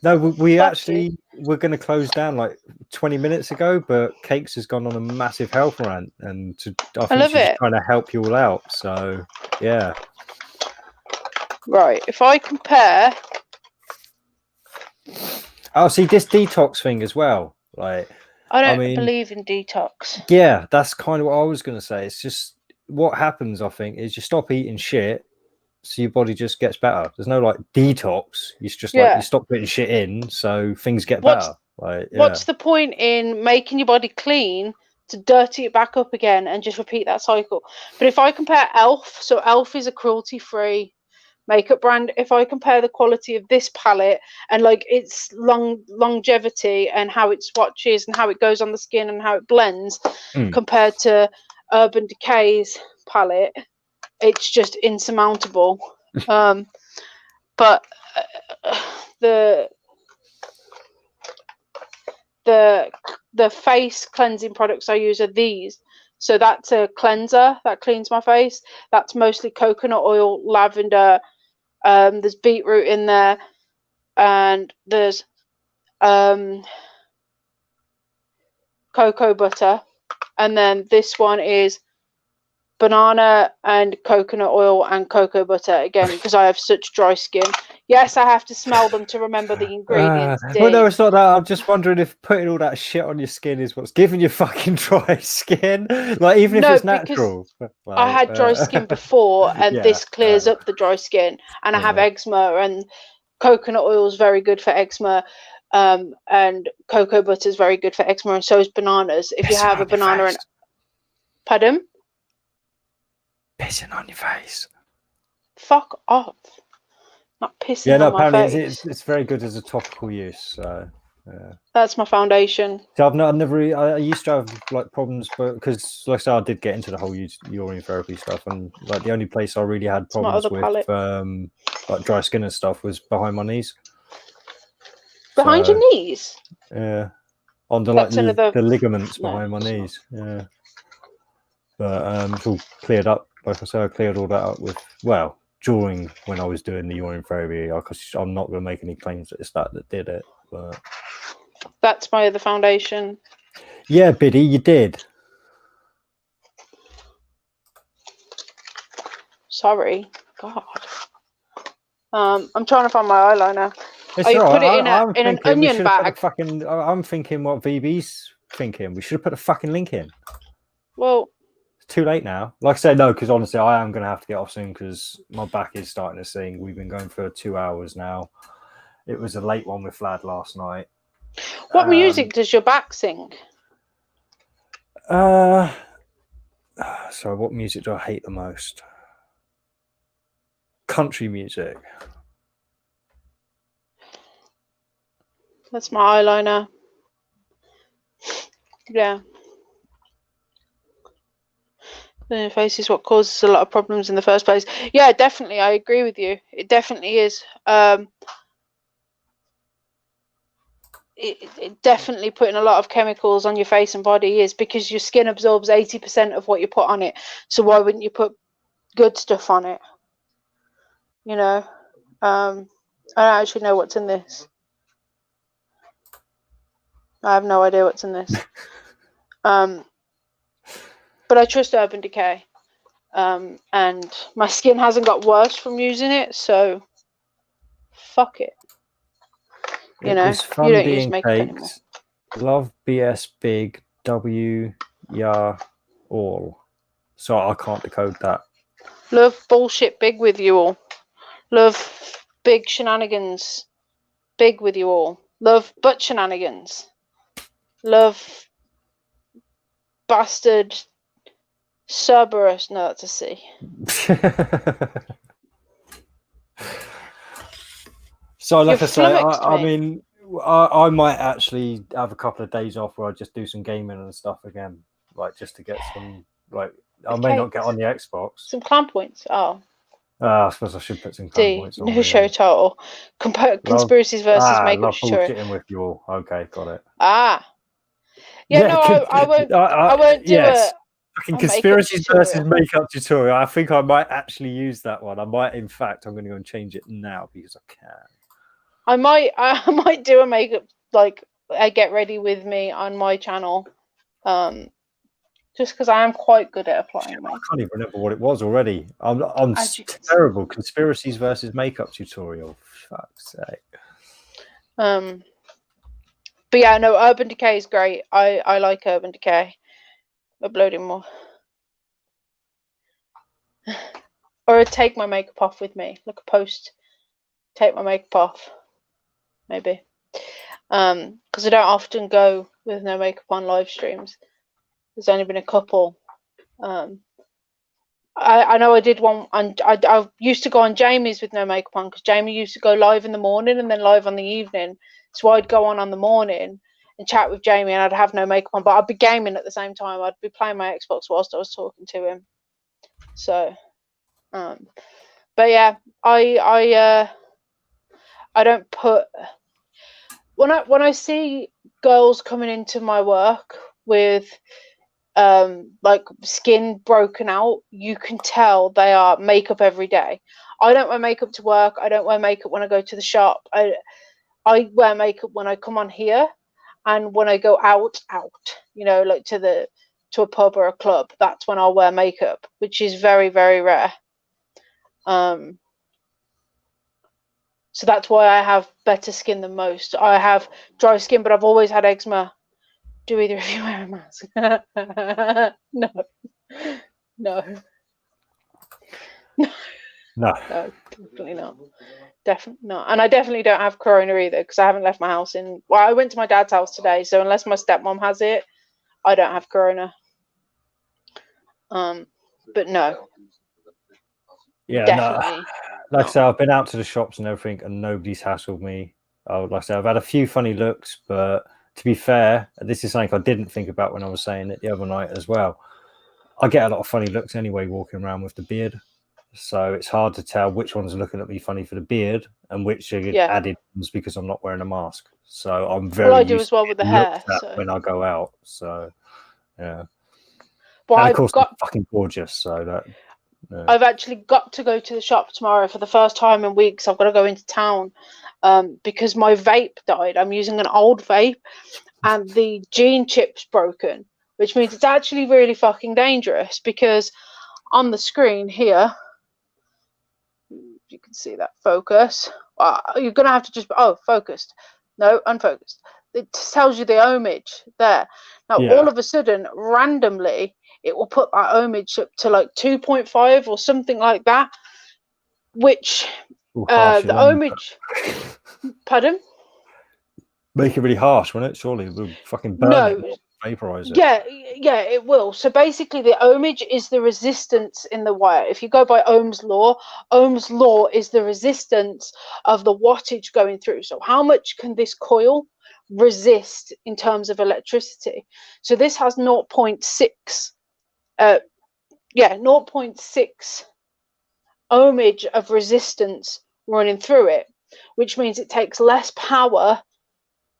No, we actually were going to close down like 20 minutes ago, but Cakes has gone on a massive health rant, and I think she's trying to help you all out. So yeah. Right, if I compare. Oh, see this detox thing as well. Like, I don't believe in detox. Yeah, that's kind of what I was going to say. It's just what happens, I think, is you stop eating shit, so your body just gets better. There's no like detox. It's just like you stop putting shit in, so things get better. Like, what's the point in making your body clean to dirty it back up again and just repeat that cycle? But if I compare Elf, so Elf is a cruelty-free makeup brand. If I compare the quality of this palette and like its longevity and how it swatches and how it goes on the skin and how it blends compared to Urban Decay's palette, it's just insurmountable. But the face cleansing products I use are these. So that's a cleanser that cleans my face. That's mostly coconut oil, lavender. There's beetroot in there, and there's cocoa butter, and then this one is banana and coconut oil and cocoa butter again because I have such dry skin. Yes, I have to smell them to remember the ingredients. Well, no, it's not that. I'm just wondering if putting all that shit on your skin is what's giving you fucking dry skin. Like, even if it's natural. Like, I had dry skin before, and this clears up the dry skin. And I have eczema, and coconut oil is very good for eczema. And cocoa butter is very good for eczema, and so is bananas. If you have a banana and pardon? Pissing on your face. Fuck off. Not pissing on my face. It's very good as a topical use. So that's my foundation. So I used to have like problems, but because like I said, I did get into the whole urine therapy stuff, and like the only place I really had problems with like dry skin and stuff was behind my knees. Behind your knees? Yeah. On the ligaments behind my knees. Yeah. But it's all cleared up. Like I said, I cleared all that up during when I was doing the urine therapy. I'm not going to make any claims that it's that did it. But that's my other foundation. Yeah, Biddy, you did. Sorry. God. I'm trying to find my eyeliner. It's I right. put it in an onion bag. I'm thinking what VB's thinking. We should have put a fucking link in. Well, it's too late now. Like I said, no, because honestly, I am going to have to get off soon because my back is starting to sing. We've been going for 2 hours now. It was a late one with Vlad last night. What music does your back sing? Sorry, what music do I hate the most? Country music. That's my eyeliner. Yeah. The face is what causes a lot of problems in the first place. Yeah, definitely. I agree with you. It definitely is. it definitely putting a lot of chemicals on your face and body is because your skin absorbs 80% of what you put on it. So why wouldn't you put good stuff on it? You know, I don't actually know what's in this. I have no idea what's in this. But I trust Urban Decay. And my skin hasn't got worse from using it, so fuck it. You know, was you fun don't use being makeup anymore. cakes. Love BS Big W Ya all. So I can't decode that. Love bullshit big with you all. Love big shenanigans big with you all. Love butt shenanigans. Love bastard Cerberus. No, that's a C. So, like You've I say, flummoxed I me. mean, I might actually have a couple of days off where I just do some gaming and stuff again, like just to get some. Like, I may not get on the Xbox. Some clan points. Oh, I suppose I should put some clan D. points on. New show title. Conspiracies versus makeup love tutorial. bullshitting with you all. Okay, got it. Yeah, no, I won't. I won't do yes. a Fucking Conspiracies versus makeup tutorial. I think I might actually use that one. I might, in fact, I'm going to go and change it now because I can. I might do a makeup like a get ready with me on my channel, just because I am quite good at applying makeup. I can't even remember what it was already. I'm terrible. Conspiracies versus makeup tutorial. Fuck's sake. But yeah, no, Urban Decay is great. I like Urban Decay. Uploading more. Or a take my makeup off with me, like a post. Take my makeup off, maybe. Because I don't often go with no makeup on live streams. There's only been a couple. I know I did one, and I used to go on Jamie's with no makeup on because Jamie used to go live in the morning and then live on the evening. So I'd go on the morning and chat with Jamie, and I'd have no makeup on, but I'd be gaming at the same time. I'd be playing my Xbox whilst I was talking to him. So, but yeah, I don't put when I see girls coming into my work with like skin broken out, you can tell they are makeup every day. I don't wear makeup to work. I don't wear makeup when I go to the shop. I wear makeup when I come on here and when I go out, you know, like to a pub or a club. That's when I'll wear makeup, which is very, very rare. So that's why I have better skin than most. I have dry skin, but I've always had eczema. Do either of you wear a mask? No. No, definitely not. Definitely not. And I definitely don't have corona either because I haven't left my house I went to my dad's house today, so unless my stepmom has it, I don't have corona. But no. Yeah, definitely. No. Like I say, I've been out to the shops and everything, and nobody's hassled me. Like I say, I've had a few funny looks, but to be fair, this is something I didn't think about when I was saying it the other night as well. I get a lot of funny looks anyway, walking around with the beard. So it's hard to tell which ones are looking at me funny for the beard and which are added ones because I'm not wearing a mask. So I'm very I do as well with the hair when I go out. So yeah. Well, and of course, I'm fucking gorgeous. So that. I've actually got to go to the shop tomorrow for the first time in weeks. I've got to go into town because my vape died. I'm using an old vape and the gene chip's broken, which means it's actually really fucking dangerous because on the screen here, you can see that focus. You're going to have to just, focused. No, unfocused. It tells you the ohmage there. Now, all of a sudden, randomly, it will put that ohmage up to like 2.5 or something like that, which the ohmage. Pardon? Make it really harsh, won't it? Surely we'll fucking burn it, vaporize it. Yeah, it will. So basically, the ohmage is the resistance in the wire. If you go by Ohm's law is the resistance of the wattage going through. So how much can this coil resist in terms of electricity? So this has 0.6. 0.6 ohmage of resistance running through it, which means it takes less power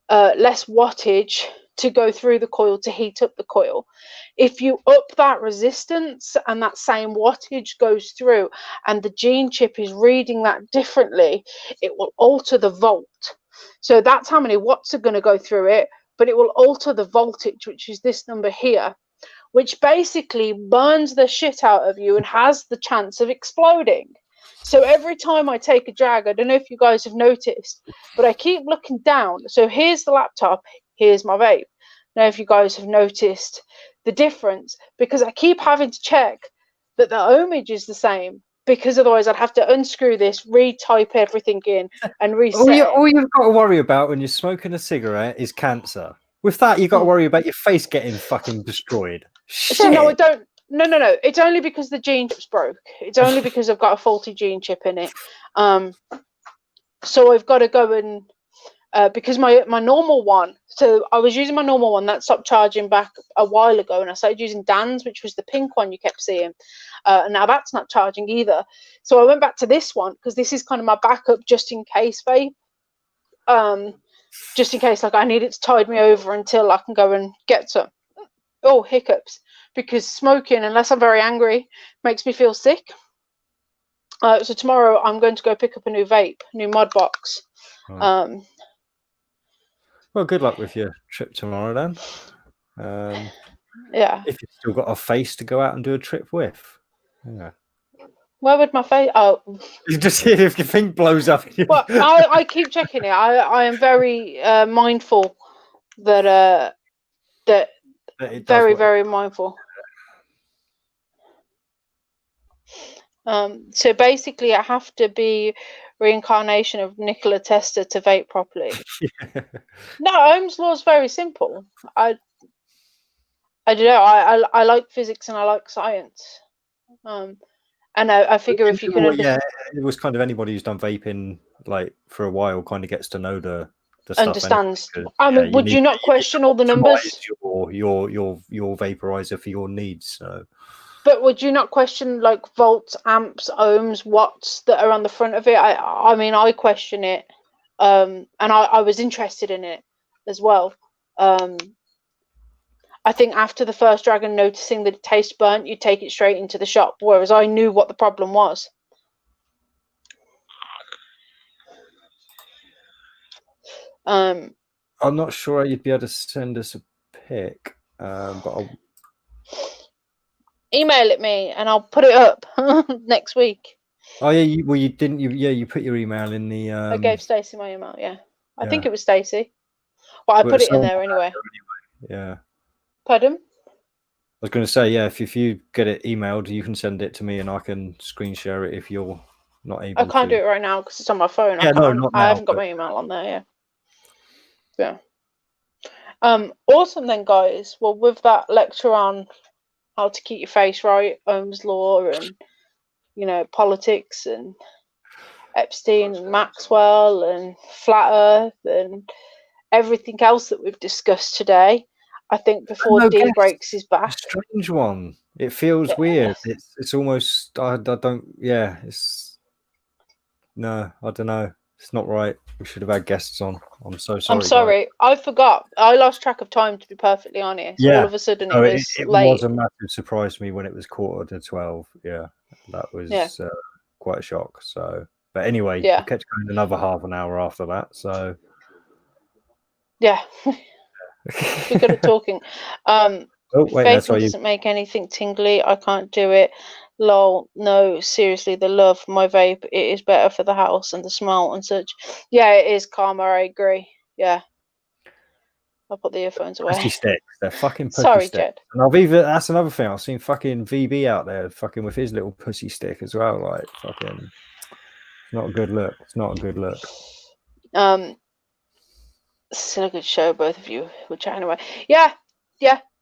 less wattage to go through the coil to heat up the coil. If you up that resistance and that same wattage goes through and the gene chip is reading that differently, it will alter the volt. So that's how many watts are going to go through it, but it will alter the voltage, which is this number here, which basically burns the shit out of you and has the chance of exploding. So every time I take a drag, I don't know if you guys have noticed, but I keep looking down. So here's the laptop, here's my vape. Now, if you guys have noticed the difference, because I keep having to check that the ohmage is the same, because otherwise I'd have to unscrew this, retype everything in, and reset. All you've got to worry about when you're smoking a cigarette is cancer. With that, you've got to worry about your face getting fucking destroyed. Shit. So no, I don't. No. It's only because the gene chip's broke. It's only because I've got a faulty gene chip in it. So I've got to go and because my normal one. So I was using my normal one that stopped charging back a while ago, and I started using Dan's, which was the pink one you kept seeing. And now that's not charging either. So I went back to this one because this is kind of my backup just in case vape. Just in case, like I need it to tide me over until I can go and get some. Oh, hiccups. Because smoking, unless I'm very angry, makes me feel sick. So tomorrow I'm going to go pick up a new vape, new mod box. Right. Well, good luck with your trip tomorrow then. Yeah. If you've still got a face to go out and do a trip with. Yeah. Where would my face? Oh, you just see if your thing blows up. Well, I keep checking it. I am very mindful that very mindful. So basically, I have to be reincarnation of Nikola Tesla to vape properly. Yeah. No, Ohm's law is very simple. I don't know. I like physics and I like science. And I figure if you can understand, it was kind of anybody who's done vaping like for a while kind of gets to know the stuff. Understands. I mean, would you not question all the numbers? Your vaporizer for your needs. So. But would you not question like volts, amps, ohms, watts that are on the front of it? I mean, I question it, and I was interested in it as well. I think after the first dragon, noticing that it tastes burnt, you take it straight into the shop, whereas I knew what the problem was. I'm not sure you'd be able to send us a pic, but I'll email it me and I'll put it up next week. Oh yeah, you put your email in the. I gave Stacey my email. Yeah, I think it was Stacey. Well, I put it in there anyway. Yeah. Pardon? I was going to say, yeah, if you get it emailed, you can send it to me and I can screen share it if you're not able. I can't do it right now because it's on my phone. Yeah, not now, I haven't got my email on there. Yeah. Awesome then, guys. Well, with that lecture on how to keep your face right, Ohm's law, and politics and Epstein and Maxwell and flat Earth and everything else that we've discussed today, I think before D breaks his back. Strange one. It feels weird. It's almost I don't. Yeah. No, I don't know. It's not right. We should have had guests on. I'm so sorry. I'm sorry. I forgot. I lost track of time, to be perfectly honest. Yeah. All of a sudden it was late. It was a massive surprise to me when it was 11:45. Yeah. That was quite a shock. So, but anyway, we kept going another half an hour after that. So, yeah. We're good at talking. Vaping doesn't make anything tingly. I can't do it. Lol, no, seriously, the love, my vape, it is better for the house and the smell and such. Yeah, it is, Karma, I agree. Yeah. I'll put the earphones away. Pussy sticks. They're fucking pussy Sorry, sticks. Jed. And that's another thing. I've seen fucking VB out there fucking with his little pussy stick as well. Like, fucking, it's not a good look. It's not a good look. Still a good show, both of you were chatting away. Yeah,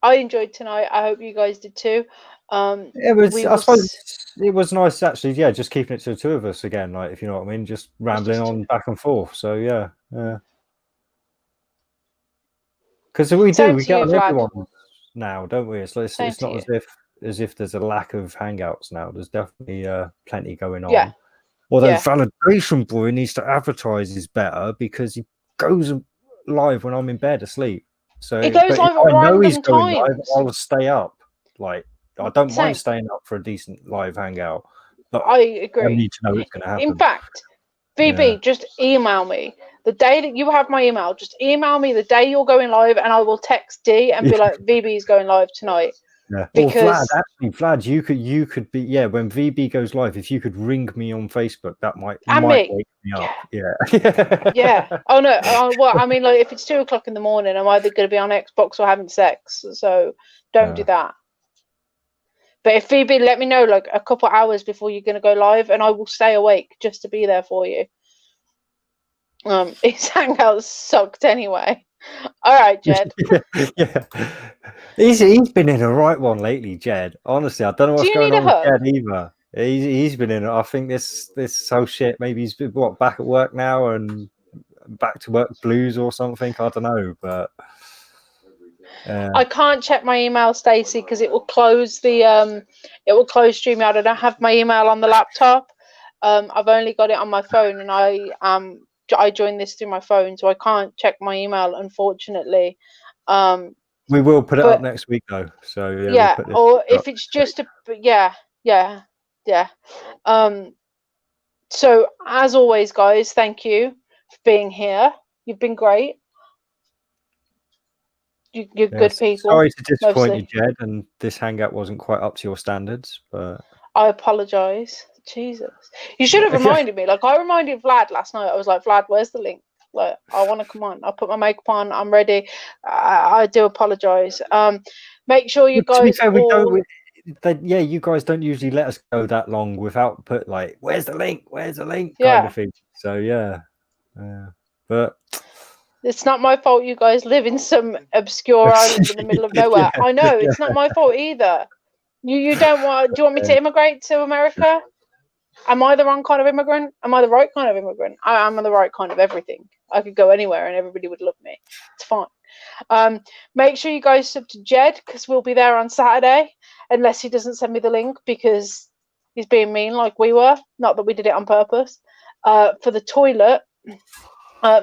I enjoyed tonight. I hope you guys did too. It was. I suppose it was nice actually. Yeah, just keeping it to the two of us again. Like, if you know what I mean, just rambling on back and forth. So yeah. Because we get on everyone now, don't we? It's not as if there's a lack of hangouts now. There's definitely plenty going on. Yeah. Although Validation Boy needs to advertise is better because he goes and live when I'm in bed asleep. So It goes but if live at I know he's random going live, times. I'll stay up. Like I don't Same. mind staying up for a decent live hangout. But I I agree. need to know it's going to happen. In fact, VB, just email me the day that you have my email. Just email me the day you're going live, and I will text D and be like, VB is going live tonight. Yeah. Because Vlad, you could be when VB goes live, if you could ring me on Facebook, that might me. wake me up. Yeah. Yeah. Oh no. Well, I mean, like if it's 2:00 in the morning, I'm either going to be on Xbox or having sex. So don't do that. But if VB, let me know like a couple hours before you're going to go live, and I will stay awake just to be there for you. His hangouts sucked anyway. All right, Jed. Yeah. He's been in a right one lately, Jed. Honestly, I don't know what's going on with Jed either. He's been in. I think this whole shit. Maybe he's been back at work now and back to work blues or something. I don't know, but I can't check my email, Stacey, because it will close StreamYard. I don't have my email on the laptop. I've only got it on my phone, and I joined this through my phone, so I can't check my email, unfortunately. We will put it up next week, though. So yeah, we'll put or if it's just yeah. So as always, guys, thank you for being here. You've been great. You're good people. Sorry to disappoint you, Jed, and this hangout wasn't quite up to your standards, but I apologise. Jesus, you should have reminded me. Like I reminded Vlad last night. I was like, Vlad, where's the link? Like, I want to come on. I'll put my makeup on. I'm ready. I do apologise. Make sure you guys. To be fair, you guys don't usually let us go that long without put like, where's the link? Where's the link? Kind of thing. So but it's not my fault. You guys live in some obscure island in the middle of nowhere. I know it's not my fault either. You don't want. Do you want me to immigrate to America? Am I the wrong kind of immigrant? Am I the right kind of immigrant? I am the right kind of everything. I could go anywhere and everybody would love me. It's fine. Make sure you guys sub to Jed because we'll be there on Saturday, unless he doesn't send me the link because he's being mean like we were. Not that we did it on purpose. For the toilet,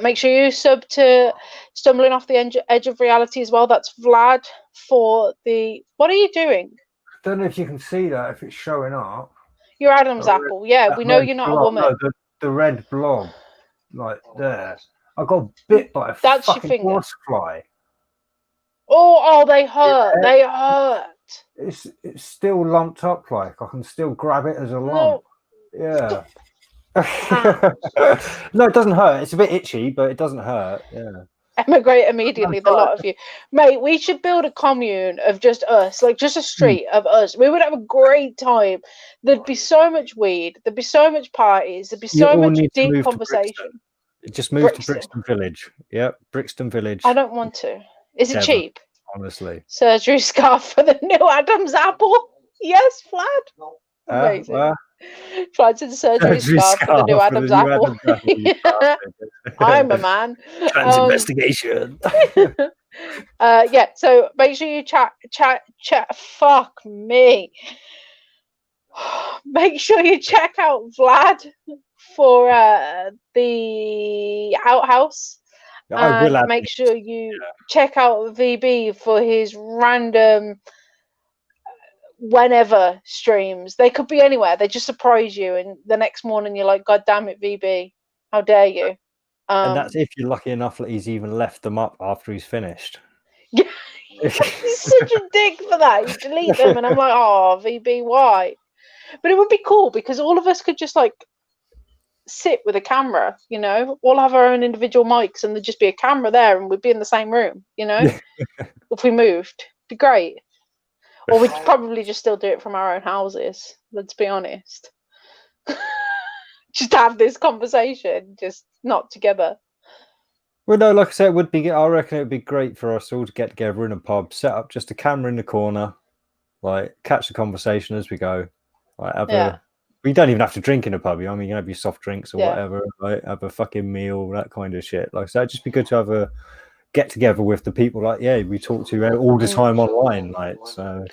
make sure you sub to Stumbling Off the Edge of Reality as well. That's Vlad for the... What are you doing? I don't know if you can see that, if it's showing up. You're Adam's apple. Yeah, we know you're not a woman. No, the red blob, like there. I got bit by a fucking horsefly. Oh, they hurt. Yeah. They hurt. It's still lumped up. Like I can still grab it as a lump. Yeah. No, it doesn't hurt. It's a bit itchy, but it doesn't hurt. Yeah. Emigrate immediately, the lot of you. Mate, we should build a commune of just us, like just a street of us. We would have a great time. There'd be so much weed. There'd be so much parties. There'd be so much deep conversation. Just move to Brixton Village. Yep, Brixton Village. I don't want to. Is it cheap? Honestly. Surgery scarf for the new Adam's apple. Yes, Vlad. Amazing. Flights in surgery scarf for the new Adam's apple. I'm a man. Investigation. So make sure you chat. Fuck me. Make sure you check out Vlad for the outhouse. I will make sure you check out VB for his random whenever streams. They could be anywhere. They just surprise you, and the next morning you're like, God damn it, VB, how dare you? And that's if you're lucky enough that he's even left them up after he's finished. Yeah, he's such a dick for that. You delete them, and I'm like, oh, VB, why? But it would be cool because all of us could just like sit with a camera, you know, all have our own individual mics, and there'd just be a camera there, and we'd be in the same room, you know. If we moved, it'd be great. Or we'd probably just still do it from our own houses. Let's be honest. Just have this conversation, just not together. Well, no, like I said, it would be. I reckon it would be great for us all to get together in a pub, set up just a camera in the corner, like catch the conversation as we go. Like we don't even have to drink in a pub. You know, I mean, you can have your soft drinks or whatever. Like have a fucking meal, that kind of shit. Like so, it'd just be good to have a get together with the people. Like we talk to all the time online. Like so.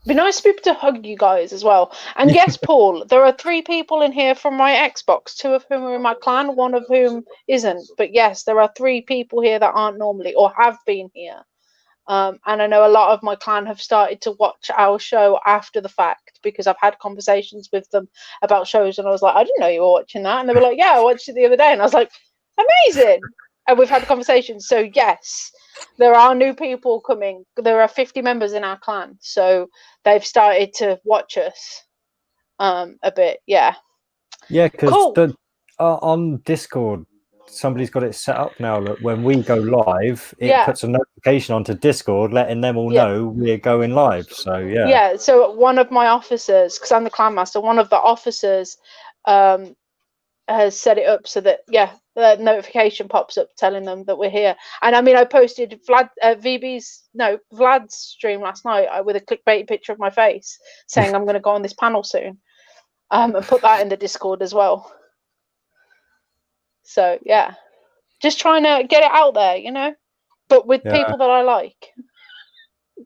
Be nice to be able to hug you guys as well. And yes, Paul, there are 3 people in here from my Xbox, 2 of whom are in my clan, 1 of whom isn't. But yes, there are 3 people here that aren't normally or have been here. And I know a lot of my clan have started to watch our show after the fact because I've had conversations with them about shows, and I was like, I didn't know you were watching that. And they were like, yeah, I watched it the other day. And I was like, amazing. And we've had conversations. So yes, there are new people coming. There are 50 members in our clan. So they've started to watch us a bit. Yeah. Yeah, because Cool. on Discord, somebody's got it set up now that when we go live, it Yeah. puts a notification onto Discord letting them all Yeah. know we're going live. So yeah. Yeah, so one of my officers, because I'm the clan master, one of the officers has set it up so that the notification pops up telling them that we're here. And I mean, I posted Vlad's stream last night with a clickbait picture of my face saying I'm going to go on this panel soon, and put that in the Discord as well. So yeah, just trying to get it out there, you know, but with people that I like.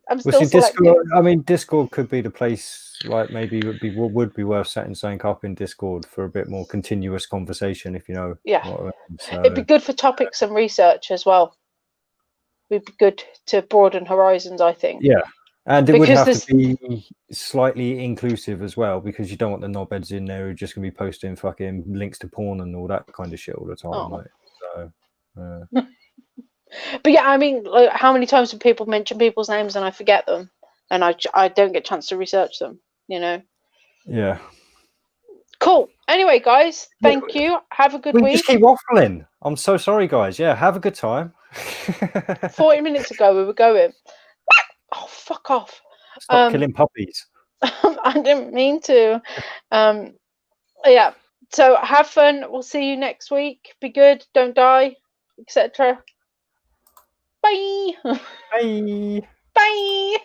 I'm still selective. Discord, I mean, Discord could be the place. Like maybe would be worth setting something up in Discord for a bit more continuous conversation, if you know. Yeah, what I mean. So, it'd be good for topics and research as well. It'd be good to broaden horizons, I think. Yeah, and it would have to be slightly inclusive as well, because you don't want the knobheads in there who are just gonna be posting fucking links to porn and all that kind of shit all the time. Oh. So, but yeah, I mean, like, how many times do people mention people's names and I forget them, and I don't get a chance to research them, you know? Yeah. Cool. Anyway, guys, thank you. Have a good week. We just keep waffling. I'm so sorry, guys. Yeah, have a good time. 40 minutes ago, we were going. Oh, fuck off. Stop killing puppies. I didn't mean to. Yeah. So have fun. We'll see you next week. Be good. Don't die, etc. Bye. Bye. Bye.